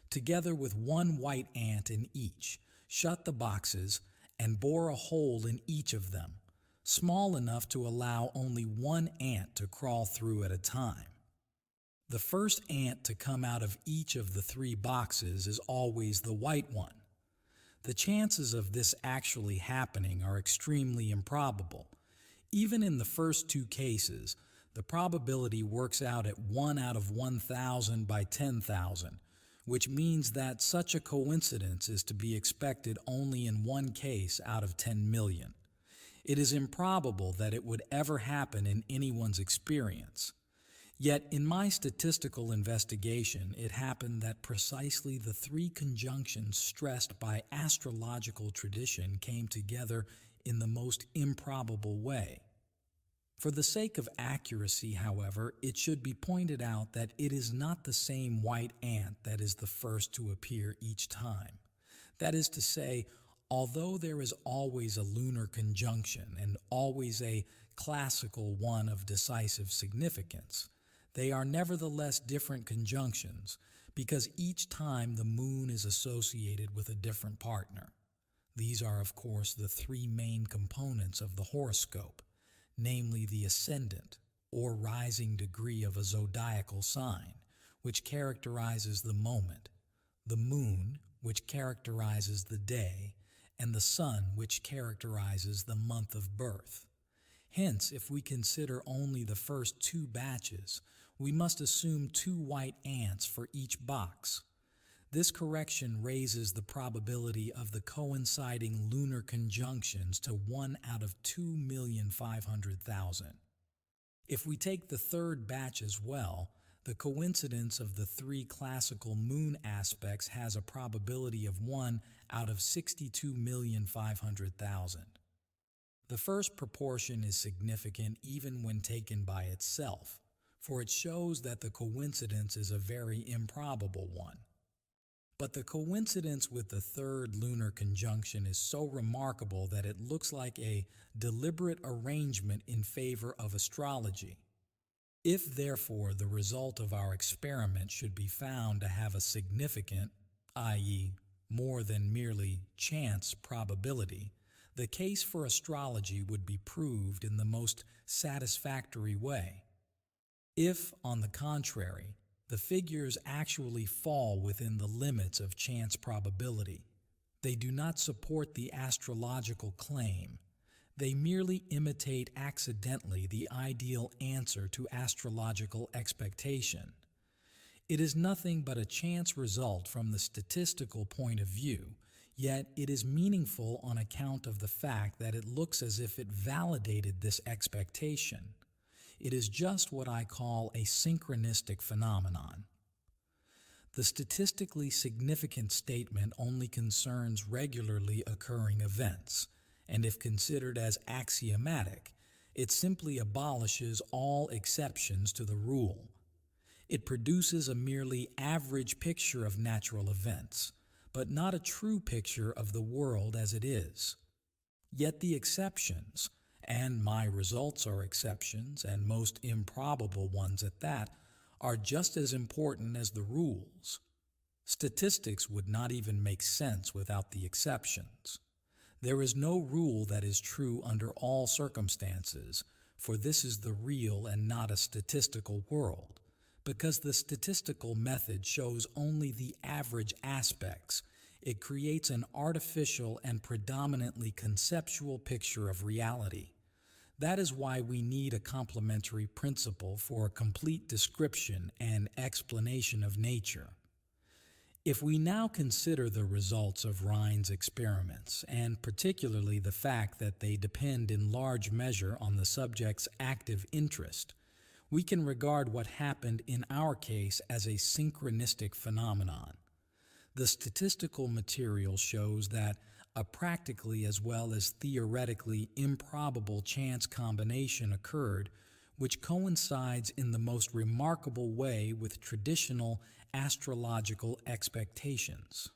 Together with 1 white ant in each, shut the boxes and bore a hole in each of them, small enough to allow only 1 ant to crawl through at a time. The first ant to come out of each of the 3 boxes is always the white one. The chances of this actually happening are extremely improbable. Even in the first 2 cases, the probability works out at 1 out of 1,000 by 10,000, which means that such a coincidence is to be expected only in 1 case out of 10 million. It is improbable that it would ever happen in anyone's experience. Yet in my statistical investigation, it happened that precisely the 3 conjunctions stressed by astrological tradition came together in the most improbable way. For the sake of accuracy, however, it should be pointed out that it is not the same white ant that is the first to appear each time. That is to say, although there is always a lunar conjunction and always a classical one of decisive significance, they are nevertheless different conjunctions because each time the moon is associated with a different partner. These are, of course, the 3 main components of the horoscope, namely the ascendant, or rising degree of a zodiacal sign, which characterizes the moment, the moon, which characterizes the day, and the sun, which characterizes the month of birth. Hence, if we consider only the first 2 batches, we must assume 2 white ants for each box. This correction raises the probability of the coinciding lunar conjunctions to 1 out of 2,500,000. If we take the third batch as well, the coincidence of the 3 classical moon aspects has a probability of 1 out of 62,500,000. The first proportion is significant even when taken by itself, for it shows that the coincidence is a very improbable one. But the coincidence with the third lunar conjunction is so remarkable that it looks like a deliberate arrangement in favor of astrology. If, therefore, the result of our experiment should be found to have a significant, i.e., more than merely chance probability, the case for astrology would be proved in the most satisfactory way. If, on the contrary, the figures actually fall within the limits of chance probability, they do not support the astrological claim. They merely imitate accidentally the ideal answer to astrological expectation. It is nothing but a chance result from the statistical point of view, yet it is meaningful on account of the fact that it looks as if it validated this expectation. It is just what I call a synchronistic phenomenon. The statistically significant statement only concerns regularly occurring events, and if considered as axiomatic, it simply abolishes all exceptions to the rule. It produces a merely average picture of natural events, but not a true picture of the world as it is. Yet the exceptions, and my results are exceptions, and most improbable ones at that, are just as important as the rules. Statistics would not even make sense without the exceptions. There is no rule that is true under all circumstances, for this is the real and not a statistical world, because the statistical method shows only the average aspects. It creates an artificial and predominantly conceptual picture of reality. That is why we need a complementary principle for a complete description and explanation of nature. If we now consider the results of Rhine's experiments, and particularly the fact that they depend in large measure on the subject's active interest, we can regard what happened in our case as a synchronistic phenomenon. The statistical material shows that a practically as well as theoretically improbable chance combination occurred, which coincides in the most remarkable way with traditional astrological expectations.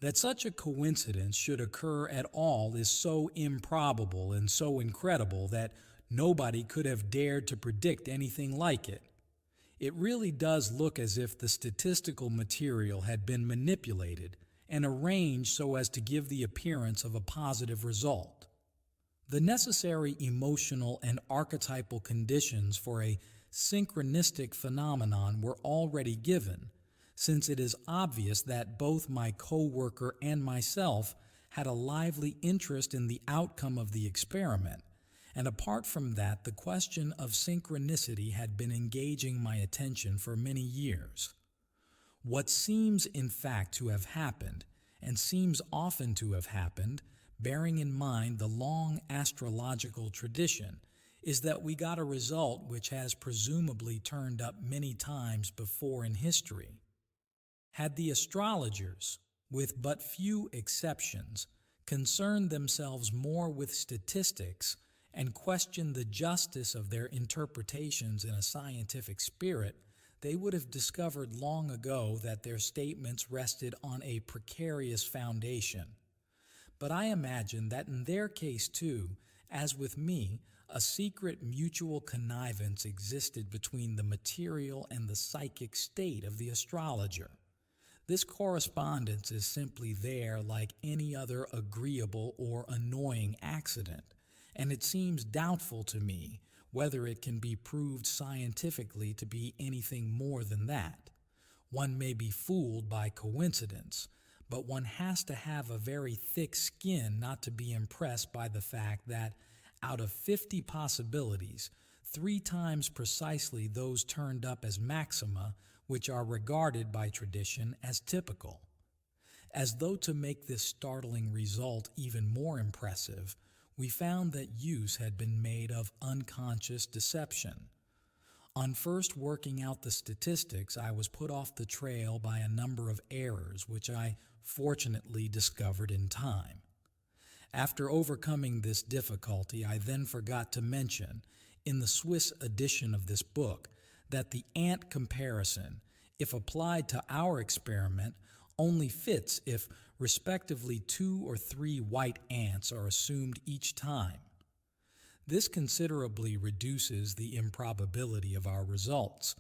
That such a coincidence should occur at all is so improbable and so incredible that nobody could have dared to predict anything like it. It really does look as if the statistical material had been manipulated and arranged so as to give the appearance of a positive result. The necessary emotional and archetypal conditions for a synchronistic phenomenon were already given, since it is obvious that both my co-worker and myself had a lively interest in the outcome of the experiment, and apart from that, the question of synchronicity had been engaging my attention for many years. What seems in fact to have happened, and seems often to have happened, bearing in mind the long astrological tradition, is that we got a result which has presumably turned up many times before in history. Had the astrologers, with but few exceptions, concerned themselves more with statistics and questioned the justice of their interpretations in a scientific spirit, they would have discovered long ago that their statements rested on a precarious foundation. But I imagine that in their case too, as with me, a secret mutual connivance existed between the material and the psychic state of the astrologer. This correspondence is simply there like any other agreeable or annoying accident, and it seems doubtful to me whether it can be proved scientifically to be anything more than that. One may be fooled by coincidence, but one has to have a very thick skin not to be impressed by the fact that out of 50 possibilities, 3 times precisely those turned up as maxima, which are regarded by tradition as typical. As though to make this startling result even more impressive, we found that use had been made of unconscious deception. On first working out the statistics, I was put off the trail by a number of errors, which I fortunately discovered in time. After overcoming this difficulty, I then forgot to mention, in the Swiss edition of this book, that the ant comparison, if applied to our experiment, only fits if, respectively, 2 or 3 white ants are assumed each time. This considerably reduces the improbability of our results.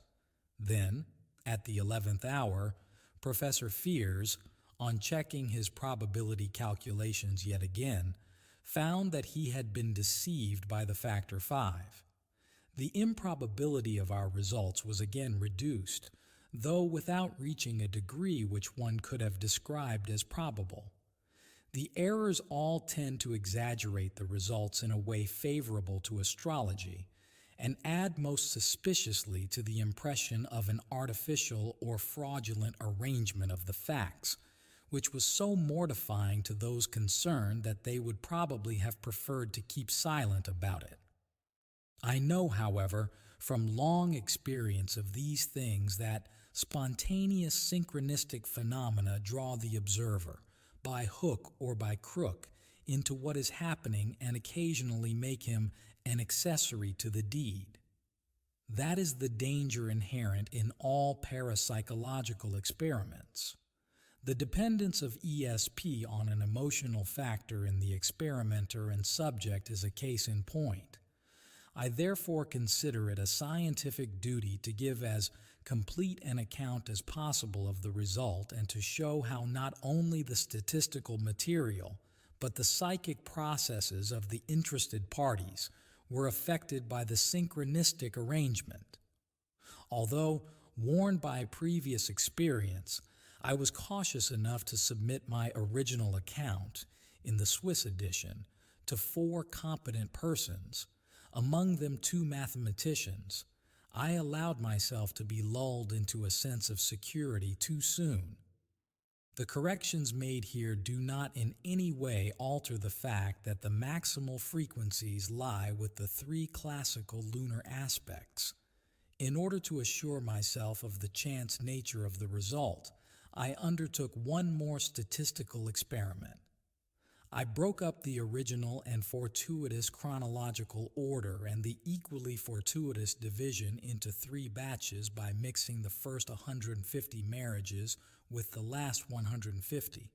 Then, at the 11th hour, Professor Fears, on checking his probability calculations yet again, found that he had been deceived by the factor 5. The improbability of our results was again reduced, though without reaching a degree which one could have described as probable. The errors all tend to exaggerate the results in a way favorable to astrology, and add most suspiciously to the impression of an artificial or fraudulent arrangement of the facts, which was so mortifying to those concerned that they would probably have preferred to keep silent about it. I know, however, from long experience of these things that spontaneous synchronistic phenomena draw the observer, by hook or by crook, into what is happening and occasionally make him an accessory to the deed. That is the danger inherent in all parapsychological experiments. The dependence of ESP on an emotional factor in the experimenter and subject is a case in point. I therefore consider it a scientific duty to give as complete an account as possible of the result and to show how not only the statistical material, but the psychic processes of the interested parties were affected by the synchronistic arrangement. Although, warned by previous experience, I was cautious enough to submit my original account, in the Swiss edition, to 4 competent persons, among them 2 mathematicians. I allowed myself to be lulled into a sense of security too soon. The corrections made here do not in any way alter the fact that the maximal frequencies lie with the 3 classical lunar aspects. In order to assure myself of the chance nature of the result, I undertook one more statistical experiment. I broke up the original and fortuitous chronological order and the equally fortuitous division into 3 batches by mixing the first 150 marriages with the last 150,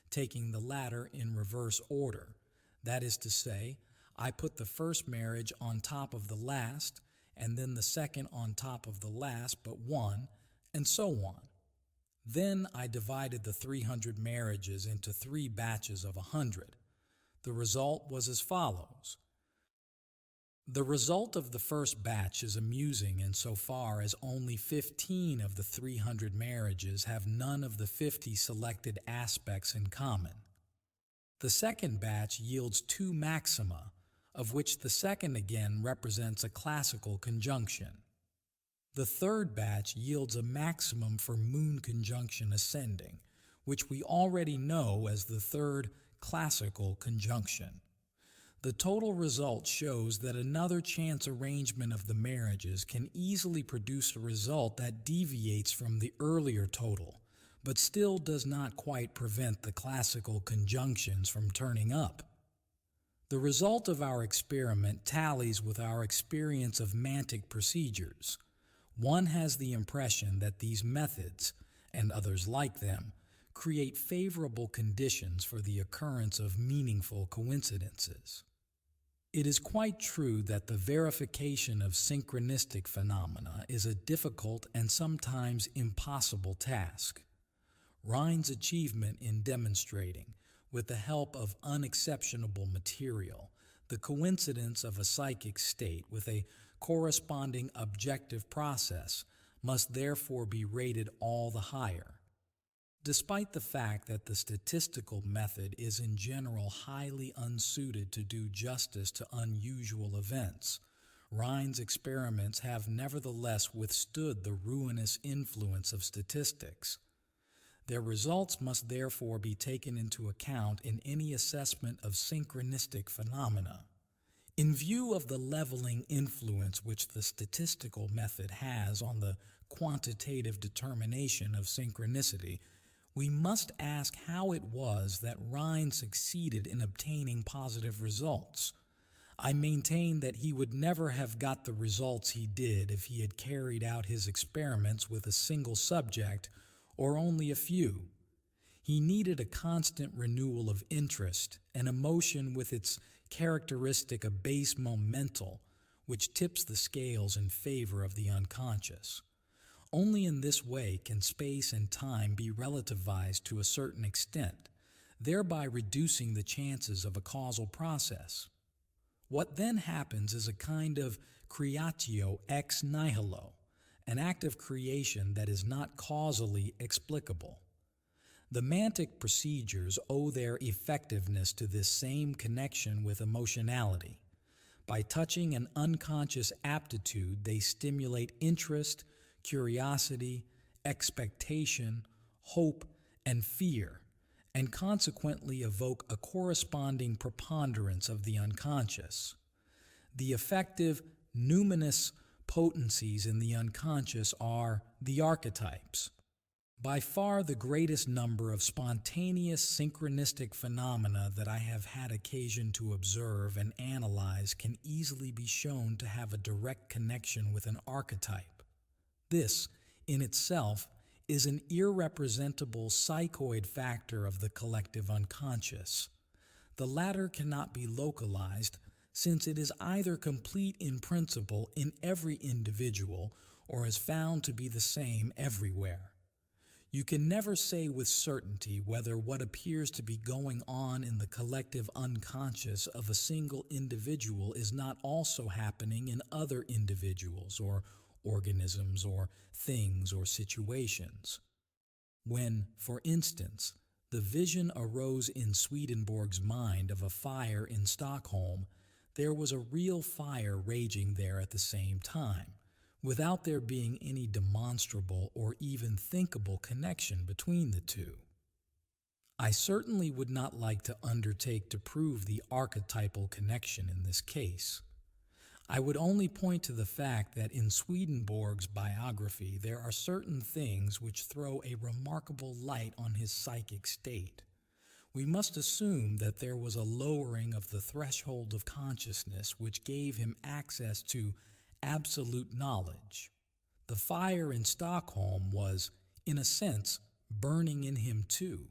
taking the latter in reverse order. That is to say, I put the first marriage on top of the last, and then the second on top of the last but one, and so on. Then I divided the 300 marriages into 3 batches of 100. The result was as follows. The result of the first batch is amusing insofar as only 15 of the 300 marriages have none of the 50 selected aspects in common. The second batch yields 2 maxima, of which the second again represents a classical conjunction. The third batch yields a maximum for moon conjunction ascending, which we already know as the third classical conjunction. The total result shows that another chance arrangement of the marriages can easily produce a result that deviates from the earlier total, but still does not quite prevent the classical conjunctions from turning up. The result of our experiment tallies with our experience of mantic procedures. One has the impression that these methods, and others like them, create favorable conditions for the occurrence of meaningful coincidences. It is quite true that the verification of synchronistic phenomena is a difficult and sometimes impossible task. Rhine's achievement in demonstrating, with the help of unexceptionable material, the coincidence of a psychic state with a corresponding objective process must therefore be rated all the higher. Despite the fact that the statistical method is in general highly unsuited to do justice to unusual events, Rhine's experiments have nevertheless withstood the ruinous influence of statistics. Their results must therefore be taken into account in any assessment of synchronistic phenomena. In view of the leveling influence which the statistical method has on the quantitative determination of synchronicity, we must ask how it was that Rhine succeeded in obtaining positive results. I maintain that he would never have got the results he did if he had carried out his experiments with a single subject or only a few. He needed a constant renewal of interest, an emotion with its characteristic abasement mental, which tips the scales in favor of the unconscious. Only in this way can space and time be relativized to a certain extent, thereby reducing the chances of a causal process. What then happens is a kind of creatio ex nihilo, an act of creation that is not causally explicable. The mantic procedures owe their effectiveness to this same connection with emotionality. By touching an unconscious aptitude, they stimulate interest, curiosity, expectation, hope, and fear, and consequently evoke a corresponding preponderance of the unconscious. The effective, numinous potencies in the unconscious are the archetypes. By far the greatest number of spontaneous synchronistic phenomena that I have had occasion to observe and analyze can easily be shown to have a direct connection with an archetype. This, in itself, is an irrepresentable psychoid factor of the collective unconscious. The latter cannot be localized, since it is either complete in principle in every individual or is found to be the same everywhere. You can never say with certainty whether what appears to be going on in the collective unconscious of a single individual is not also happening in other individuals or organisms or things or situations. When, for instance, the vision arose in Swedenborg's mind of a fire in Stockholm, there was a real fire raging there at the same time, without there being any demonstrable or even thinkable connection between the two. I certainly would not like to undertake to prove the archetypal connection in this case. I would only point to the fact that in Swedenborg's biography there are certain things which throw a remarkable light on his psychic state. We must assume that there was a lowering of the threshold of consciousness which gave him access to absolute knowledge. The fire in Stockholm was, in a sense, burning in him too.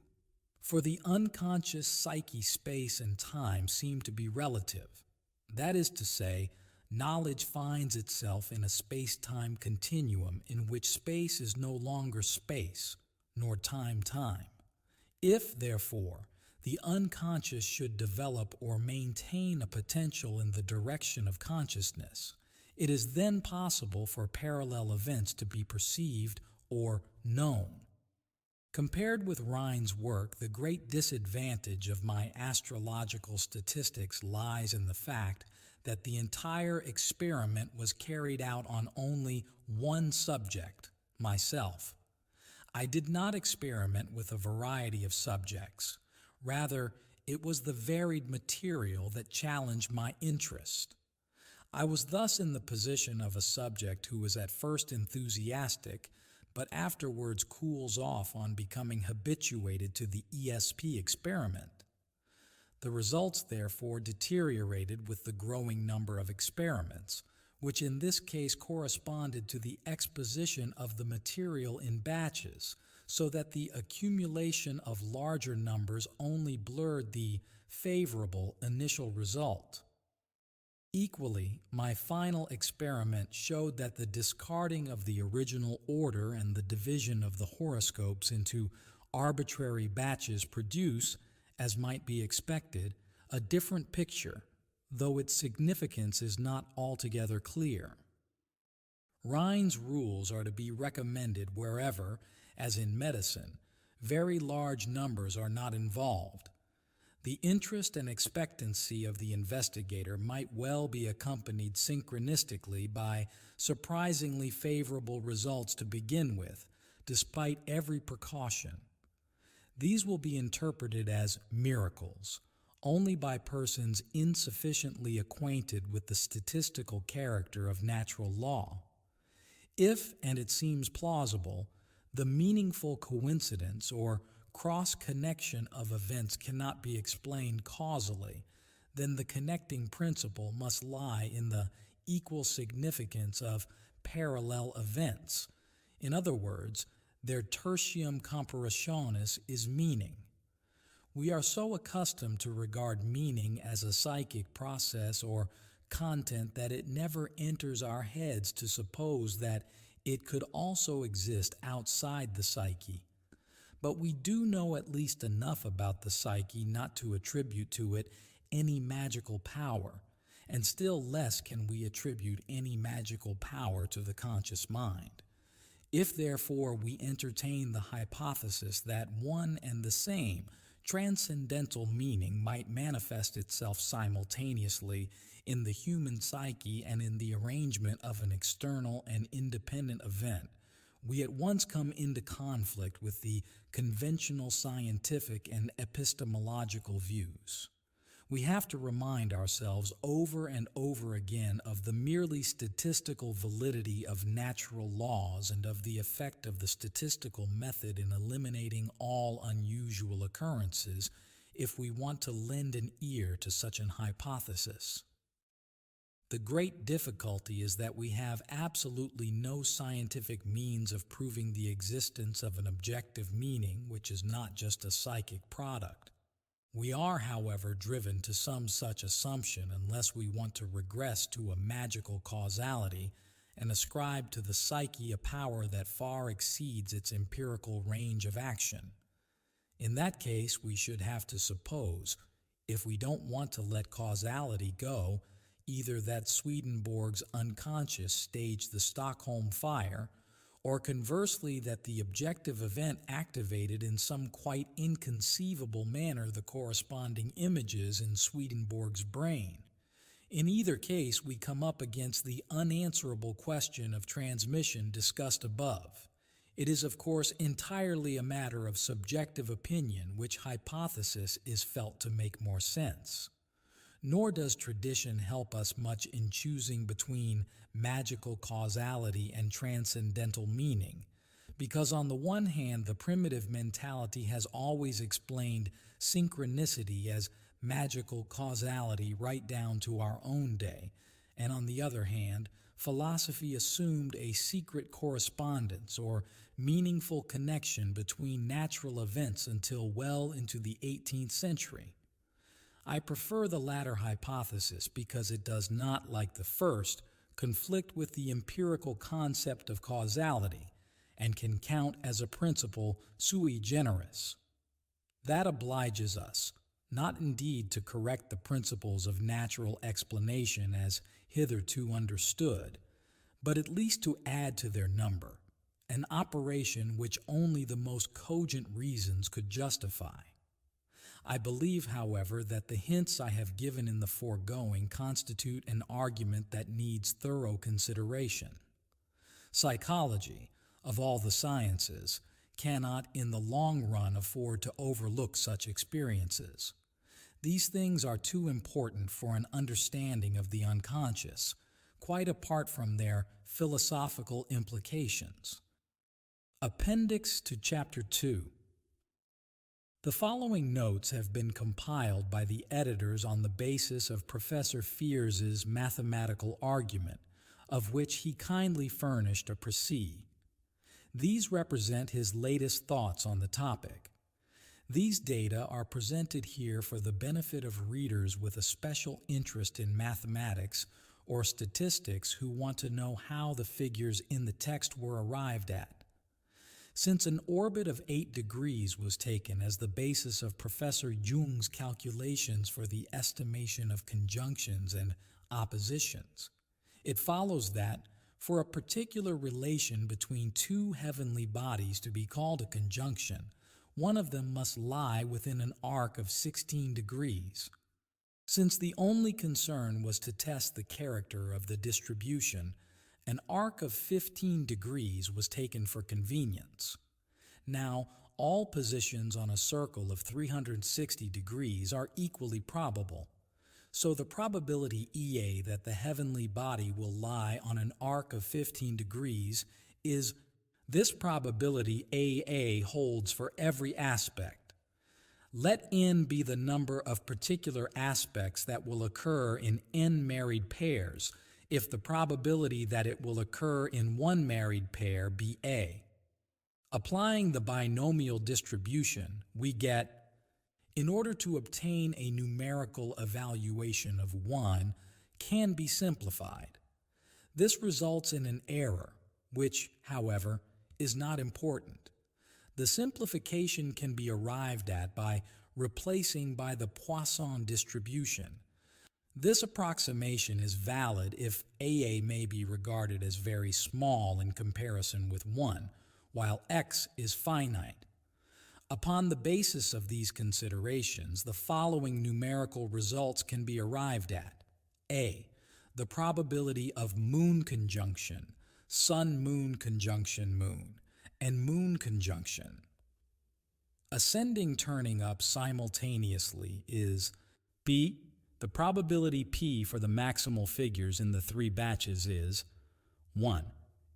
For the unconscious psyche, space and time seem to be relative. That is to say, knowledge finds itself in a space-time continuum in which space is no longer space, nor time. If, therefore, the unconscious should develop or maintain a potential in the direction of consciousness, it is then possible for parallel events to be perceived or known. Compared with Rhine's work, the great disadvantage of my astrological statistics lies in the fact that the entire experiment was carried out on only one subject, myself. I did not experiment with a variety of subjects. Rather, it was the varied material that challenged my interest. I was thus in the position of a subject who is at first enthusiastic, but afterwards cools off on becoming habituated to the ESP experiment. The results, therefore, deteriorated with the growing number of experiments, which in this case corresponded to the exposition of the material in batches, so that the accumulation of larger numbers only blurred the favorable initial result. Equally, my final experiment showed that the discarding of the original order and the division of the horoscopes into arbitrary batches produce, as might be expected, a different picture, though its significance is not altogether clear. Rhine's rules are to be recommended wherever, as in medicine, very large numbers are not involved. The interest and expectancy of the investigator might well be accompanied synchronistically by surprisingly favorable results to begin with, despite every precaution. These will be interpreted as miracles only by persons insufficiently acquainted with the statistical character of natural law. If, and it seems plausible, the meaningful coincidence or cross-connection of events cannot be explained causally, then the connecting principle must lie in the equal significance of parallel events. In other words, their tertium comparationis is meaning. We are so accustomed to regard meaning as a psychic process or content that it never enters our heads to suppose that it could also exist outside the psyche. But we do know at least enough about the psyche not to attribute to it any magical power, and still less can we attribute any magical power to the conscious mind. If therefore we entertain the hypothesis that one and the same transcendental meaning might manifest itself simultaneously in the human psyche and in the arrangement of an external and independent event, we at once come into conflict with the conventional scientific and epistemological views. We have to remind ourselves over and over again of the merely statistical validity of natural laws and of the effect of the statistical method in eliminating all unusual occurrences if we want to lend an ear to such an hypothesis. The great difficulty is that we have absolutely no scientific means of proving the existence of an objective meaning which is not just a psychic product. We are, however, driven to some such assumption unless we want to regress to a magical causality and ascribe to the psyche a power that far exceeds its empirical range of action. In that case, we should have to suppose, if we don't want to let causality go, either that Swedenborg's unconscious staged the Stockholm fire, or conversely that the objective event activated in some quite inconceivable manner the corresponding images in Swedenborg's brain. In either case, we come up against the unanswerable question of transmission discussed above. It is, of course, entirely a matter of subjective opinion which hypothesis is felt to make more sense. Nor does tradition help us much in choosing between magical causality and transcendental meaning, because on the one hand, the primitive mentality has always explained synchronicity as magical causality right down to our own day, and on the other hand, philosophy assumed a secret correspondence or meaningful connection between natural events until well into the 18th century. I prefer the latter hypothesis because it does not, like the first, conflict with the empirical concept of causality and can count as a principle sui generis. That obliges us, not indeed to correct the principles of natural explanation as hitherto understood, but at least to add to their number, an operation which only the most cogent reasons could justify. I believe, however, that the hints I have given in the foregoing constitute an argument that needs thorough consideration. Psychology, of all the sciences, cannot in the long run afford to overlook such experiences. These things are too important for an understanding of the unconscious, quite apart from their philosophical implications. Appendix to Chapter 2. The following notes have been compiled by the editors on the basis of Professor Fears's mathematical argument, of which he kindly furnished a précis. These represent his latest thoughts on the topic. These data are presented here for the benefit of readers with a special interest in mathematics or statistics who want to know how the figures in the text were arrived at. Since an orbit of 8 degrees was taken as the basis of Professor Jung's calculations for the estimation of conjunctions and oppositions, it follows that, for a particular relation between two heavenly bodies to be called a conjunction, one of them must lie within an arc of 16 degrees. Since the only concern was to test the character of the distribution, an arc of 15 degrees was taken for convenience. Now, all positions on a circle of 360 degrees are equally probable, so the probability EA that the heavenly body will lie on an arc of 15 degrees is this probability AA holds for every aspect. Let n be the number of particular aspects that will occur in n married pairs if the probability that it will occur in one married pair be A. Applying the binomial distribution, we get, in order to obtain a numerical evaluation of 1, can be simplified. This results in an error, which, however, is not important. The simplification can be arrived at by replacing by the Poisson distribution. This approximation is valid if AA may be regarded as very small in comparison with 1, while X is finite. Upon the basis of these considerations, the following numerical results can be arrived at. A. The probability of moon conjunction, sun-moon conjunction moon, and moon conjunction. Ascending turning up simultaneously is B. The probability P for the maximal figures in the 3 batches is 1.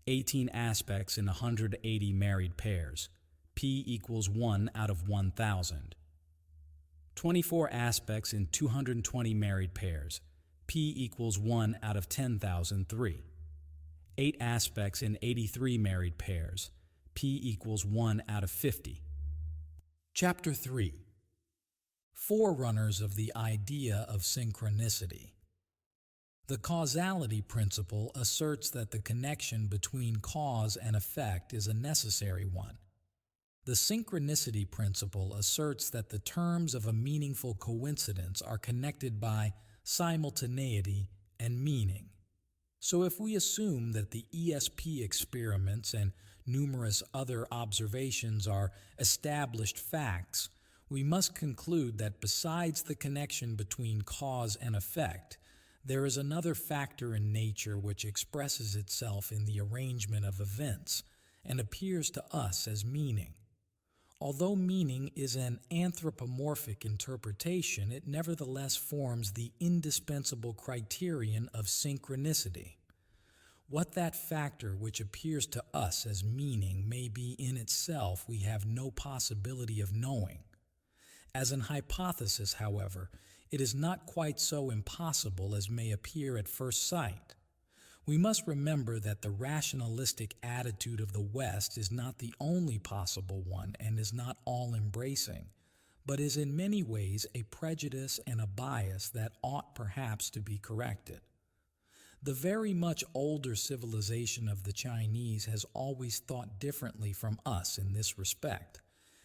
18 aspects in 180 married pairs. P equals 1 out of 1,000. 24 aspects in 220 married pairs. P equals 1 out of 10,003. 8 aspects in 83 married pairs. P equals 1 out of 50. Chapter 3. Forerunners of the idea of synchronicity. The causality principle asserts that the connection between cause and effect is a necessary one. The synchronicity principle asserts that the terms of a meaningful coincidence are connected by simultaneity and meaning. So if we assume that the ESP experiments and numerous other observations are established facts, we must conclude that besides the connection between cause and effect, there is another factor in nature which expresses itself in the arrangement of events and appears to us as meaning. Although meaning is an anthropomorphic interpretation, it nevertheless forms the indispensable criterion of synchronicity. What that factor which appears to us as meaning may be in itself, we have no possibility of knowing. As an hypothesis, however, it is not quite so impossible as may appear at first sight. We must remember that the rationalistic attitude of the West is not the only possible one and is not all-embracing, but is in many ways a prejudice and a bias that ought perhaps to be corrected. The very much older civilization of the Chinese has always thought differently from us in this respect,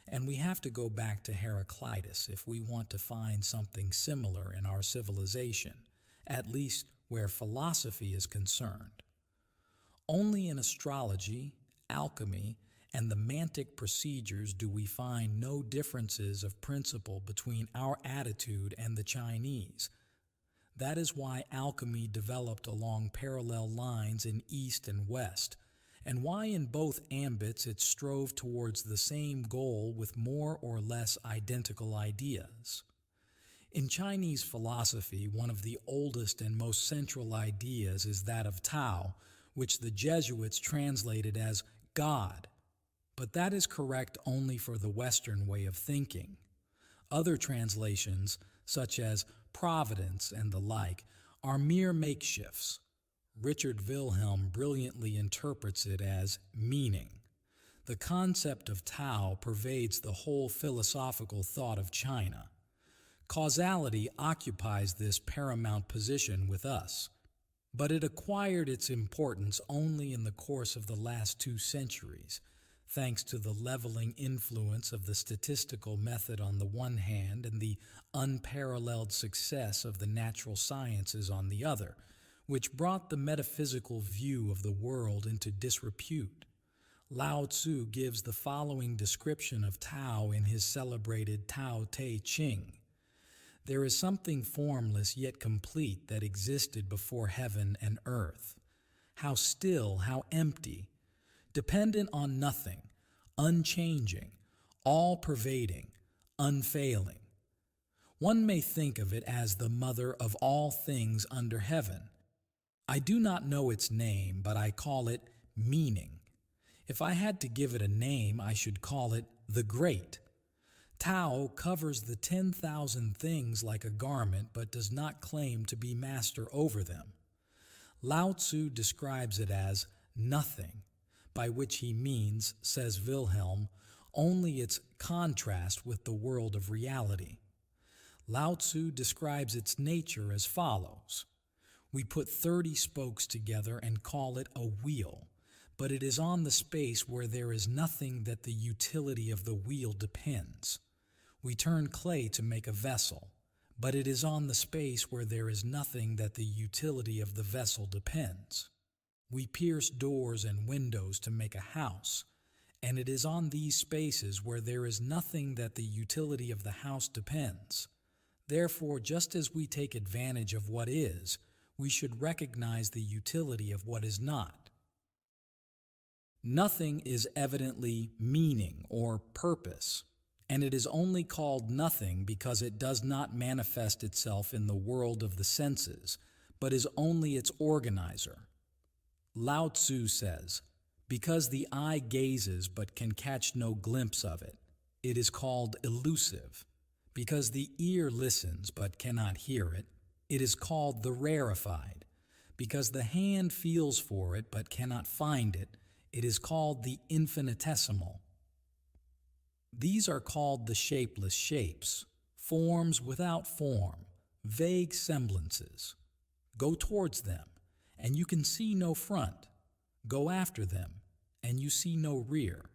and we have to go back to Heraclitus if we want to find something similar in our civilization, at least where philosophy is concerned. Only in astrology, alchemy, and the mantic procedures do we find no differences of principle between our attitude and the Chinese. That is why alchemy developed along parallel lines in East and West, and why in both ambits it strove towards the same goal with more or less identical ideas. In Chinese philosophy, one of the oldest and most central ideas is that of Tao, which the Jesuits translated as God. But that is correct only for the Western way of thinking. Other translations, such as providence and the like, are mere makeshifts. Richard Wilhelm brilliantly interprets it as meaning. The concept of Tao pervades the whole philosophical thought of China. Causality occupies this paramount position with us, but it acquired its importance only in the course of the last 2 centuries, thanks to the leveling influence of the statistical method on the one hand and the unparalleled success of the natural sciences on the other, which brought the metaphysical view of the world into disrepute. Lao Tzu gives the following description of Tao in his celebrated Tao Te Ching. There is something formless yet complete that existed before heaven and earth. How still, how empty, dependent on nothing, unchanging, all-pervading, unfailing. One may think of it as the mother of all things under heaven. I do not know its name, but I call it meaning. If I had to give it a name, I should call it the Great. Tao covers the 10,000 things like a garment, but does not claim to be master over them. Lao Tzu describes it as nothing, by which he means, says Wilhelm, only its contrast with the world of reality. Lao Tzu describes its nature as follows. We put 30 spokes together and call it a wheel, but it is on the space where there is nothing that the utility of the wheel depends. We turn clay to make a vessel, but it is on the space where there is nothing that the utility of the vessel depends. We pierce doors and windows to make a house, and it is on these spaces where there is nothing that the utility of the house depends. Therefore, just as we take advantage of what is, we should recognize the utility of what is not. Nothing is evidently meaning or purpose, and it is only called nothing because it does not manifest itself in the world of the senses, but is only its organizer. Lao Tzu says, because the eye gazes but can catch no glimpse of it, it is called elusive. Because the ear listens but cannot hear it, it is called the rarefied. Because the hand feels for it but cannot find it, it is called the infinitesimal. These are called the shapeless shapes, forms without form, vague semblances. Go towards them, and you can see no front. Go after them, and you see no rear.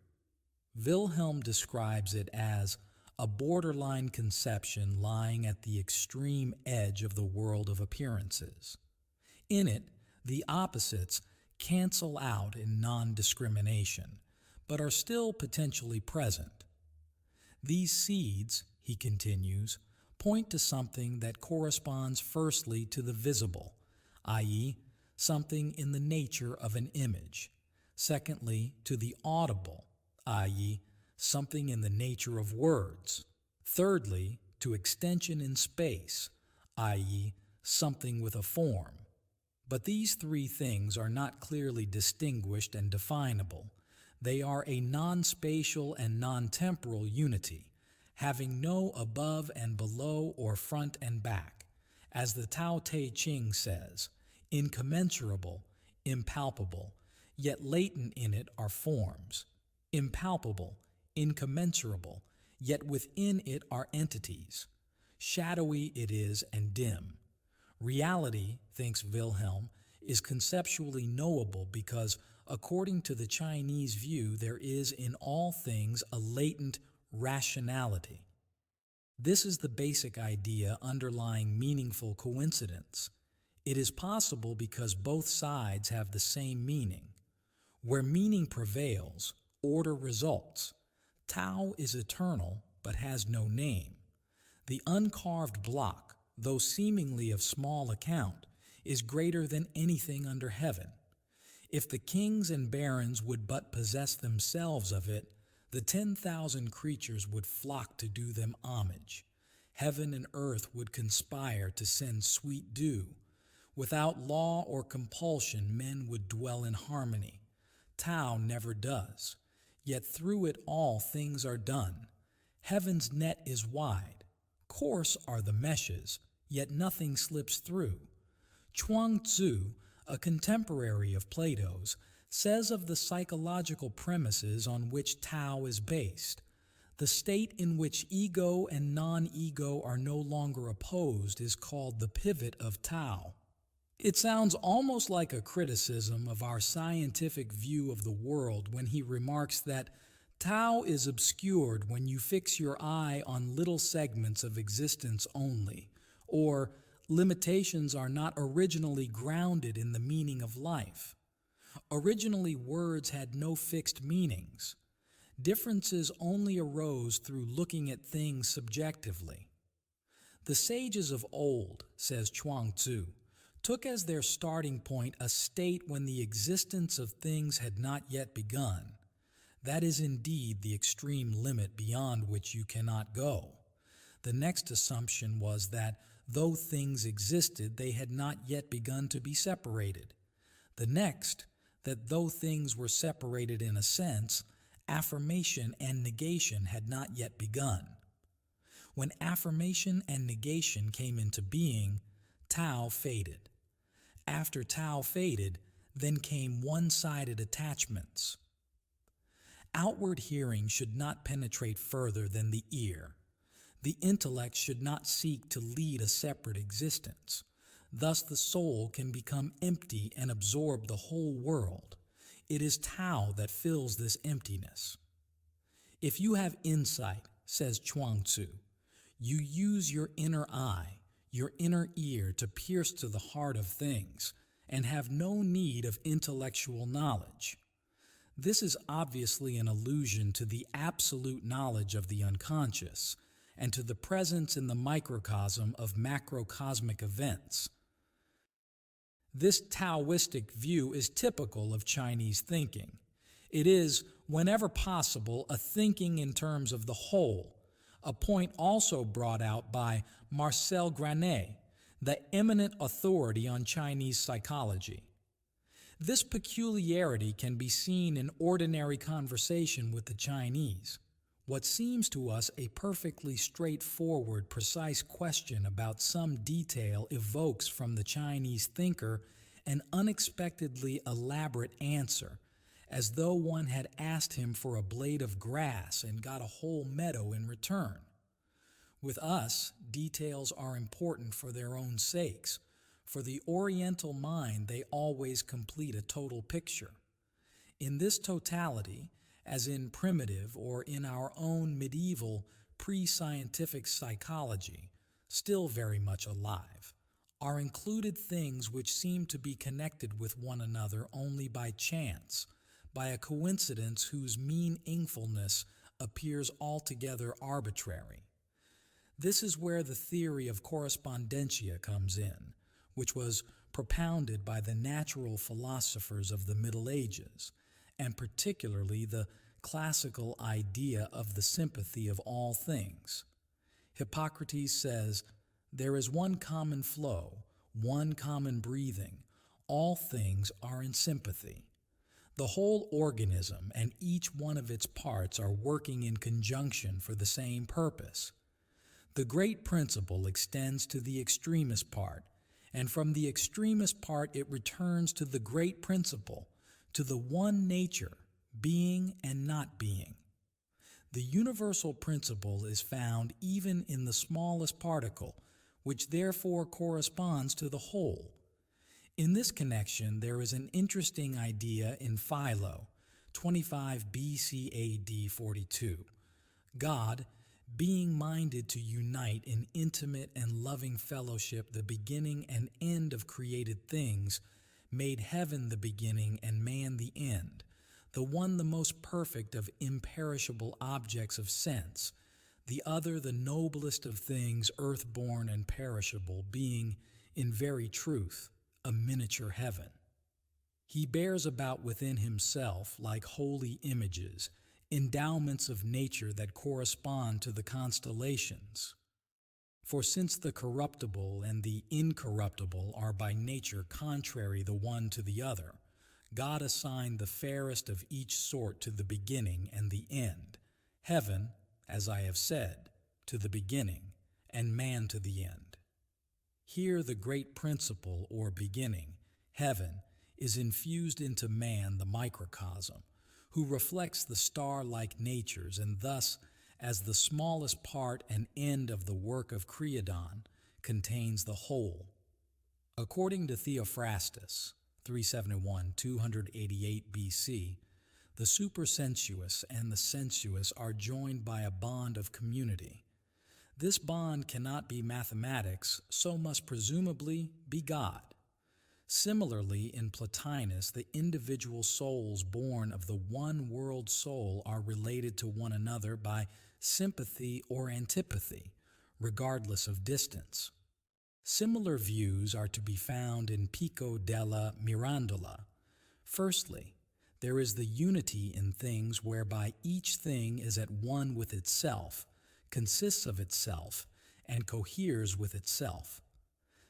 Wilhelm describes it as a borderline conception lying at the extreme edge of the world of appearances. In it, the opposites cancel out in non-discrimination, but are still potentially present. These seeds, he continues, point to something that corresponds firstly to the visible, i.e., something in the nature of an image, secondly to the audible, i.e., something in the nature of words, thirdly to extension in space, i.e., something with a form. But these three things are not clearly distinguished and definable. They are a non-spatial and non-temporal unity, having no above and below or front and back. As the Tao Te Ching says, incommensurable, impalpable, yet latent in it are forms. Impalpable, incommensurable, yet within it are entities. Shadowy it is and dim. Reality, thinks Wilhelm, is conceptually knowable because, according to the Chinese view, there is in all things a latent rationality. This is the basic idea underlying meaningful coincidence. It is possible because both sides have the same meaning. Where meaning prevails, order results. Tao is eternal, but has no name. The uncarved block, though seemingly of small account, is greater than anything under heaven. If the kings and barons would but possess themselves of it, the 10,000 creatures would flock to do them homage. Heaven and earth would conspire to send sweet dew. Without law or compulsion, men would dwell in harmony. Tao never does, yet through it all things are done. Heaven's net is wide. Coarse are the meshes, yet nothing slips through. Chuang Tzu, a contemporary of Plato's, says of the psychological premises on which Tao is based, the state in which ego and non-ego are no longer opposed is called the pivot of Tao. It sounds almost like a criticism of our scientific view of the world when he remarks that Tao is obscured when you fix your eye on little segments of existence only, or limitations are not originally grounded in the meaning of life. Originally, words had no fixed meanings. Differences only arose through looking at things subjectively. The sages of old, says Chuang Tzu, took as their starting point a state when the existence of things had not yet begun. That is indeed the extreme limit beyond which you cannot go. The next assumption was that though things existed, they had not yet begun to be separated. The next, that though things were separated in a sense, affirmation and negation had not yet begun. When affirmation and negation came into being, Tao faded. After Tao faded, then came one-sided attachments. Outward hearing should not penetrate further than the ear. The intellect should not seek to lead a separate existence. Thus the soul can become empty and absorb the whole world. It is Tao that fills this emptiness. If you have insight, says Chuang Tzu, you use your inner eye, your inner ear to pierce to the heart of things, and have no need of intellectual knowledge. This is obviously an allusion to the absolute knowledge of the unconscious, and to the presence in the microcosm of macrocosmic events. This Taoistic view is typical of Chinese thinking. It is, whenever possible, a thinking in terms of the whole, a point also brought out by Marcel Granet, the eminent authority on Chinese psychology. This peculiarity can be seen in ordinary conversation with the Chinese. What seems to us a perfectly straightforward, precise question about some detail evokes from the Chinese thinker an unexpectedly elaborate answer, as though one had asked him for a blade of grass and got a whole meadow in return. With us, details are important for their own sakes. For the Oriental mind, they always complete a total picture. In this totality, as in primitive or in our own medieval pre-scientific psychology, still very much alive, are included things which seem to be connected with one another only by chance, by a coincidence whose meaningfulness appears altogether arbitrary. This is where the theory of correspondentia comes in, which was propounded by the natural philosophers of the Middle Ages, and particularly the classical idea of the sympathy of all things. Hippocrates says, "There is one common flow, one common breathing. All things are in sympathy." The whole organism and each one of its parts are working in conjunction for the same purpose. The great principle extends to the extremist part, and from the extremist part it returns to the great principle, to the one nature, being and not being. The universal principle is found even in the smallest particle, which therefore corresponds to the whole. In this connection, there is an interesting idea in Philo, 25 BC AD 42. God, being minded to unite in intimate and loving fellowship the beginning and end of created things, made heaven the beginning and man the end, the one the most perfect of imperishable objects of sense, the other the noblest of things earth-born and perishable, being, in very truth, a miniature heaven. He bears about within himself, like holy images, endowments of nature that correspond to the constellations. For since the corruptible and the incorruptible are by nature contrary the one to the other, God assigned the fairest of each sort to the beginning and the end, heaven, as I have said, to the beginning, and man to the end. Here the great principle or beginning, heaven, is infused into man, the microcosm, who reflects the star-like natures, and thus, as the smallest part and end of the work of Creadon, contains the whole. According to Theophrastus, 371-288 BC, the supersensuous and the sensuous are joined by a bond of community. This bond cannot be mathematics, so must presumably be God. Similarly, in Plotinus, the individual souls born of the one world soul are related to one another by sympathy or antipathy, regardless of distance. Similar views are to be found in Pico della Mirandola. Firstly, there is the unity in things whereby each thing is at one with itself, consists of itself, and coheres with itself.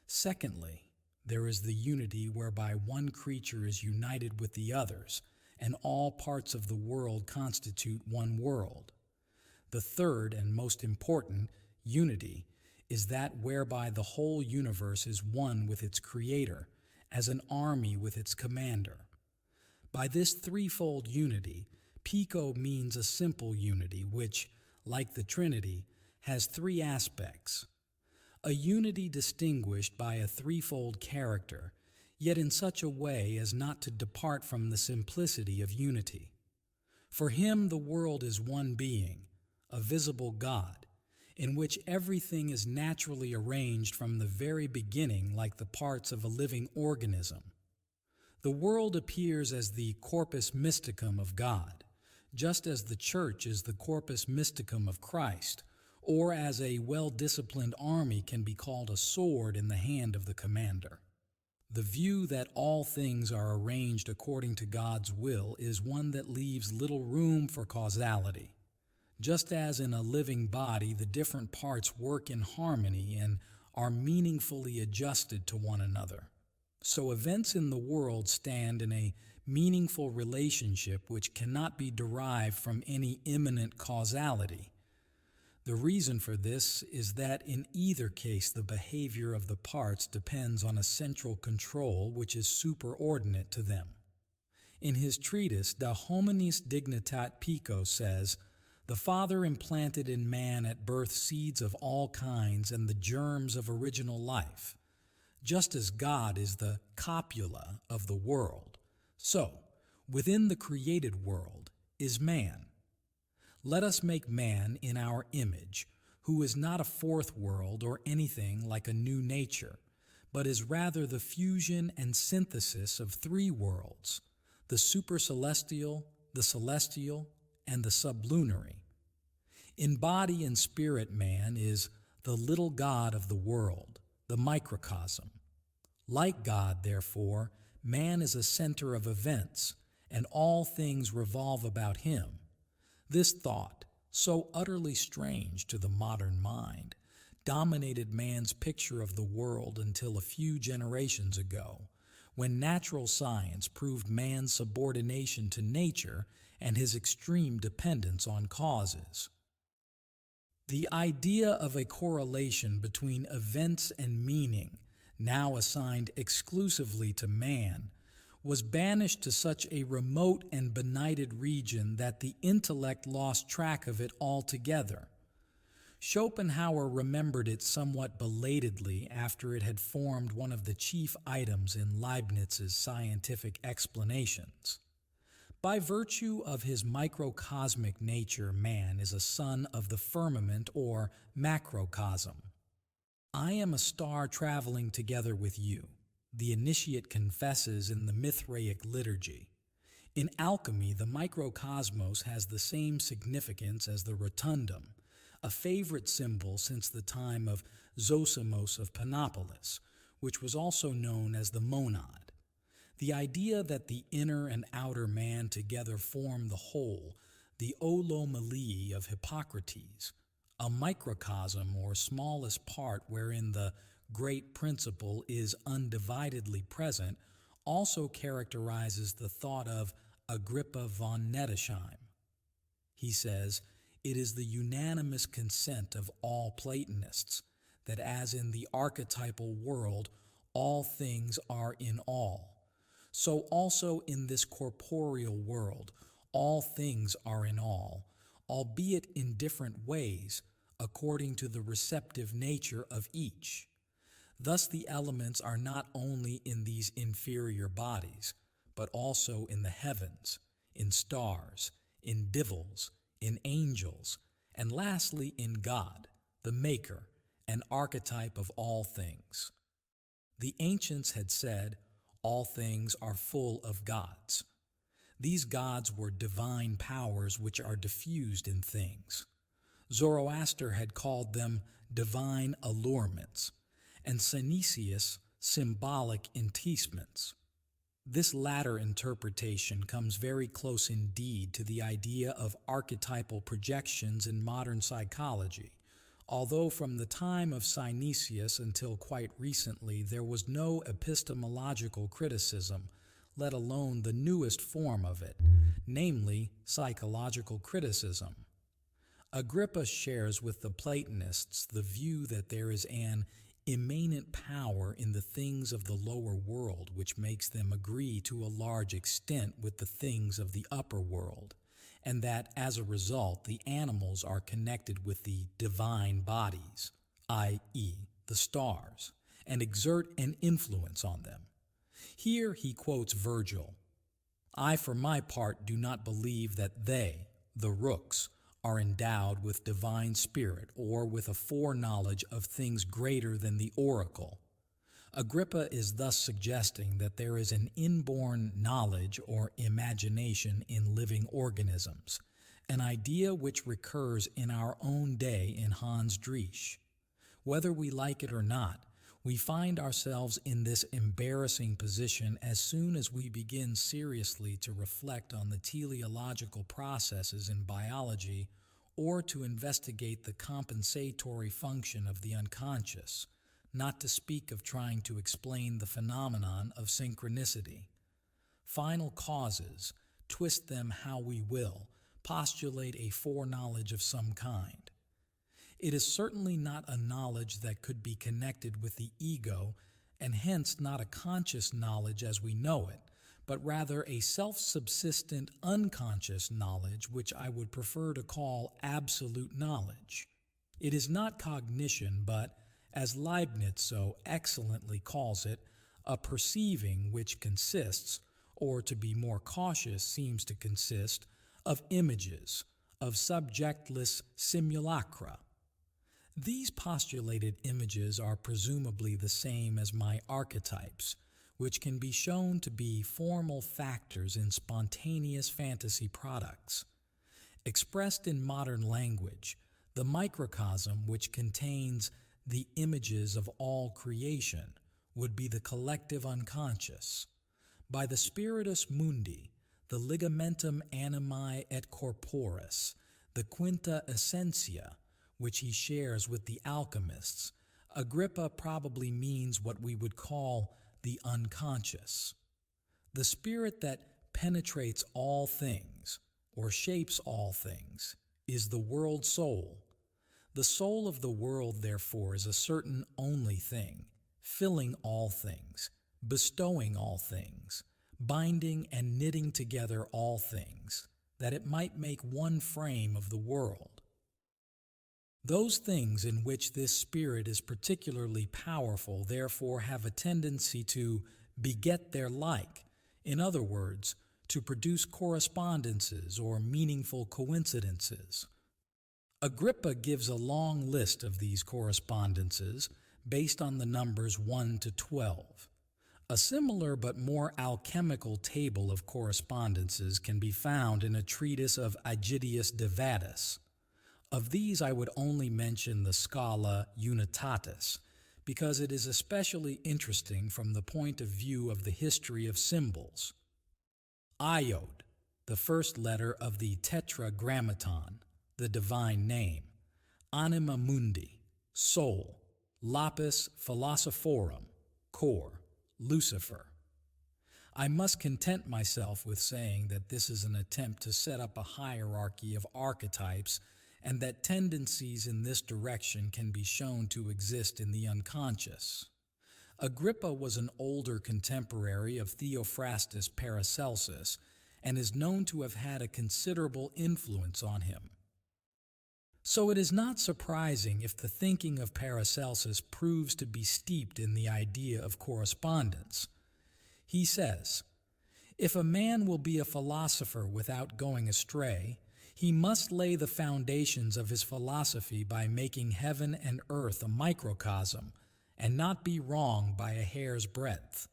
Secondly, there is the unity whereby one creature is united with the others, and all parts of the world constitute one world. The third and most important unity is that whereby the whole universe is one with its creator, as an army with its commander. By this threefold unity, Pico means a simple unity which, like the Trinity, has three aspects. A unity distinguished by a threefold character, yet in such a way as not to depart from the simplicity of unity. For him the world is one being, a visible God, in which everything is naturally arranged from the very beginning like the parts of a living organism. The world appears as the corpus mysticum of God, just as the church is the corpus mysticum of Christ, or as a well-disciplined army can be called a sword in the hand of the commander. The view that all things are arranged according to God's will is one that leaves little room for causality. Just as in a living body the different parts work in harmony and are meaningfully adjusted to one another, so events in the world stand in a meaningful relationship which cannot be derived from any immanent causality. The reason for this is that in either case the behavior of the parts depends on a central control which is superordinate to them. In his treatise De Hominis Dignitate Pico says, "The Father implanted in man at birth seeds of all kinds and the germs of original life. Just as God is the copula of the world, so within the created world is man. Let us make man in our image, who is not a fourth world or anything like a new nature, but is rather the fusion and synthesis of three worlds, the supercelestial, the celestial, and the sublunary. In body and spirit man is the little God of the world, the microcosm. Like God, therefore, man is a center of events, and all things revolve about him. This thought, so utterly strange to the modern mind, dominated man's picture of the world until a few generations ago, when natural science proved man's subordination to nature and his extreme dependence on causes. The idea of a correlation between events and meaning, now assigned exclusively to man, was banished to such a remote and benighted region that the intellect lost track of it altogether. Schopenhauer remembered it somewhat belatedly after it had formed one of the chief items in Leibniz's scientific explanations. By virtue of his microcosmic nature, man is a son of the firmament or macrocosm. I am a star traveling together with you, the initiate confesses in the Mithraic liturgy. In alchemy, the microcosmos has the same significance as the rotundum, a favorite symbol since the time of Zosimos of Panopolis, which was also known as the monad. The idea that the inner and outer man together form the whole, the olomelie of Hippocrates, a microcosm or smallest part wherein the great principle is undividedly present, also characterizes the thought of Agrippa von Nettesheim. He says, "It is the unanimous consent of all Platonists that as in the archetypal world all things are in all, so also in this corporeal world all things are in all, albeit in different ways, according to the receptive nature of each. Thus the elements are not only in these inferior bodies, but also in the heavens, in stars, in divels, in angels, and lastly in God, the Maker and archetype of all things." The ancients had said, all things are full of gods. These gods were divine powers which are diffused in things. Zoroaster had called them divine allurements, and Synesius symbolic enticements. This latter interpretation comes very close indeed to the idea of archetypal projections in modern psychology, although from the time of Synesius until quite recently there was no epistemological criticism, let alone the newest form of it, namely psychological criticism. Agrippa shares with the Platonists the view that there is an immanent power in the things of the lower world which makes them agree to a large extent with the things of the upper world, and that as a result the animals are connected with the divine bodies, i.e., the stars, and exert an influence on them. Here he quotes Virgil, "I for my part do not believe that they, the rooks, are endowed with divine spirit or with a foreknowledge of things greater than the oracle." Agrippa is thus suggesting that there is an inborn knowledge or imagination in living organisms, an idea which recurs in our own day in Hans Driesch. Whether we like it or not, we find ourselves in this embarrassing position as soon as we begin seriously to reflect on the teleological processes in biology or to investigate the compensatory function of the unconscious, not to speak of trying to explain the phenomenon of synchronicity. Final causes, twist them how we will, postulate a foreknowledge of some kind. It is certainly not a knowledge that could be connected with the ego, and hence not a conscious knowledge as we know it, but rather a self-subsistent unconscious knowledge which I would prefer to call absolute knowledge. It is not cognition, but, as Leibniz so excellently calls it, a perceiving which consists, or to be more cautious seems to consist, of images, of subjectless simulacra. These postulated images are presumably the same as my archetypes, which can be shown to be formal factors in spontaneous fantasy products. Expressed in modern language, the microcosm which contains the images of all creation would be the collective unconscious. By the spiritus mundi, the ligamentum animae et corporis, the quinta essentia, which he shares with the alchemists, Agrippa probably means what we would call the unconscious. The spirit that penetrates all things, or shapes all things, is the world soul. The soul of the world, therefore, is a certain only thing, filling all things, bestowing all things, binding and knitting together all things, that it might make one frame of the world. Those things in which this spirit is particularly powerful therefore have a tendency to beget their like, in other words, to produce correspondences or meaningful coincidences. Agrippa gives a long list of these correspondences based on the numbers 1 to 12. A similar but more alchemical table of correspondences can be found in a treatise of Aegidius de Vatis. Of these I would only mention the Scala Unitatis, because it is especially interesting from the point of view of the history of symbols. Iod, the first letter of the Tetragrammaton, the divine name, anima mundi, soul, lapis philosophorum, core, Lucifer. I must content myself with saying that this is an attempt to set up a hierarchy of archetypes and that tendencies in this direction can be shown to exist in the unconscious. Agrippa was an older contemporary of Theophrastus Paracelsus and is known to have had a considerable influence on him. So it is not surprising if the thinking of Paracelsus proves to be steeped in the idea of correspondence. He says, "If a man will be a philosopher without going astray, he must lay the foundations of his philosophy by making heaven and earth a microcosm, and not be wrong by a hair's breadth.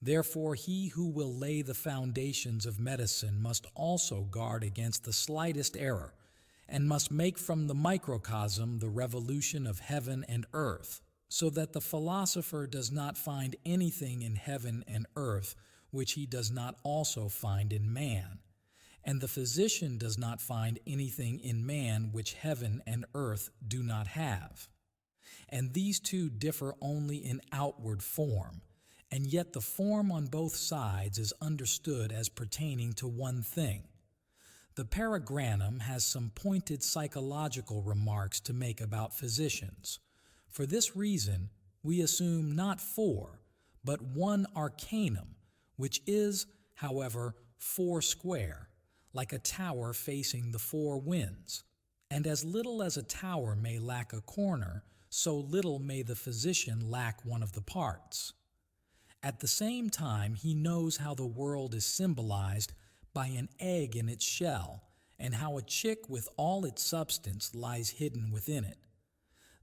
Therefore, he who will lay the foundations of medicine must also guard against the slightest error, and must make from the microcosm the revolution of heaven and earth, so that the philosopher does not find anything in heaven and earth which he does not also find in man, and the physician does not find anything in man which heaven and earth do not have. And these two differ only in outward form, and yet the form on both sides is understood as pertaining to one thing. The paragranum has some pointed psychological remarks to make about physicians. For this reason, we assume not four, but one arcanum, which is, however, four square, like a tower facing the four winds. And as little as a tower may lack a corner, so little may the physician lack one of the parts. At the same time, he knows how the world is symbolized by an egg in its shell, and how a chick with all its substance lies hidden within it.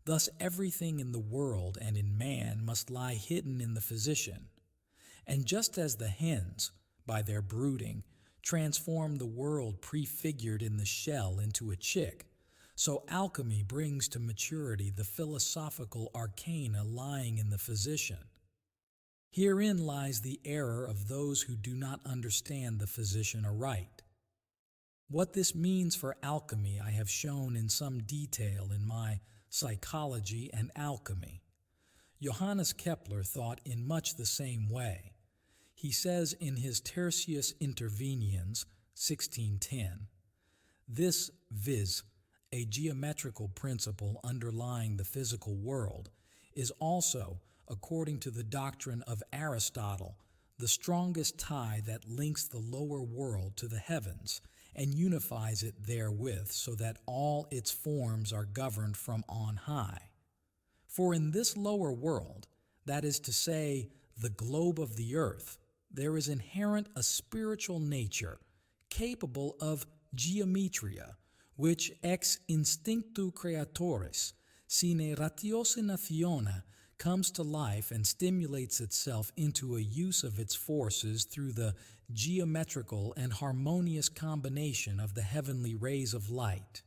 Thus everything in the world and in man must lie hidden in the physician. And just as the hens, by their brooding, transform the world prefigured in the shell into a chick, so alchemy brings to maturity the philosophical arcana lying in the physician. Herein lies the error of those who do not understand the physician aright. What this means for alchemy I have shown in some detail in my Psychology and Alchemy. Johannes Kepler thought in much the same way. He says in his Tertius Interveniens, 1610, this, viz., a geometrical principle underlying the physical world, is also, according to the doctrine of Aristotle, the strongest tie that links the lower world to the heavens and unifies it therewith so that all its forms are governed from on high. For in this lower world, that is to say, the globe of the earth, there is inherent a spiritual nature capable of geometria, which ex instinctu creatoris, sine ratiocinazione, comes to life and stimulates itself into a use of its forces through the geometrical and harmonious combination of the heavenly rays of light.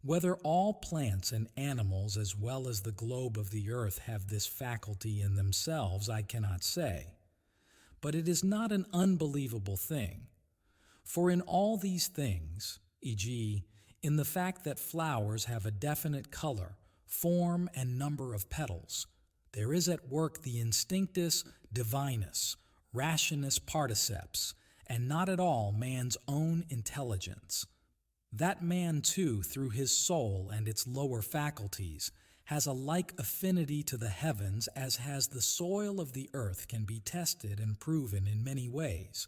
Whether all plants and animals as well as the globe of the earth have this faculty in themselves, I cannot say. But it is not an unbelievable thing. For in all these things, e.g., in the fact that flowers have a definite color, form, and number of petals, there is at work the instinctus divinus, rationis particeps, and not at all man's own intelligence. That man, too, through his soul and its lower faculties, has a like affinity to the heavens as has the soil of the earth can be tested and proven in many ways.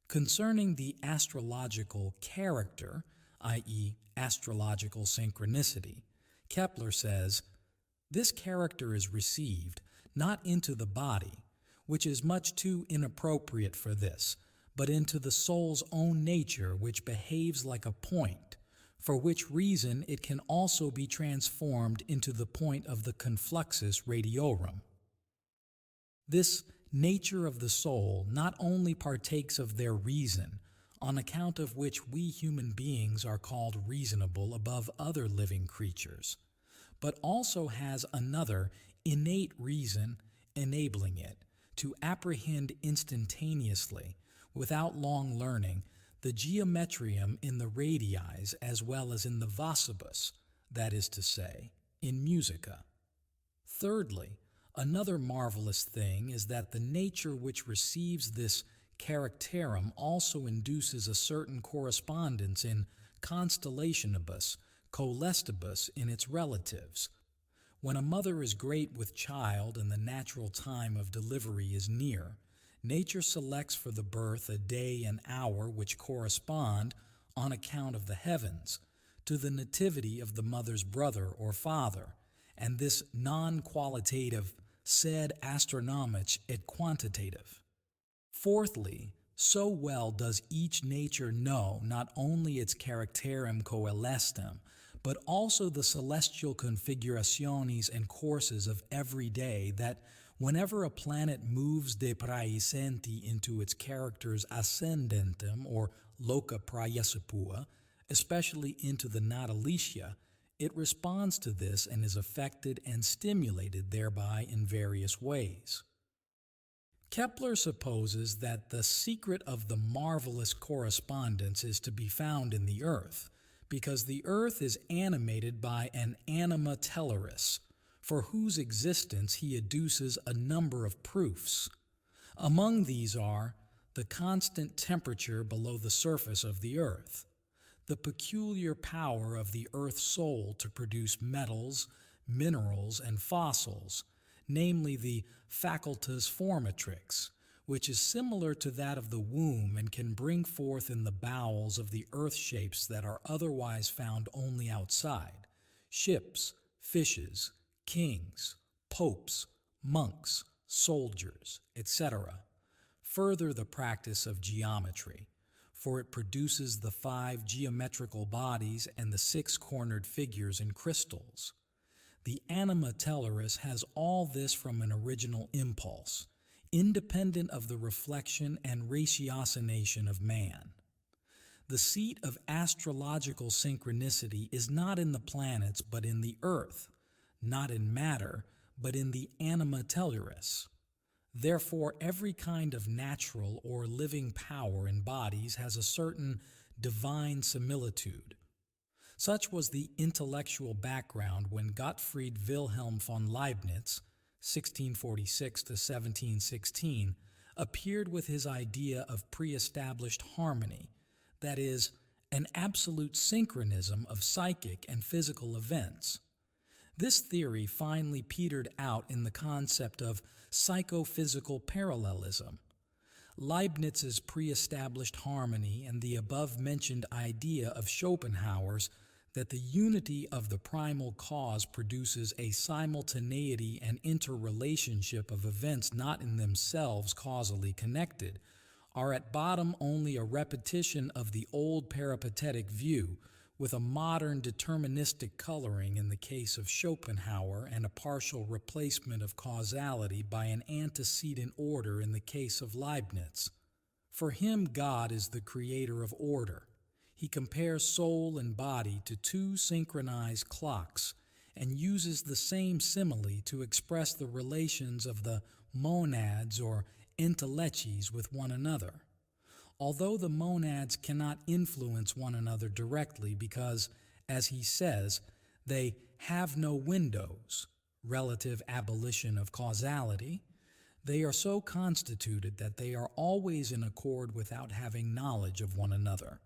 Concerning the astrological character, i.e., astrological synchronicity, Kepler says, this character is received not into the body, which is much too inappropriate for this, but into the soul's own nature, which behaves like a point, for which reason it can also be transformed into the point of the confluxus radiorum. This nature of the soul not only partakes of their reason, on account of which we human beings are called reasonable above other living creatures, but also has another innate reason enabling it to apprehend instantaneously, without long learning, the geometrium in the radii as well as in the vasibus, that is to say, in musica. Thirdly, another marvelous thing is that the nature which receives this characterum also induces a certain correspondence in constellationibus, coelestibus in its relatives. When a mother is great with child and the natural time of delivery is near, nature selects for the birth a day and hour which correspond, on account of the heavens, to the nativity of the mother's brother or father, and this non-qualitative sed astronomic et quantitative. Fourthly, so well does each nature know not only its characterum coelestem, but also the celestial configurationes and courses of every day, that Whenever a planet moves de praesenti into its character's ascendentum or loca praesipua, especially into the natalitia, it responds to this and is affected and stimulated thereby in various ways. Kepler supposes that the secret of the marvelous correspondence is to be found in the earth, because the earth is animated by an anima telluris, for whose existence he adduces a number of proofs. Among these are the constant temperature below the surface of the earth, the peculiar power of the earth's soul to produce metals, minerals, and fossils, namely the facultas formatrix, which is similar to that of the womb and can bring forth in the bowels of the earth shapes that are otherwise found only outside: ships, fishes, kings, popes, monks, soldiers, etc. Further, the practice of geometry, for it produces the 5 geometrical bodies and the 6-cornered figures in crystals. The anima telluris has all this from an original impulse, independent of the reflection and ratiocination of man. The seat of astrological synchronicity is not in the planets but in the earth, not in matter but in the anima telluris. Therefore, every kind of natural or living power in bodies has a certain divine similitude. Such was the intellectual background when Gottfried Wilhelm von Leibniz, 1646 to 1716, appeared with his idea of pre-established harmony, that is, an absolute synchronism of psychic and physical events. This theory finally petered out in the concept of psychophysical parallelism. Leibniz's pre-established harmony and the above-mentioned idea of Schopenhauer's that the unity of the primal cause produces a simultaneity and interrelationship of events not in themselves causally connected, are at bottom only a repetition of the old peripatetic view, with a modern deterministic coloring in the case of Schopenhauer and a partial replacement of causality by an antecedent order in the case of Leibniz. For him, God is the creator of order. He compares soul and body to 2 synchronized clocks and uses the same simile to express the relations of the monads or entelechis with one another. Although the monads cannot influence one another directly because, as he says, they have no windows, relative abolition of causality, they are so constituted that they are always in accord without having knowledge of one another.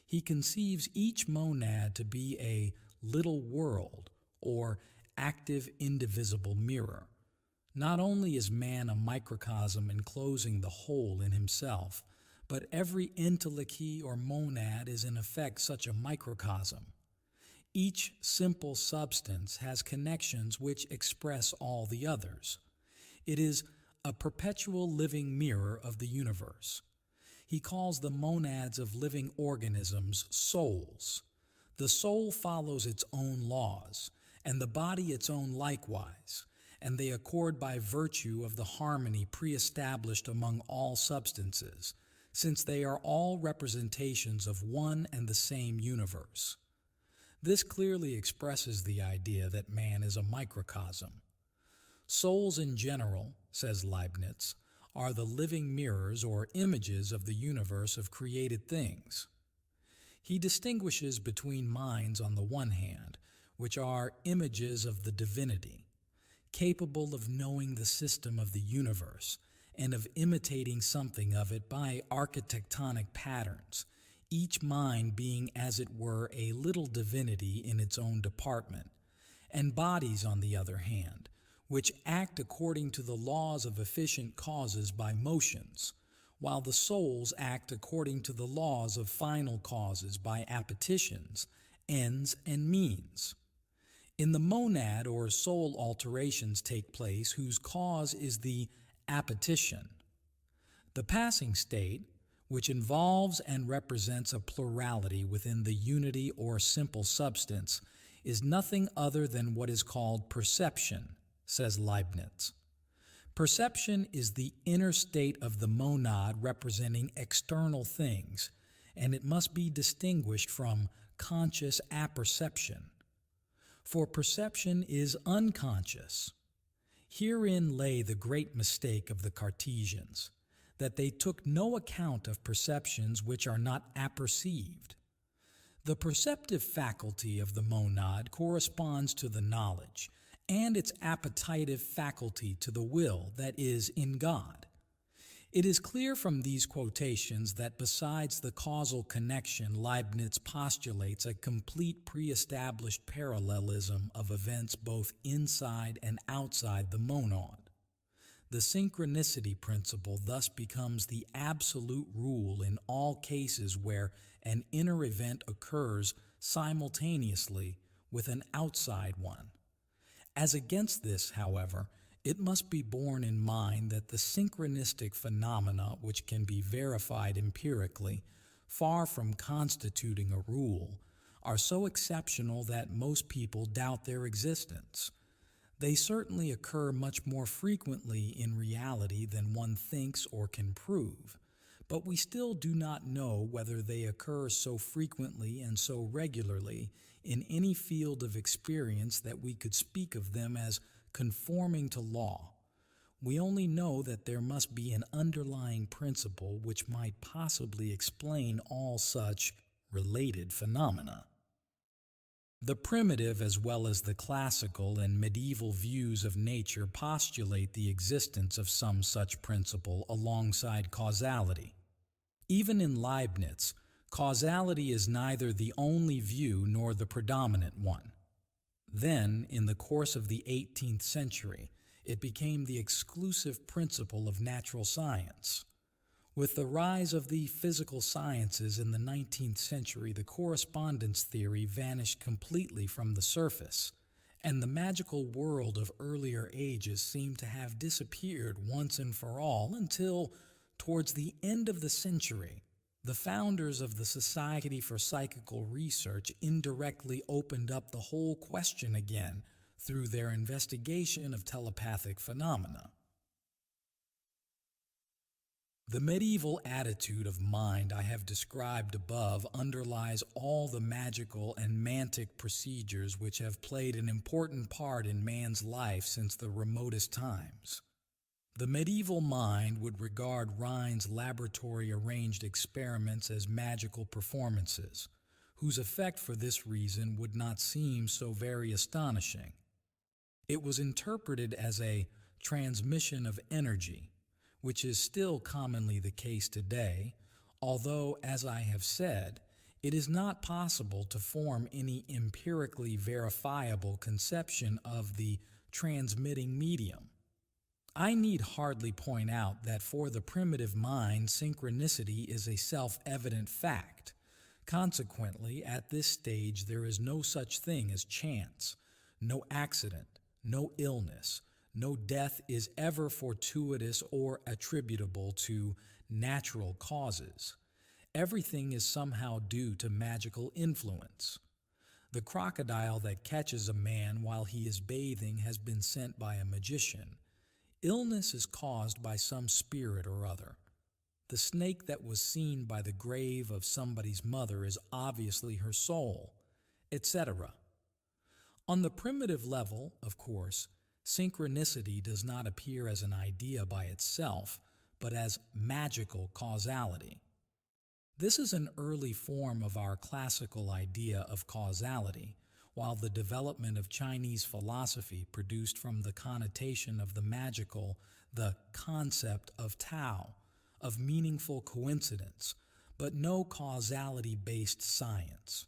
He conceives each monad to be a little world or active indivisible mirror. Not only is man a microcosm enclosing the whole in himself, but every entelechy or monad is in effect such a microcosm. Each simple substance has connections which express all the others. It is a perpetual living mirror of the universe. He calls the monads of living organisms souls. The soul follows its own laws, and the body its own likewise, and they accord by virtue of the harmony pre-established among all substances, since they are all representations of one and the same universe. This clearly expresses the idea that man is a microcosm. Souls in general, says Leibniz, are the living mirrors or images of the universe of created things. He distinguishes between minds on the one hand, which are images of the divinity, capable of knowing the system of the universe, and of imitating something of it by architectonic patterns, each mind being as it were a little divinity in its own department, and bodies on the other hand, which act according to the laws of efficient causes by motions, while the souls act according to the laws of final causes by appetitions, ends, and means. In the monad or soul alterations take place whose cause is the appetition. The passing state, which involves and represents a plurality within the unity or simple substance, is nothing other than what is called perception, says Leibniz. Perception is the inner state of the monad representing external things, and it must be distinguished from conscious apperception. For perception is unconscious. Herein lay the great mistake of the Cartesians, that they took no account of perceptions which are not apperceived. The perceptive faculty of the monad corresponds to the knowledge, and its appetitive faculty to the will that is in God. It is clear from these quotations that besides the causal connection, Leibniz postulates a complete pre-established parallelism of events both inside and outside the monad. The synchronicity principle thus becomes the absolute rule in all cases where an inner event occurs simultaneously with an outside one. As against this, however, it must be borne in mind that the synchronistic phenomena, which can be verified empirically, far from constituting a rule, are so exceptional that most people doubt their existence. They certainly occur much more frequently in reality than one thinks or can prove, but we still do not know whether they occur so frequently and so regularly in any field of experience that we could speak of them as conforming to law. We only know that there must be an underlying principle which might possibly explain all such related phenomena. The primitive as well as the classical and medieval views of nature postulate the existence of some such principle alongside causality. Even in Leibniz, causality is neither the only view nor the predominant one. Then, in the course of the 18th century, it became the exclusive principle of natural science. With the rise of the physical sciences in the 19th century, the correspondence theory vanished completely from the surface, and the magical world of earlier ages seemed to have disappeared once and for all until, towards the end of the century, the founders of the Society for Psychical Research indirectly opened up the whole question again through their investigation of telepathic phenomena. The medieval attitude of mind I have described above underlies all the magical and mantic procedures which have played an important part in man's life since the remotest times. The medieval mind would regard Rhine's laboratory-arranged experiments as magical performances, whose effect for this reason would not seem so very astonishing. It was interpreted as a transmission of energy, which is still commonly the case today, although, as I have said, it is not possible to form any empirically verifiable conception of the transmitting medium. I need hardly point out that for the primitive mind, synchronicity is a self-evident fact. Consequently, at this stage, there is no such thing as chance, no accident, no illness, no death is ever fortuitous or attributable to natural causes. Everything is somehow due to magical influence. The crocodile that catches a man while he is bathing has been sent by a magician. Illness is caused by some spirit or other. The snake that was seen by the grave of somebody's mother is obviously her soul, etc. On the primitive level, of course, synchronicity does not appear as an idea by itself, but as magical causality. This is an early form of our classical idea of causality, while the development of Chinese philosophy produced from the connotation of the magical the concept of Tao, of meaningful coincidence, but no causality-based science.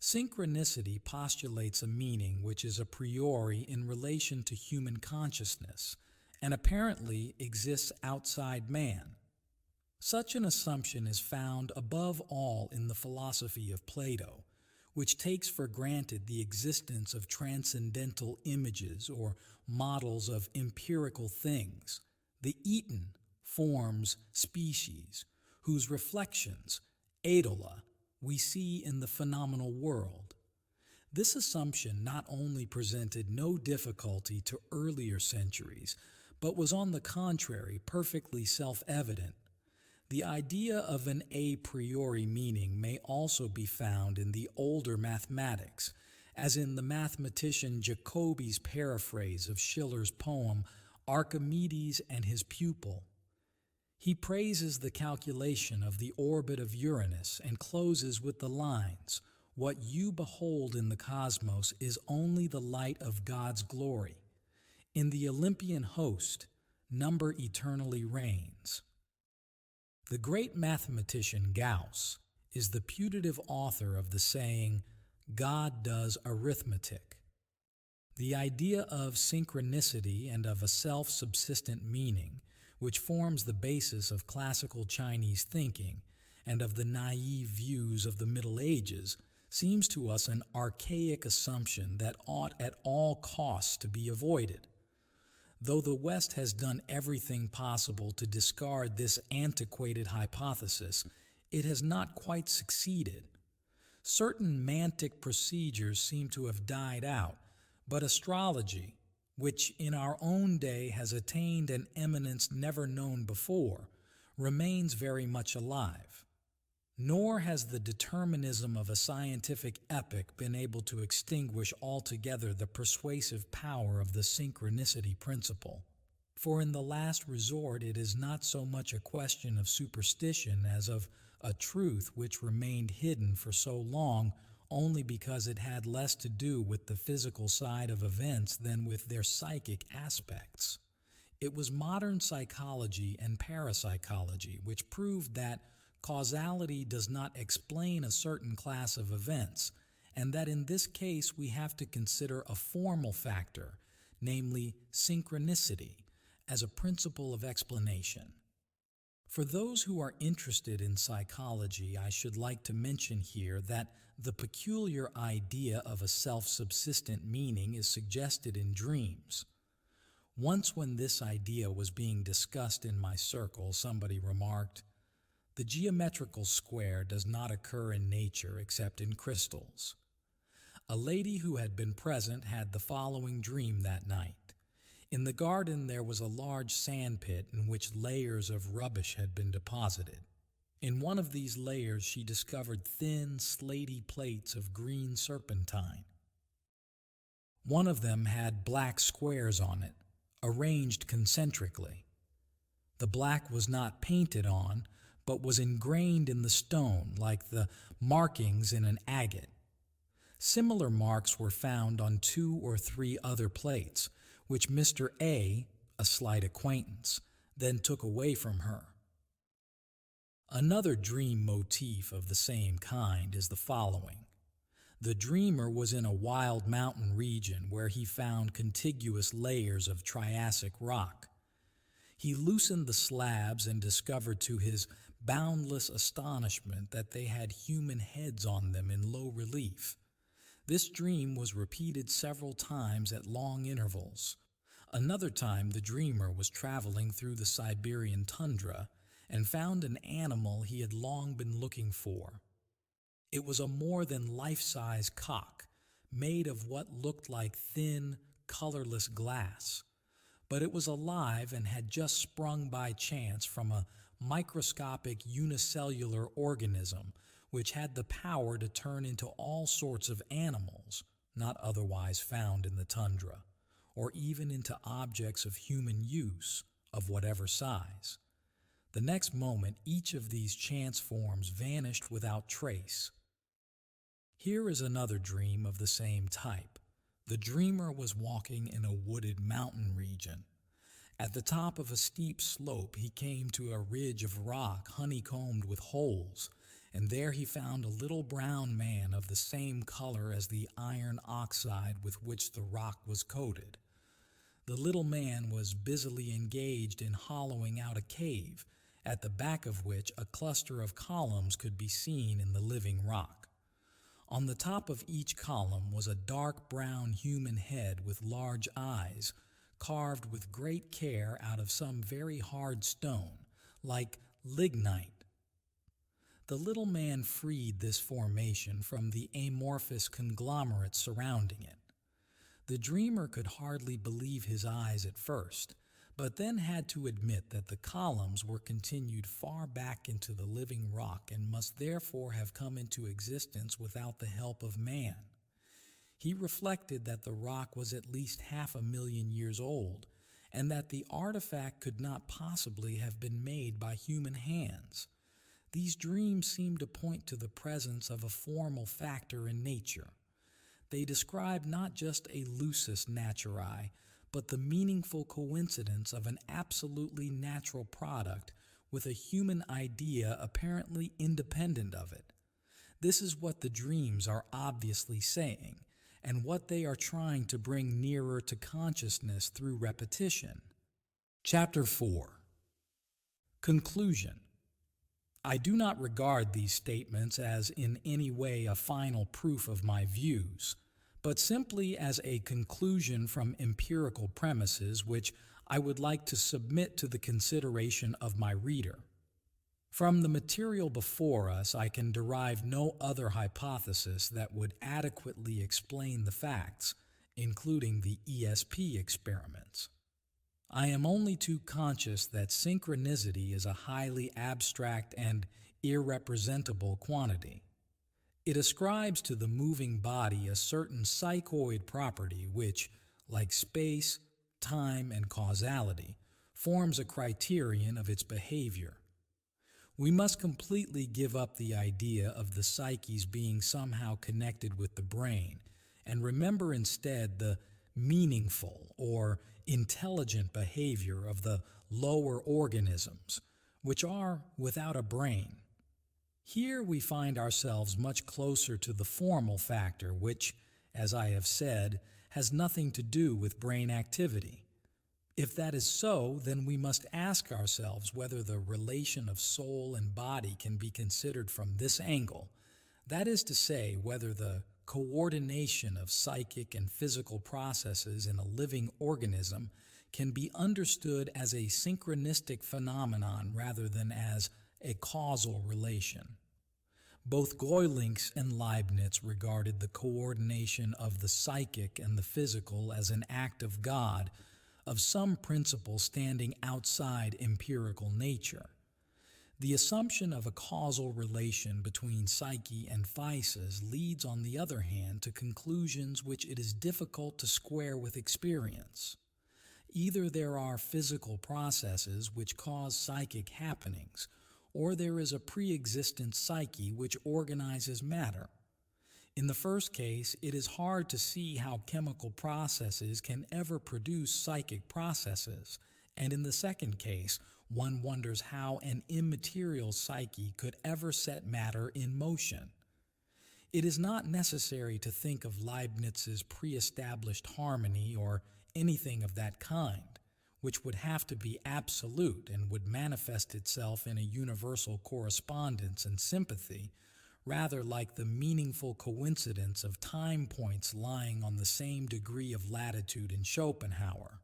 Synchronicity postulates a meaning which is a priori in relation to human consciousness and apparently exists outside man. Such an assumption is found above all in the philosophy of Plato, which takes for granted the existence of transcendental images or models of empirical things, the eaten forms species, whose reflections, eidola, we see in the phenomenal world. This assumption not only presented no difficulty to earlier centuries, but was on the contrary perfectly self-evident. The idea of an a priori meaning may also be found in the older mathematics, as in the mathematician Jacobi's paraphrase of Schiller's poem Archimedes and His Pupil. He praises the calculation of the orbit of Uranus and closes with the lines, "What you behold in the cosmos is only the light of God's glory. In the Olympian host, number eternally reigns." The great mathematician Gauss is the putative author of the saying, "God does arithmetic." The idea of synchronicity and of a self-subsistent meaning, which forms the basis of classical Chinese thinking and of the naive views of the Middle Ages, seems to us an archaic assumption that ought at all costs to be avoided. Though the West has done everything possible to discard this antiquated hypothesis, it has not quite succeeded. Certain mantic procedures seem to have died out, but astrology, which in our own day has attained an eminence never known before, remains very much alive. Nor has the determinism of a scientific epoch been able to extinguish altogether the persuasive power of the synchronicity principle. For in the last resort it is not so much a question of superstition as of a truth which remained hidden for so long only because it had less to do with the physical side of events than with their psychic aspects. It was modern psychology and parapsychology which proved that causality does not explain a certain class of events, and that in this case we have to consider a formal factor, namely synchronicity, as a principle of explanation. For those who are interested in psychology, I should like to mention here that the peculiar idea of a self-subsistent meaning is suggested in dreams. Once when this idea was being discussed in my circle, somebody remarked, "The geometrical square does not occur in nature except in crystals." A lady who had been present had the following dream that night. In the garden there was a large sand pit in which layers of rubbish had been deposited. In one of these layers she discovered thin, slaty plates of green serpentine. One of them had black squares on it, arranged concentrically. The black was not painted on, but was ingrained in the stone like the markings in an agate. Similar marks were found on 2 or 3 other plates, which Mr. A, a slight acquaintance, then took away from her. Another dream motif of the same kind is the following. The dreamer was in a wild mountain region where he found contiguous layers of Triassic rock. He loosened the slabs and discovered to his boundless astonishment that they had human heads on them in low relief. This dream was repeated several times at long intervals. Another time the dreamer was traveling through the Siberian tundra and found an animal he had long been looking for. It was a more than life-size cock, made of what looked like thin, colorless glass. But it was alive and had just sprung by chance from a microscopic unicellular organism which had the power to turn into all sorts of animals not otherwise found in the tundra, or even into objects of human use of whatever size. The next moment each of these chance forms vanished without trace. Here is another dream of the same type. The dreamer was walking in a wooded mountain region. At the top of a steep slope he came to a ridge of rock honeycombed with holes, and there he found a little brown man of the same color as the iron oxide with which the rock was coated. The little man was busily engaged in hollowing out a cave, at the back of which a cluster of columns could be seen in the living rock. On the top of each column was a dark brown human head with large eyes, carved with great care out of some very hard stone, like lignite. The little man freed this formation from the amorphous conglomerate surrounding it. The dreamer could hardly believe his eyes at first, but then had to admit that the columns were continued far back into the living rock and must therefore have come into existence without the help of man. He reflected that the rock was at least 500,000 years old, and that the artifact could not possibly have been made by human hands. These dreams seem to point to the presence of a formal factor in nature. They describe not just a lusus naturae, but the meaningful coincidence of an absolutely natural product with a human idea apparently independent of it. This is what the dreams are obviously saying, and what they are trying to bring nearer to consciousness through repetition. Chapter 4. Conclusion. I do not regard these statements as in any way a final proof of my views, but simply as a conclusion from empirical premises which I would like to submit to the consideration of my reader. From the material before us, I can derive no other hypothesis that would adequately explain the facts, including the ESP experiments. I am only too conscious that synchronicity is a highly abstract and irrepresentable quantity. It ascribes to the moving body a certain psychoid property which, like space, time, and causality, forms a criterion of its behavior. We must completely give up the idea of the psyche's being somehow connected with the brain, and remember instead the meaningful or intelligent behavior of the lower organisms, which are without a brain. Here we find ourselves much closer to the formal factor, which, as I have said, has nothing to do with brain activity. If that is so, then we must ask ourselves whether the relation of soul and body can be considered from this angle. That is to say, whether the coordination of psychic and physical processes in a living organism can be understood as a synchronistic phenomenon rather than as a causal relation. Both Goelinks and Leibniz regarded the coordination of the psychic and the physical as an act of God, of some principle standing outside empirical nature. The assumption of a causal relation between psyche and physis leads, on the other hand, to conclusions which it is difficult to square with experience. Either there are physical processes which cause psychic happenings, or there is a pre-existent psyche which organizes matter. In the first case, it is hard to see how chemical processes can ever produce psychic processes, and in the second case, one wonders how an immaterial psyche could ever set matter in motion. It is not necessary to think of Leibniz's pre-established harmony or anything of that kind, which would have to be absolute and would manifest itself in a universal correspondence and sympathy, rather like the meaningful coincidence of time points lying on the same degree of latitude in Schopenhauer.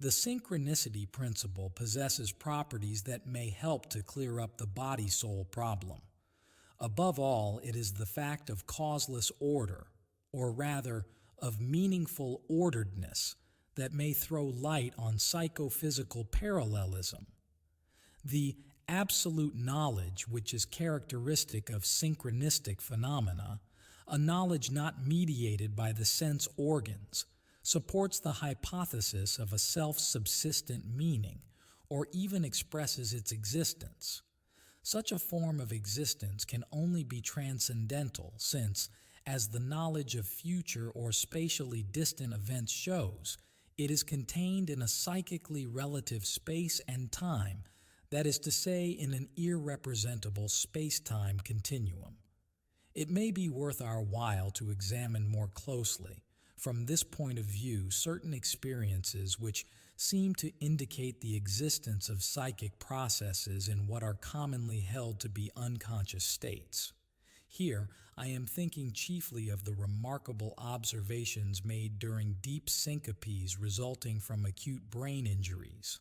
The synchronicity principle possesses properties that may help to clear up the body-soul problem. Above all, it is the fact of causeless order, or rather, of meaningful orderedness, that may throw light on psychophysical parallelism. The absolute knowledge which is characteristic of synchronistic phenomena, a knowledge not mediated by the sense organs, supports the hypothesis of a self-subsistent meaning, or even expresses its existence. Such a form of existence can only be transcendental since, as the knowledge of future or spatially distant events shows, it is contained in a psychically relative space and time, that is to say, in an irrepresentable space-time continuum. It may be worth our while to examine more closely, from this point of view, certain experiences which seem to indicate the existence of psychic processes in what are commonly held to be unconscious states. Here, I am thinking chiefly of the remarkable observations made during deep syncopes resulting from acute brain injuries.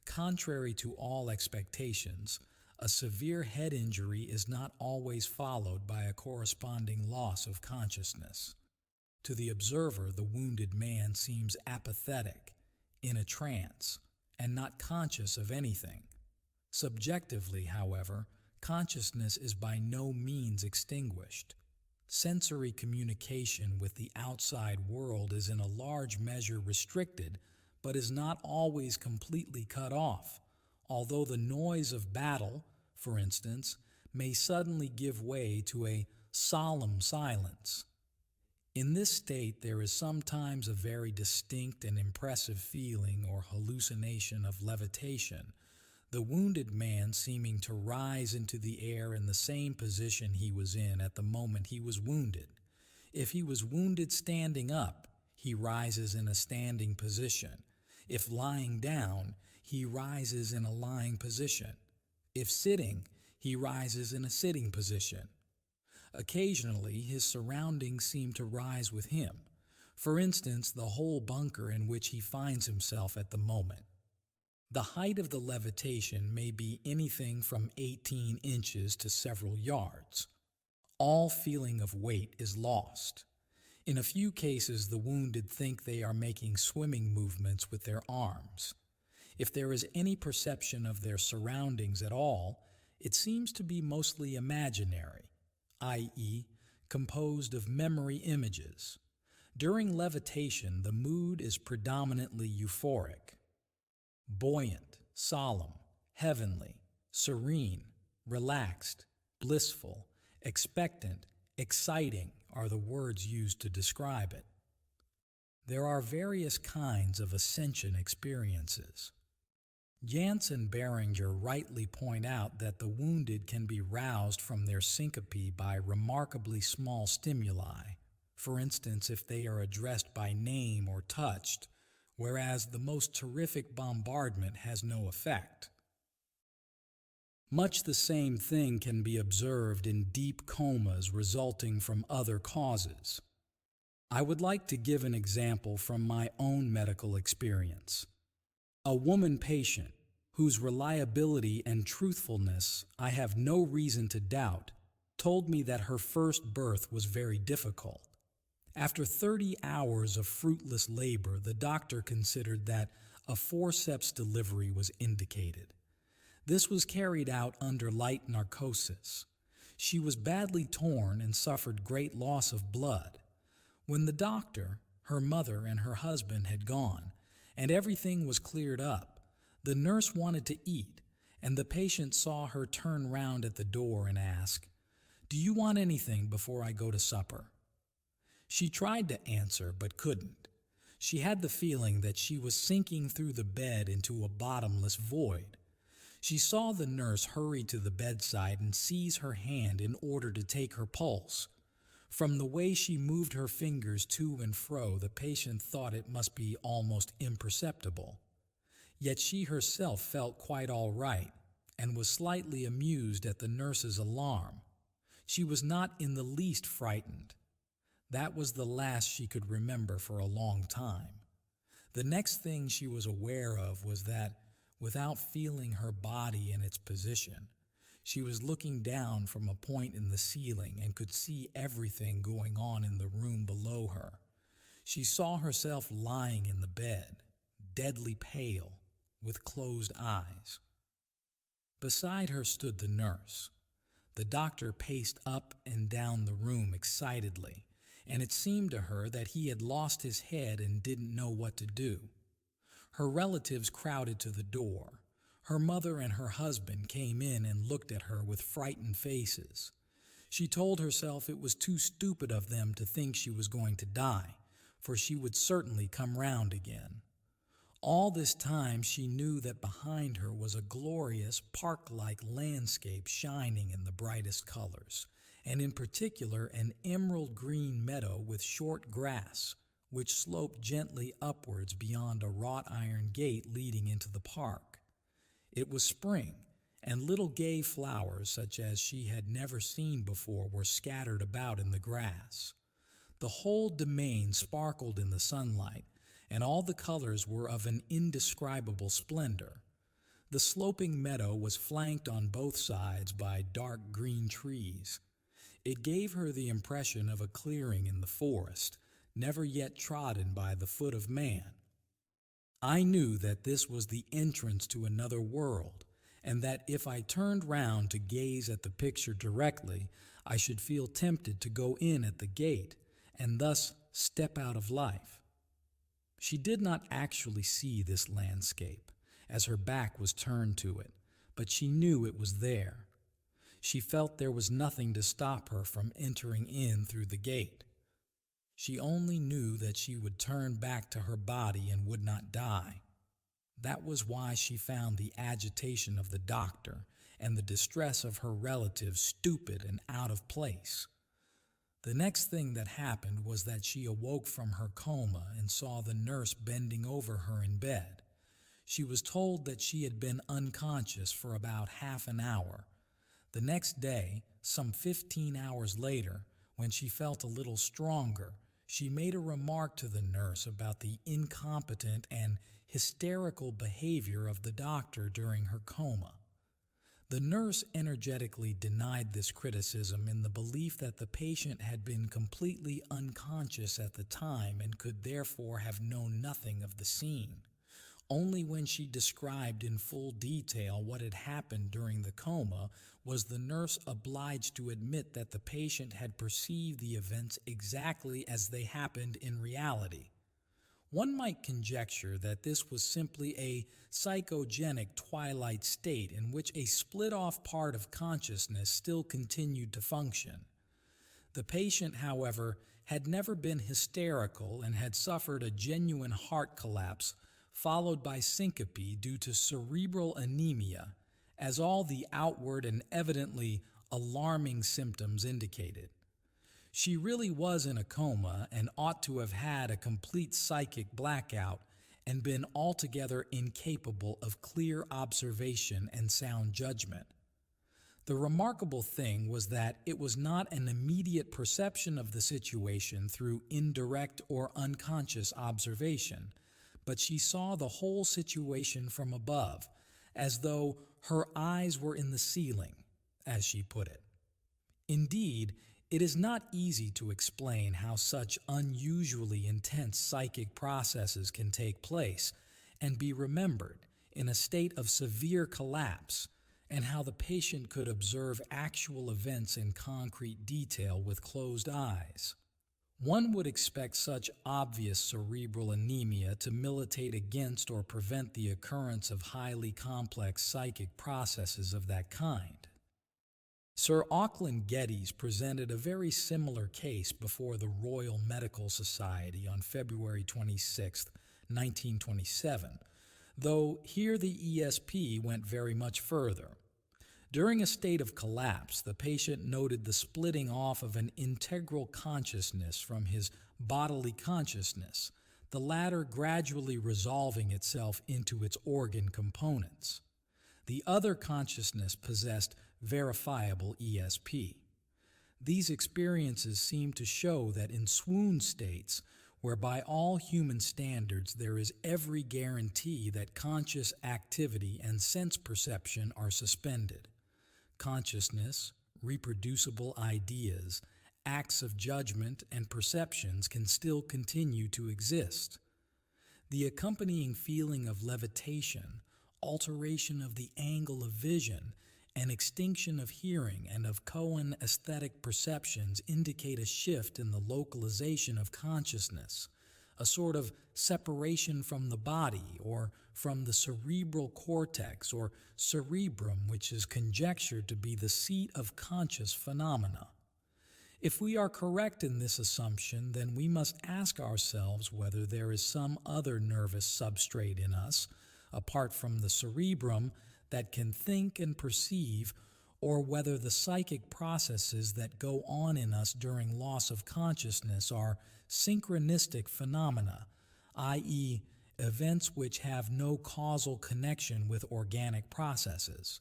Contrary to all expectations, a severe head injury is not always followed by a corresponding loss of consciousness. To the observer, the wounded man seems apathetic, in a trance, and not conscious of anything. Subjectively, however, consciousness is by no means extinguished. Sensory communication with the outside world is in a large measure restricted, but is not always completely cut off, although the noise of battle, for instance, may suddenly give way to a solemn silence. In this state, there is sometimes a very distinct and impressive feeling or hallucination of levitation, the wounded man seeming to rise into the air in the same position he was in at the moment he was wounded. If he was wounded standing up, he rises in a standing position. If lying down, he rises in a lying position. If sitting, he rises in a sitting position. Occasionally, his surroundings seem to rise with him. For instance, the whole bunker in which he finds himself at the moment. The height of the levitation may be anything from 18 inches to several yards. All feeling of weight is lost. In a few cases, the wounded think they are making swimming movements with their arms. If there is any perception of their surroundings at all, it seems to be mostly imaginary, i.e., composed of memory images. During levitation, the mood is predominantly euphoric. Buoyant, solemn, heavenly, serene, relaxed, blissful, expectant, exciting are the words used to describe it. There are various kinds of ascension experiences. Jantz and Beringer rightly point out that the wounded can be roused from their syncope by remarkably small stimuli, for instance if they are addressed by name or touched, whereas the most terrific bombardment has no effect. Much the same thing can be observed in deep comas resulting from other causes. I would like to give an example from my own medical experience. A woman patient, whose reliability and truthfulness I have no reason to doubt, told me that her first birth was very difficult. After 30 hours of fruitless labor, the doctor considered that a forceps delivery was indicated. This was carried out under light narcosis. She was badly torn and suffered great loss of blood. When the doctor, her mother, and her husband had gone, and everything was cleared up, the nurse wanted to eat, and the patient saw her turn round at the door and ask, "Do you want anything before I go to supper?" She tried to answer but couldn't. She had the feeling that she was sinking through the bed into a bottomless void. She saw the nurse hurry to the bedside and seize her hand in order to take her pulse. From the way she moved her fingers to and fro, the patient thought it must be almost imperceptible. Yet she herself felt quite all right, and was slightly amused at the nurse's alarm. She was not in the least frightened. That was the last she could remember for a long time. The next thing she was aware of was that, without feeling her body in its position, she was looking down from a point in the ceiling and could see everything going on in the room below her. She saw herself lying in the bed, deadly pale, with closed eyes. Beside her stood the nurse. The doctor paced up and down the room excitedly, and it seemed to her that he had lost his head and didn't know what to do. Her relatives crowded to the door. Her mother and her husband came in and looked at her with frightened faces. She told herself it was too stupid of them to think she was going to die, for she would certainly come round again. All this time she knew that behind her was a glorious park-like landscape shining in the brightest colors, and in particular an emerald green meadow with short grass, which sloped gently upwards beyond a wrought iron gate leading into the park. It was spring, and little gay flowers such as she had never seen before were scattered about in the grass. The whole domain sparkled in the sunlight, and all the colors were of an indescribable splendor. The sloping meadow was flanked on both sides by dark green trees. It gave her the impression of a clearing in the forest, never yet trodden by the foot of man. I knew that this was the entrance to another world, and that if I turned round to gaze at the picture directly, I should feel tempted to go in at the gate, and thus step out of life. She did not actually see this landscape, as her back was turned to it, but she knew it was there. She felt there was nothing to stop her from entering in through the gate. She only knew that she would turn back to her body and would not die. That was why she found the agitation of the doctor and the distress of her relatives stupid and out of place. The next thing that happened was that she awoke from her coma and saw the nurse bending over her in bed. She was told that she had been unconscious for about half an hour. The next day, some 15 hours later, when she felt a little stronger, she made a remark to the nurse about the incompetent and hysterical behavior of the doctor during her coma. The nurse energetically denied this criticism in the belief that the patient had been completely unconscious at the time and could therefore have known nothing of the scene. Only when she described in full detail what had happened during the coma was the nurse obliged to admit that the patient had perceived the events exactly as they happened in reality. One might conjecture that this was simply a psychogenic twilight state in which a split-off part of consciousness still continued to function. The patient, however, had never been hysterical and had suffered a genuine heart collapse followed by syncope due to cerebral anemia, as all the outward and evidently alarming symptoms indicated. She really was in a coma and ought to have had a complete psychic blackout and been altogether incapable of clear observation and sound judgment. The remarkable thing was that it was not an immediate perception of the situation through indirect or unconscious observation, but she saw the whole situation from above, as though her eyes were in the ceiling, as she put it. Indeed, it is not easy to explain how such unusually intense psychic processes can take place and be remembered in a state of severe collapse, and how the patient could observe actual events in concrete detail with closed eyes. One would expect such obvious cerebral anemia to militate against or prevent the occurrence of highly complex psychic processes of that kind. Sir Auckland Geddes presented a very similar case before the Royal Medical Society on February 26, 1927, though here the ESP went very much further. During a state of collapse, the patient noted the splitting off of an integral consciousness from his bodily consciousness, the latter gradually resolving itself into its organ components. The other consciousness possessed verifiable ESP. These experiences seem to show that in swoon states, where by all human standards there is every guarantee that conscious activity and sense perception are suspended, consciousness, reproducible ideas, acts of judgment, and perceptions can still continue to exist. The accompanying feeling of levitation, alteration of the angle of vision, and extinction of hearing and of aesthetic perceptions indicate a shift in the localization of consciousness, a sort of separation from the body or from the cerebral cortex or cerebrum, which is conjectured to be the seat of conscious phenomena. If we are correct in this assumption, then we must ask ourselves whether there is some other nervous substrate in us, apart from the cerebrum, that can think and perceive, or whether the psychic processes that go on in us during loss of consciousness are synchronistic phenomena, i.e., events which have no causal connection with organic processes.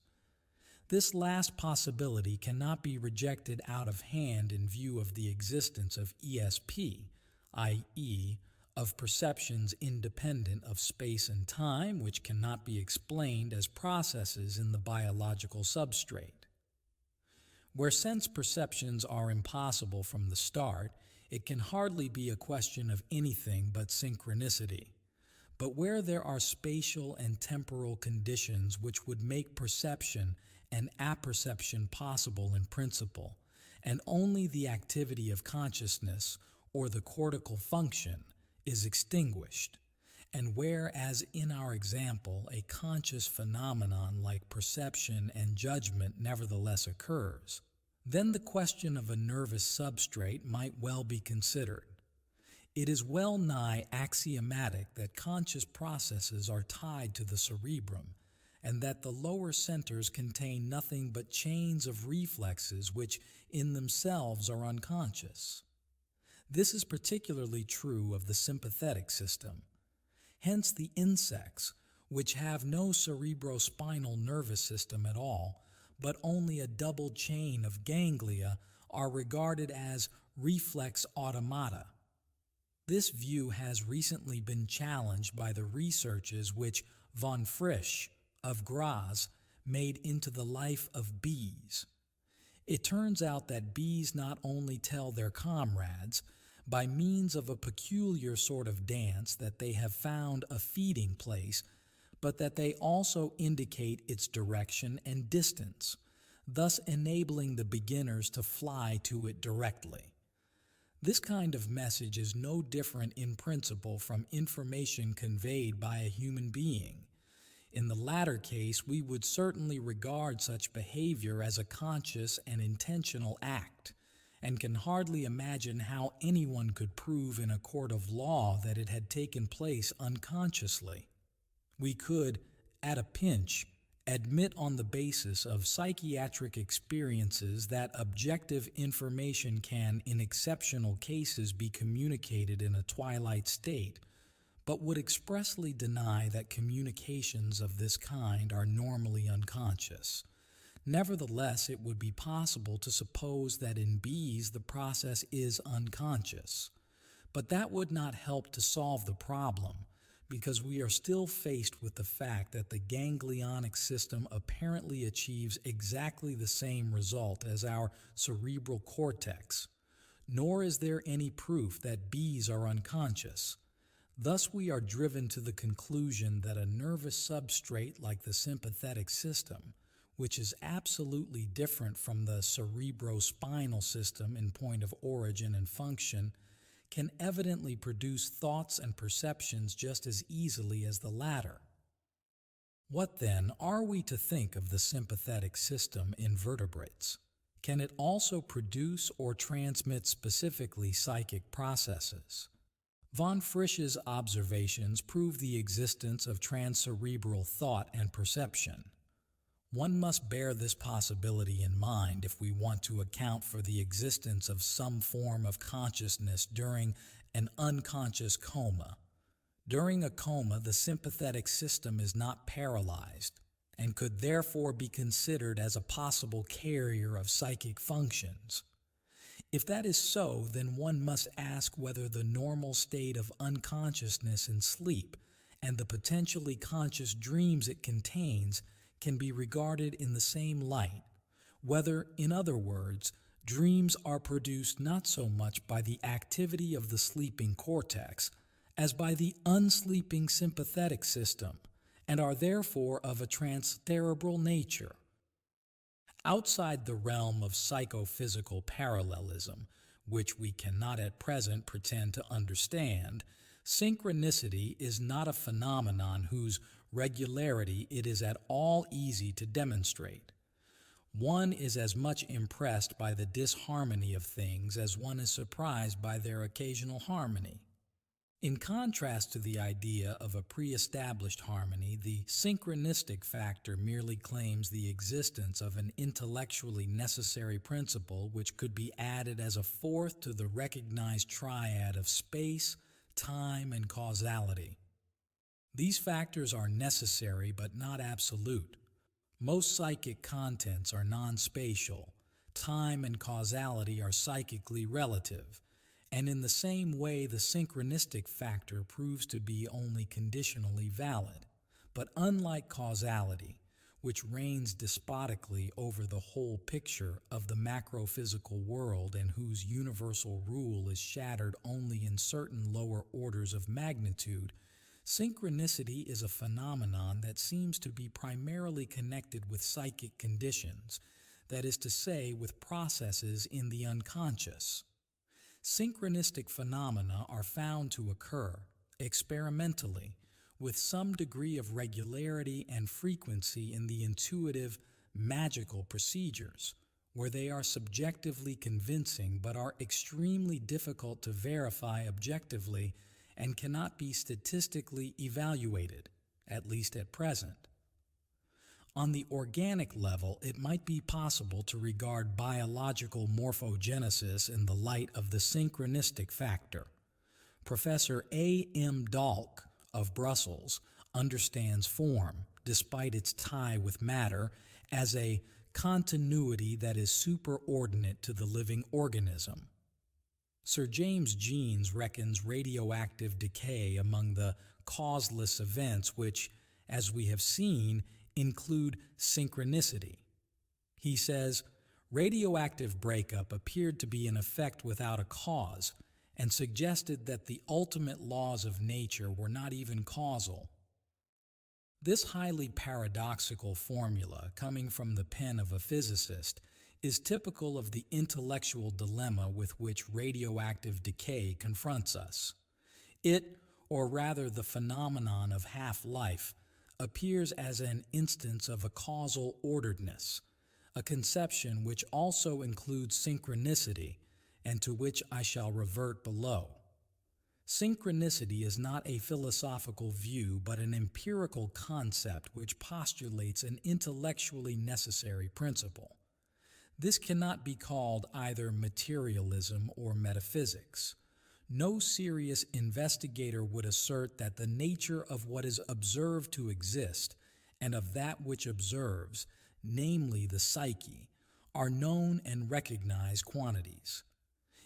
This last possibility cannot be rejected out of hand in view of the existence of ESP, i.e., of perceptions independent of space and time, which cannot be explained as processes in the biological substrate. Where sense perceptions are impossible from the start, it can hardly be a question of anything but synchronicity. but where there are spatial and temporal conditions which would make perception and apperception possible in principle, and only the activity of consciousness or the cortical function is extinguished, and where, as in our example, a conscious phenomenon like perception and judgment nevertheless occurs, then the question of a nervous substrate might well be considered. It is well nigh axiomatic that conscious processes are tied to the cerebrum, and that the lower centers contain nothing but chains of reflexes which in themselves are unconscious. This is particularly true of the sympathetic system. Hence the insects, which have no cerebrospinal nervous system at all, but only a double chain of ganglia, are regarded as reflex automata. This view has recently been challenged by the researches which von Frisch of Graz made into the life of bees. It turns out that bees not only tell their comrades, by means of a peculiar sort of dance, that they have found a feeding place, but that they also indicate its direction and distance, thus enabling the beginners to fly to it directly. This kind of message is no different in principle from information conveyed by a human being. In the latter case, we would certainly regard such behavior as a conscious and intentional act, and can hardly imagine how anyone could prove in a court of law that it had taken place unconsciously. We could, at a pinch, admit on the basis of psychiatric experiences that objective information can, in exceptional cases, be communicated in a twilight state, but would expressly deny that communications of this kind are normally unconscious. Nevertheless, it would be possible to suppose that in bees the process is unconscious. But that would not help to solve the problem, because we are still faced with the fact that the ganglionic system apparently achieves exactly the same result as our cerebral cortex, nor is there any proof that bees are unconscious. Thus we are driven to the conclusion that a nervous substrate like the sympathetic system, which is absolutely different from the cerebrospinal system in point of origin and function, can evidently produce thoughts and perceptions just as easily as the latter. What then are we to think of the sympathetic system in vertebrates? Can it also produce or transmit specifically psychic processes? Von Frisch's observations prove the existence of transcerebral thought and perception. One must bear this possibility in mind if we want to account for the existence of some form of consciousness during an unconscious coma. During a coma, the sympathetic system is not paralyzed and could therefore be considered as a possible carrier of psychic functions. If that is so, then one must ask whether the normal state of unconsciousness in sleep and the potentially conscious dreams it contains can be regarded in the same light, whether, in other words, dreams are produced not so much by the activity of the sleeping cortex as by the unsleeping sympathetic system, and are therefore of a transcerebral nature. Outside the realm of psychophysical parallelism, which we cannot at present pretend to understand, synchronicity is not a phenomenon whose regularity it is at all easy to demonstrate. One is as much impressed by the disharmony of things as one is surprised by their occasional harmony. In contrast to the idea of a pre-established harmony, the synchronistic factor merely claims the existence of an intellectually necessary principle which could be added as a fourth to the recognized triad of space, time, and causality. These factors are necessary but not absolute. Most psychic contents are non-spatial. Time and causality are psychically relative. And in the same way, the synchronistic factor proves to be only conditionally valid. But unlike causality, which reigns despotically over the whole picture of the macrophysical world and whose universal rule is shattered only in certain lower orders of magnitude, Synchronicity is a phenomenon that seems to be primarily connected with psychic conditions, that is to say, with processes in the unconscious. Synchronistic phenomena are found to occur, experimentally, with some degree of regularity and frequency in the intuitive, magical procedures, where they are subjectively convincing but are extremely difficult to verify objectively and cannot be statistically evaluated, at least at present. On the organic level, it might be possible to regard biological morphogenesis in the light of the synchronistic factor. Professor A. M. Dahlke of Brussels understands form, despite its tie with matter, as a continuity that is superordinate to the living organism. Sir James Jeans reckons radioactive decay among the causeless events which, as we have seen, include synchronicity. He says, radioactive breakup appeared to be an effect without a cause, and suggested that the ultimate laws of nature were not even causal. This highly paradoxical formula, coming from the pen of a physicist, is typical of the intellectual dilemma with which radioactive decay confronts us. It, or rather the phenomenon of half-life, appears as an instance of a causal orderedness, a conception which also includes synchronicity, and to which I shall revert below. Synchronicity is not a philosophical view, but an empirical concept which postulates an intellectually necessary principle. This cannot be called either materialism or metaphysics. No serious investigator would assert that the nature of what is observed to exist and of that which observes, namely the psyche, are known and recognized quantities.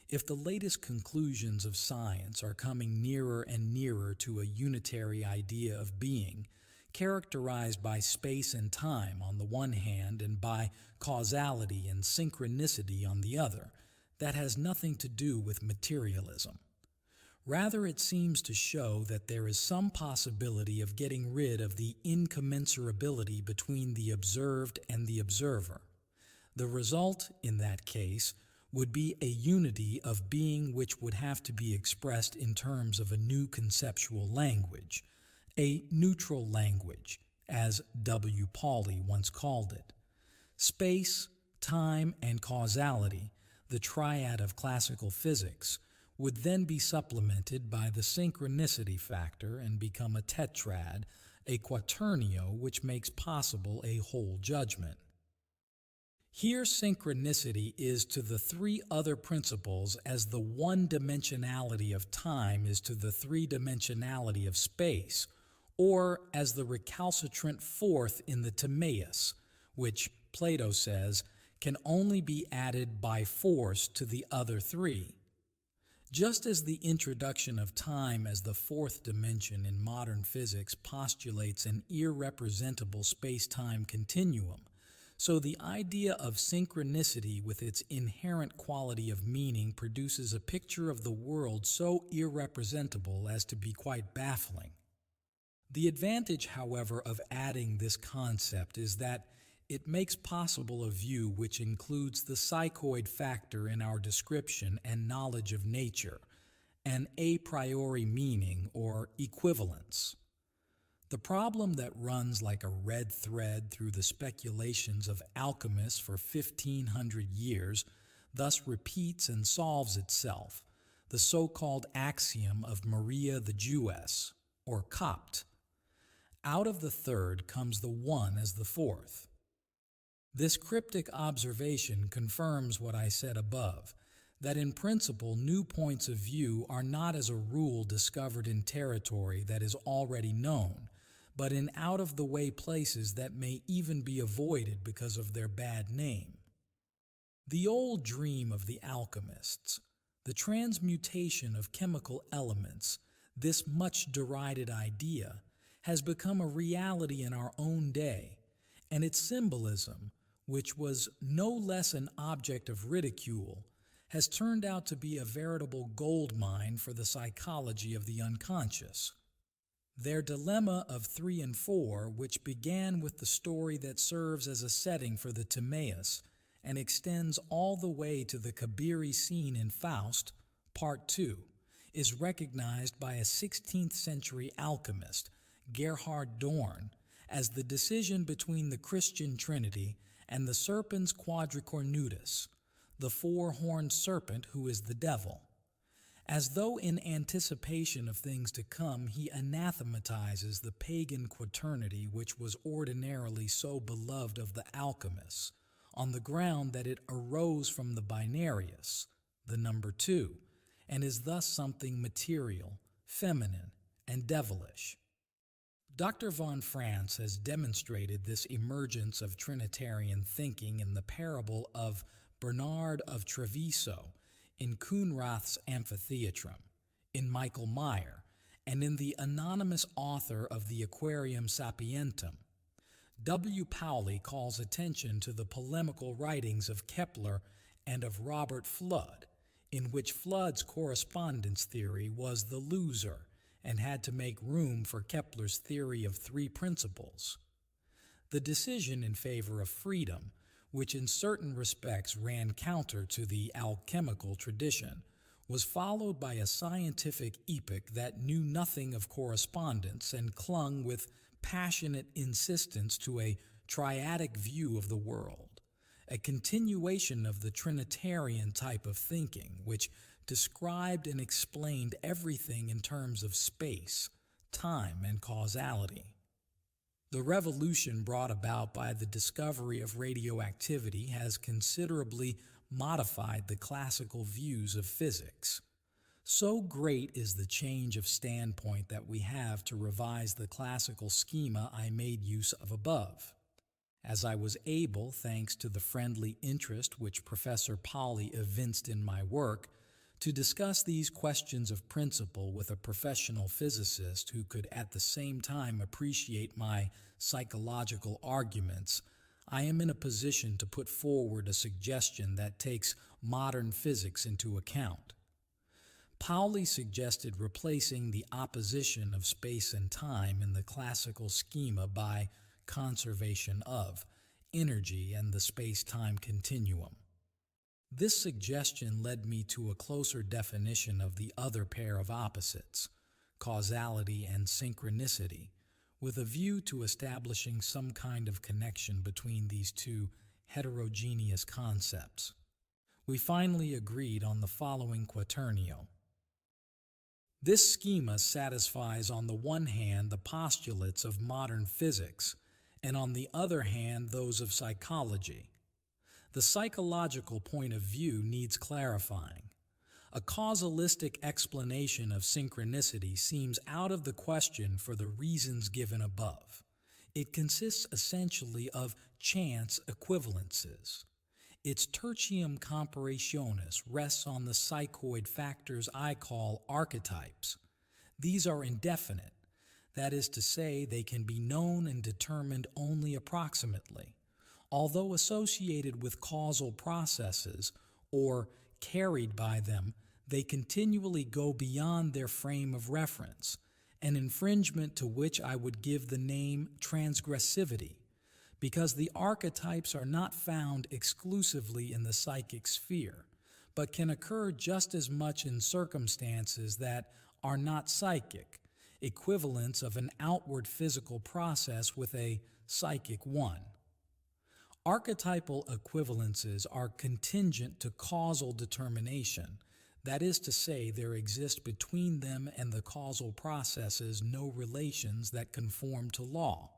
If the latest conclusions of science are coming nearer and nearer to a unitary idea of being, characterized by space and time on the one hand and by causality and synchronicity on the other, that has nothing to do with materialism. Rather, it seems to show that there is some possibility of getting rid of the incommensurability between the observed and the observer. The result, in that case, would be a unity of being which would have to be expressed in terms of a new conceptual language, a neutral language, as W. Pauli once called it. Space, time, and causality, the triad of classical physics, would then be supplemented by the synchronicity factor and become a tetrad, a quaternio which makes possible a whole judgment. Here synchronicity is to the three other principles as the one-dimensionality of time is to the three-dimensionality of space, or as the recalcitrant fourth in the Timaeus, which, Plato says, can only be added by force to the other three. Just as the introduction of time as the fourth dimension in modern physics postulates an irrepresentable space-time continuum, so the idea of synchronicity with its inherent quality of meaning produces a picture of the world so irrepresentable as to be quite baffling. The advantage, however, of adding this concept is that it makes possible a view which includes the psychoid factor in our description and knowledge of nature, an a priori meaning or equivalence. The problem that runs like a red thread through the speculations of alchemists for 1,500 years thus repeats and solves itself, the so-called axiom of Maria the Jewess, or Copt. Out of the third comes the one as the fourth. This cryptic observation confirms what I said above, that in principle new points of view are not as a rule discovered in territory that is already known, but in out-of-the-way places that may even be avoided because of their bad name. The old dream of the alchemists, the transmutation of chemical elements, this much derided idea, has become a reality in our own day, and its symbolism, which was no less an object of ridicule, has turned out to be a veritable gold mine for the psychology of the unconscious. Their dilemma of 3 and 4, which began with the story that serves as a setting for the Timaeus and extends all the way to the Kabiri scene in Faust, Part 2, is recognized by a 16th century alchemist, Gerhard Dorn, as the decision between the Christian Trinity and the serpens quadricornutus, the four-horned serpent who is the devil. As though in anticipation of things to come, he anathematizes the pagan quaternity which was ordinarily so beloved of the alchemists, on the ground that it arose from the binarius, the number 2, and is thus something material, feminine, and devilish. Dr. von Franz has demonstrated this emergence of Trinitarian thinking in the parable of Bernard of Treviso, in Kuhnrath's Amphitheatrum, in Michael Meyer, and in the anonymous author of the Aquarium Sapientum. W. Pauli calls attention to the polemical writings of Kepler and of Robert Fludd, in which Fludd's correspondence theory was the loser and had to make room for Kepler's theory of 3 principles. The decision in favor of freedom, which in certain respects ran counter to the alchemical tradition, was followed by a scientific epoch that knew nothing of correspondence and clung with passionate insistence to a triadic view of the world, a continuation of the Trinitarian type of thinking, which described and explained everything in terms of space, time, and causality. The revolution brought about by the discovery of radioactivity has considerably modified the classical views of physics. So great is the change of standpoint that we have to revise the classical schema I made use of above. As I was able, thanks to the friendly interest which Professor Pauli evinced in my work, to discuss these questions of principle with a professional physicist who could at the same time appreciate my psychological arguments, I am in a position to put forward a suggestion that takes modern physics into account. Pauli suggested replacing the opposition of space and time in the classical schema by conservation of energy and the space-time continuum. This suggestion led me to a closer definition of the other pair of opposites, causality and synchronicity, with a view to establishing some kind of connection between these two heterogeneous concepts. We finally agreed on the following quaternio. This schema satisfies on the one hand the postulates of modern physics, and on the other hand those of psychology. The psychological point of view needs clarifying. A causalistic explanation of synchronicity seems out of the question for the reasons given above. It consists essentially of chance equivalences. Its tertium comparationis rests on the psychoid factors I call archetypes. These are indefinite, that is to say, they can be known and determined only approximately. Although associated with causal processes, or carried by them, they continually go beyond their frame of reference, an infringement to which I would give the name transgressivity, because the archetypes are not found exclusively in the psychic sphere, but can occur just as much in circumstances that are not psychic, equivalents of an outward physical process with a psychic one. Archetypal equivalences are contingent to causal determination. That is to say, there exist between them and the causal processes no relations that conform to law.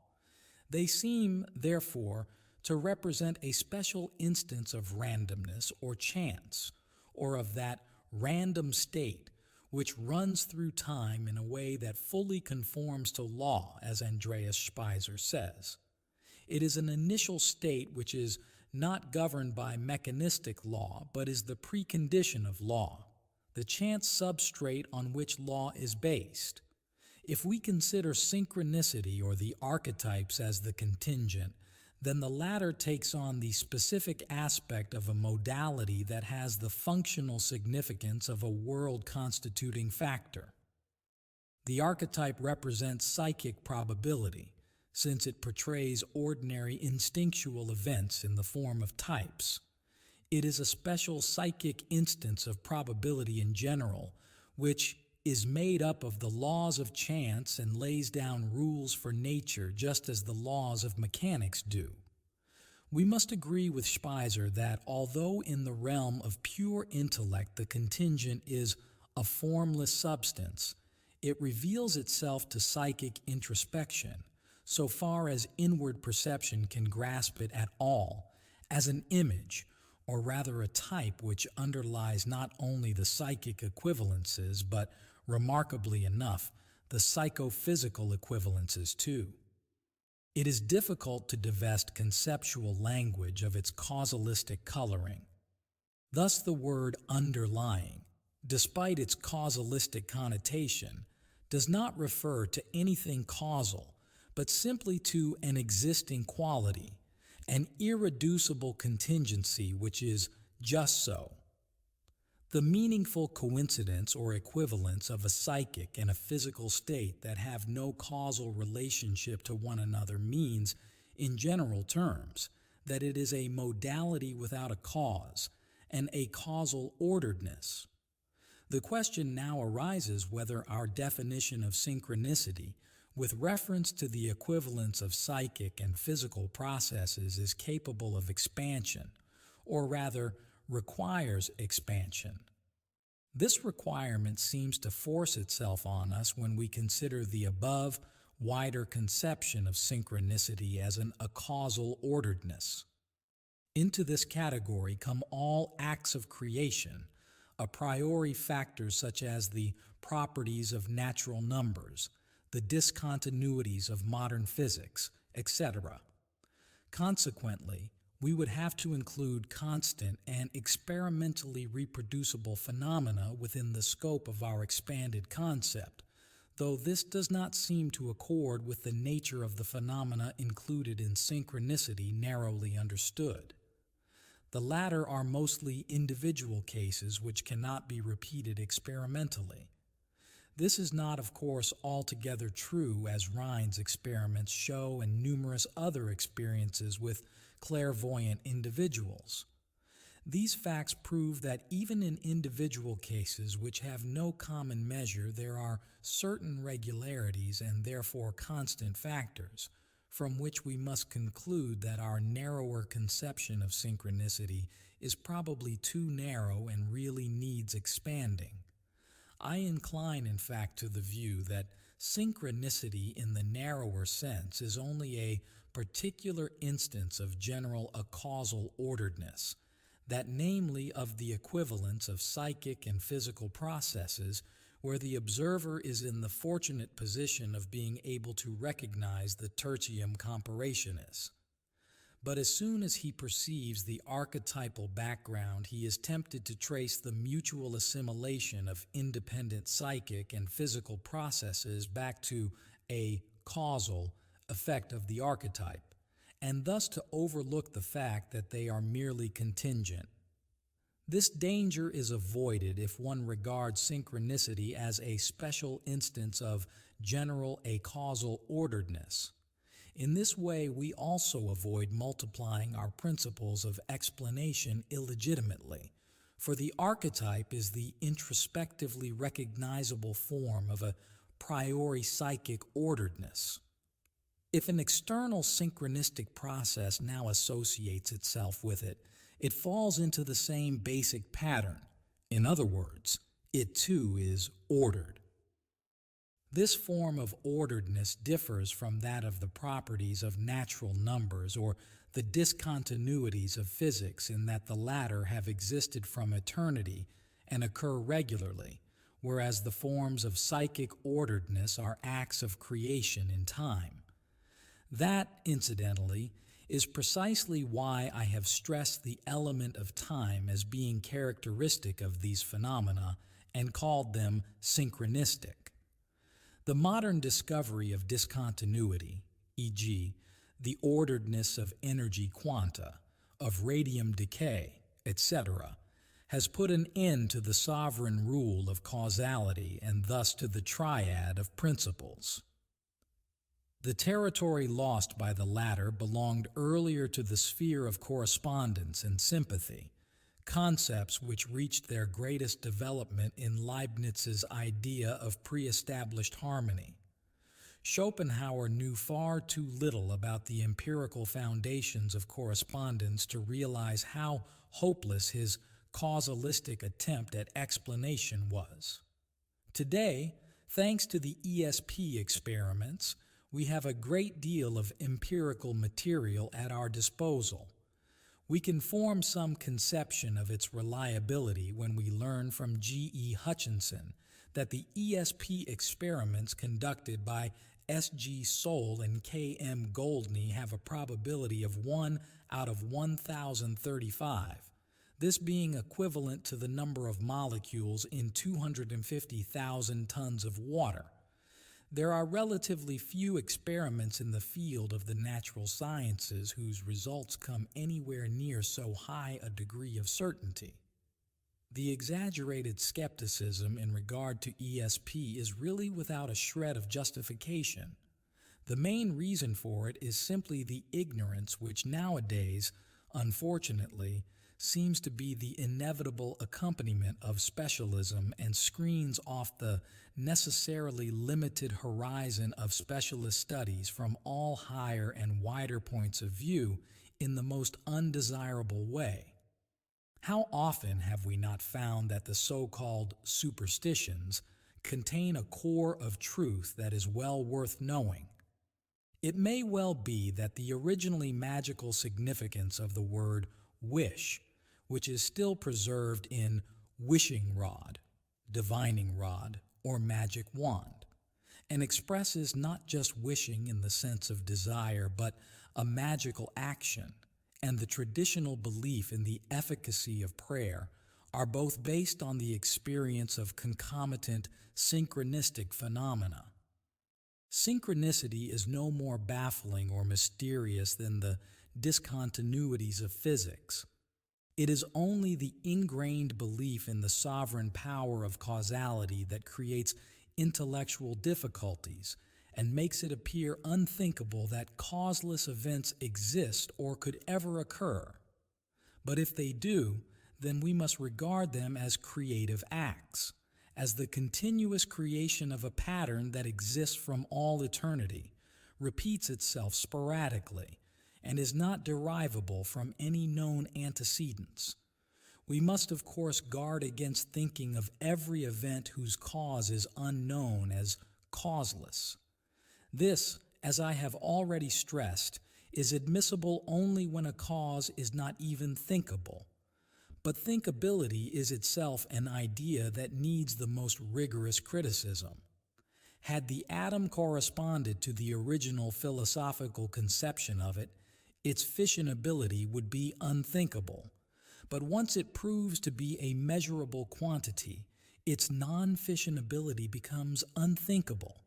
They seem, therefore, to represent a special instance of randomness or chance, or of that random state which runs through time in a way that fully conforms to law, as Andreas Speiser says. It is an initial state which is not governed by mechanistic law, but is the precondition of law, the chance substrate on which law is based. If we consider synchronicity or the archetypes as the contingent, then the latter takes on the specific aspect of a modality that has the functional significance of a world-constituting factor. The archetype represents psychic probability, since it portrays ordinary instinctual events in the form of types. It is a special psychic instance of probability in general, which is made up of the laws of chance and lays down rules for nature just as the laws of mechanics do. We must agree with Speiser that although in the realm of pure intellect the contingent is a formless substance, it reveals itself to psychic introspection, so far as inward perception can grasp it at all, as an image, or rather a type which underlies not only the psychic equivalences, but, remarkably enough, the psychophysical equivalences too. It is difficult to divest conceptual language of its causalistic coloring. Thus the word underlying, despite its causalistic connotation, does not refer to anything causal, but simply to an existing quality, an irreducible contingency which is just so. The meaningful coincidence or equivalence of a psychic and a physical state that have no causal relationship to one another means, in general terms, that it is a modality without a cause, and a causal orderedness. The question now arises whether our definition of synchronicity, with reference to the equivalence of psychic and physical processes, is capable of expansion, or rather, requires expansion. This requirement seems to force itself on us when we consider the above wider conception of synchronicity as an acausal orderedness. Into this category come all acts of creation, a priori factors such as the properties of natural numbers, the discontinuities of modern physics, etc. Consequently, we would have to include constant and experimentally reproducible phenomena within the scope of our expanded concept, though this does not seem to accord with the nature of the phenomena included in synchronicity narrowly understood. The latter are mostly individual cases which cannot be repeated experimentally. This is not, of course, altogether true, as Rhine's experiments show and numerous other experiences with clairvoyant individuals. These facts prove that even in individual cases which have no common measure, there are certain regularities and therefore constant factors, from which we must conclude that our narrower conception of synchronicity is probably too narrow and really needs expanding. I incline, in fact, to the view that synchronicity in the narrower sense is only a particular instance of general acausal orderedness, that namely of the equivalence of psychic and physical processes where the observer is in the fortunate position of being able to recognize the tertium comparationis. But as soon as he perceives the archetypal background, he is tempted to trace the mutual assimilation of independent psychic and physical processes back to a causal effect of the archetype, and thus to overlook the fact that they are merely contingent. This danger is avoided if one regards synchronicity as a special instance of general acausal orderedness. In this way, we also avoid multiplying our principles of explanation illegitimately, for the archetype is the introspectively recognizable form of a priori psychic orderedness. If an external synchronistic process now associates itself with it, it falls into the same basic pattern. In other words, it too is ordered. This form of orderedness differs from that of the properties of natural numbers or the discontinuities of physics in that the latter have existed from eternity and occur regularly, whereas the forms of psychic orderedness are acts of creation in time. That, incidentally, is precisely why I have stressed the element of time as being characteristic of these phenomena and called them synchronistic. The modern discovery of discontinuity, e.g., the orderedness of energy quanta, of radium decay, etc., has put an end to the sovereign rule of causality and thus to the triad of principles. The territory lost by the latter belonged earlier to the sphere of correspondence and sympathy, concepts which reached their greatest development in Leibniz's idea of pre-established harmony. Schopenhauer knew far too little about the empirical foundations of correspondence to realize how hopeless his causalistic attempt at explanation was. Today, thanks to the ESP experiments, we have a great deal of empirical material at our disposal. We can form some conception of its reliability when we learn from G.E. Hutchinson that the ESP experiments conducted by S.G. Soule and K.M. Goldney have a probability of 1 out of 1,035, this being equivalent to the number of molecules in 250,000 tons of water. There are relatively few experiments in the field of the natural sciences whose results come anywhere near so high a degree of certainty. The exaggerated skepticism in regard to ESP is really without a shred of justification. The main reason for it is simply the ignorance which nowadays, unfortunately, seems to be the inevitable accompaniment of specialism and screens off the necessarily limited horizon of specialist studies from all higher and wider points of view in the most undesirable way. How often have we not found that the so-called superstitions contain a core of truth that is well worth knowing? It may well be that the originally magical significance of the word wish, which is still preserved in wishing rod, divining rod, or magic wand, and expresses not just wishing in the sense of desire, but a magical action, and the traditional belief in the efficacy of prayer are both based on the experience of concomitant synchronistic phenomena. Synchronicity is no more baffling or mysterious than the discontinuities of physics. It is only the ingrained belief in the sovereign power of causality that creates intellectual difficulties and makes it appear unthinkable that causeless events exist or could ever occur. But if they do, then we must regard them as creative acts, as the continuous creation of a pattern that exists from all eternity, repeats itself sporadically, and is not derivable from any known antecedents. We must, of course, guard against thinking of every event whose cause is unknown as causeless. This, as I have already stressed, is admissible only when a cause is not even thinkable. But thinkability is itself an idea that needs the most rigorous criticism. Had the atom corresponded to the original philosophical conception of it, its fissionability would be unthinkable. But once it proves to be a measurable quantity, its non-fissionability becomes unthinkable.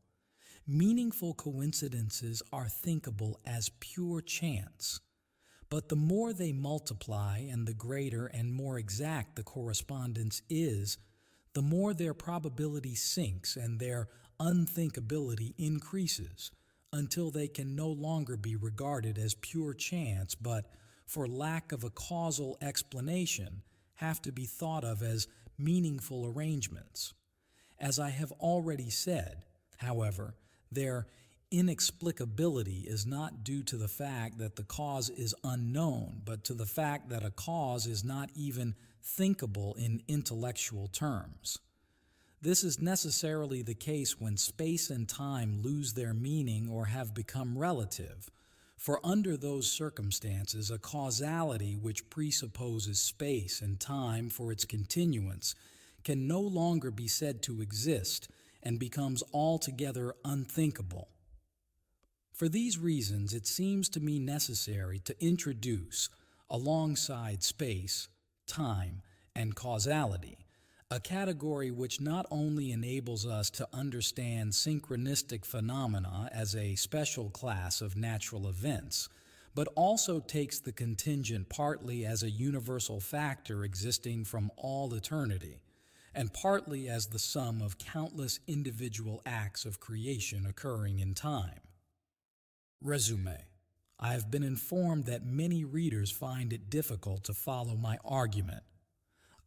Meaningful coincidences are thinkable as pure chance. But the more they multiply and the greater and more exact the correspondence is, the more their probability sinks and their unthinkability increases, until they can no longer be regarded as pure chance, but, for lack of a causal explanation, have to be thought of as meaningful arrangements. As I have already said, however, their inexplicability is not due to the fact that the cause is unknown, but to the fact that a cause is not even thinkable in intellectual terms. This is necessarily the case when space and time lose their meaning or have become relative, for under those circumstances a causality which presupposes space and time for its continuance can no longer be said to exist and becomes altogether unthinkable. For these reasons, it seems to me necessary to introduce, alongside space, time, and causality, a category which not only enables us to understand synchronistic phenomena as a special class of natural events, but also takes the contingent partly as a universal factor existing from all eternity, and partly as the sum of countless individual acts of creation occurring in time. Resume. I have been informed that many readers find it difficult to follow my argument.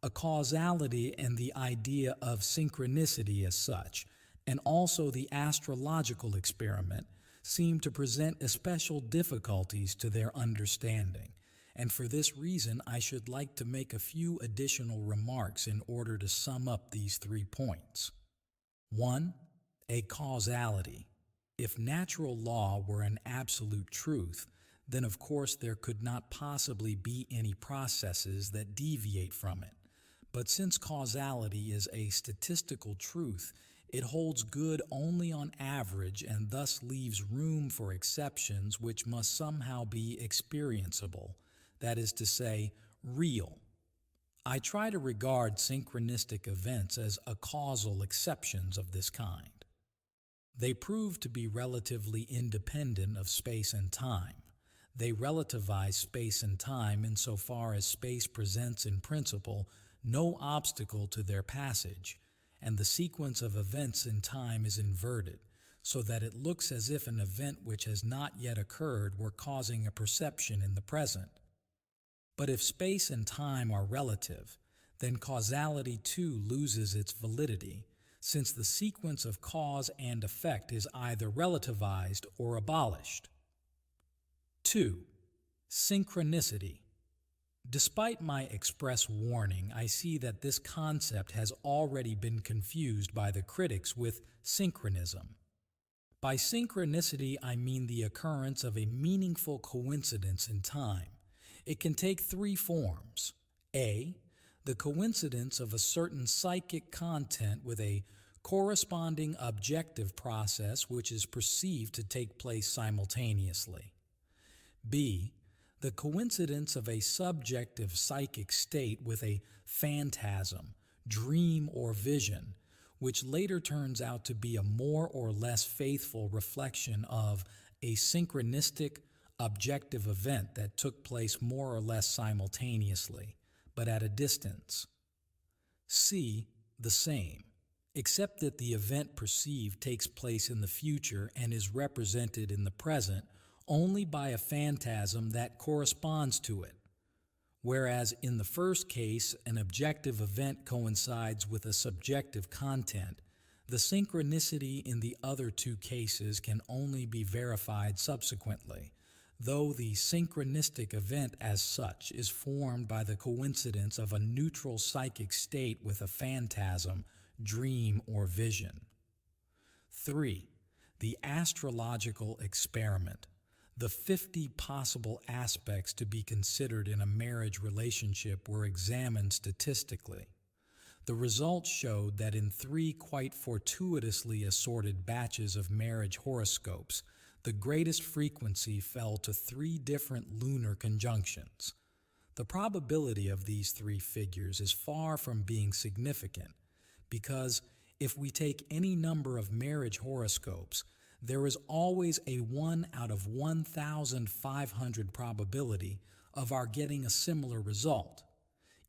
A causality and the idea of synchronicity as such, and also the astrological experiment, seem to present especial difficulties to their understanding, and for this reason I should like to make a few additional remarks in order to sum up these 3 points. 1. A causality. If natural law were an absolute truth, then of course there could not possibly be any processes that deviate from it. But since causality is a statistical truth, it holds good only on average and thus leaves room for exceptions which must somehow be experienceable, that is to say, real. I try to regard synchronistic events as acausal exceptions of this kind. They prove to be relatively independent of space and time. They relativize space and time insofar as space presents in principle no obstacle to their passage, and the sequence of events in time is inverted, so that it looks as if an event which has not yet occurred were causing a perception in the present. But if space and time are relative, then causality too loses its validity, since the sequence of cause and effect is either relativized or abolished. 2. Synchronicity. Despite my express warning, I see that this concept has already been confused by the critics with synchronism. By synchronicity, I mean the occurrence of a meaningful coincidence in time. It can take 3 forms. A. The coincidence of a certain psychic content with a corresponding objective process which is perceived to take place simultaneously. B. The coincidence of a subjective psychic state with a phantasm, dream, or vision, which later turns out to be a more or less faithful reflection of a synchronistic objective event that took place more or less simultaneously, but at a distance. C. The same, except that the event perceived takes place in the future and is represented in the present only by a phantasm that corresponds to it, whereas in the first case an objective event coincides with a subjective content. The synchronicity in the other 2 cases can only be verified subsequently, though the synchronistic event as such is formed by the coincidence of a neutral psychic state with a phantasm, dream, or vision. 3. The astrological experiment. The 50 possible aspects to be considered in a marriage relationship were examined statistically. The results showed that in 3 quite fortuitously assorted batches of marriage horoscopes, the greatest frequency fell to 3 different lunar conjunctions. The probability of these 3 figures is far from being significant, because if we take any number of marriage horoscopes, there is always a 1 out of 1,500 probability of our getting a similar result.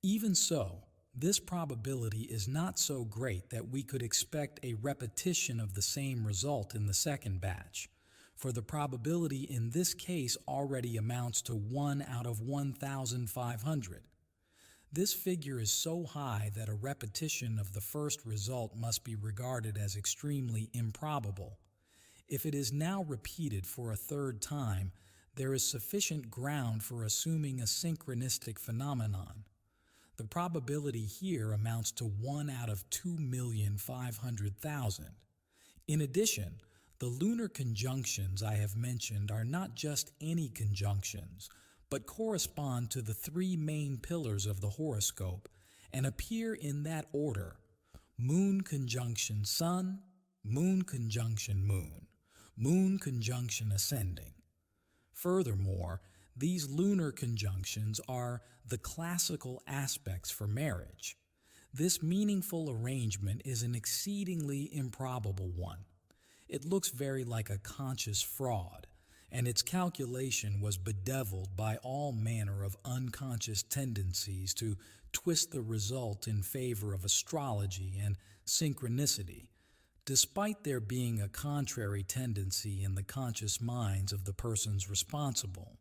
Even so, this probability is not so great that we could expect a repetition of the same result in the second batch, for the probability in this case already amounts to 1 out of 1,500. This figure is so high that a repetition of the first result must be regarded as extremely improbable. If it is now repeated for a 3rd time, there is sufficient ground for assuming a synchronistic phenomenon. The probability here amounts to 1 out of 2,500,000. In addition, the lunar conjunctions I have mentioned are not just any conjunctions, but correspond to the 3 main pillars of the horoscope and appear in that order: Moon conjunction Sun, Moon conjunction Moon, Moon conjunction Ascending. Furthermore, these lunar conjunctions are the classical aspects for marriage. This meaningful arrangement is an exceedingly improbable one. It looks very like a conscious fraud, and its calculation was bedeviled by all manner of unconscious tendencies to twist the result in favor of astrology and synchronicity, despite there being a contrary tendency in the conscious minds of the persons responsible.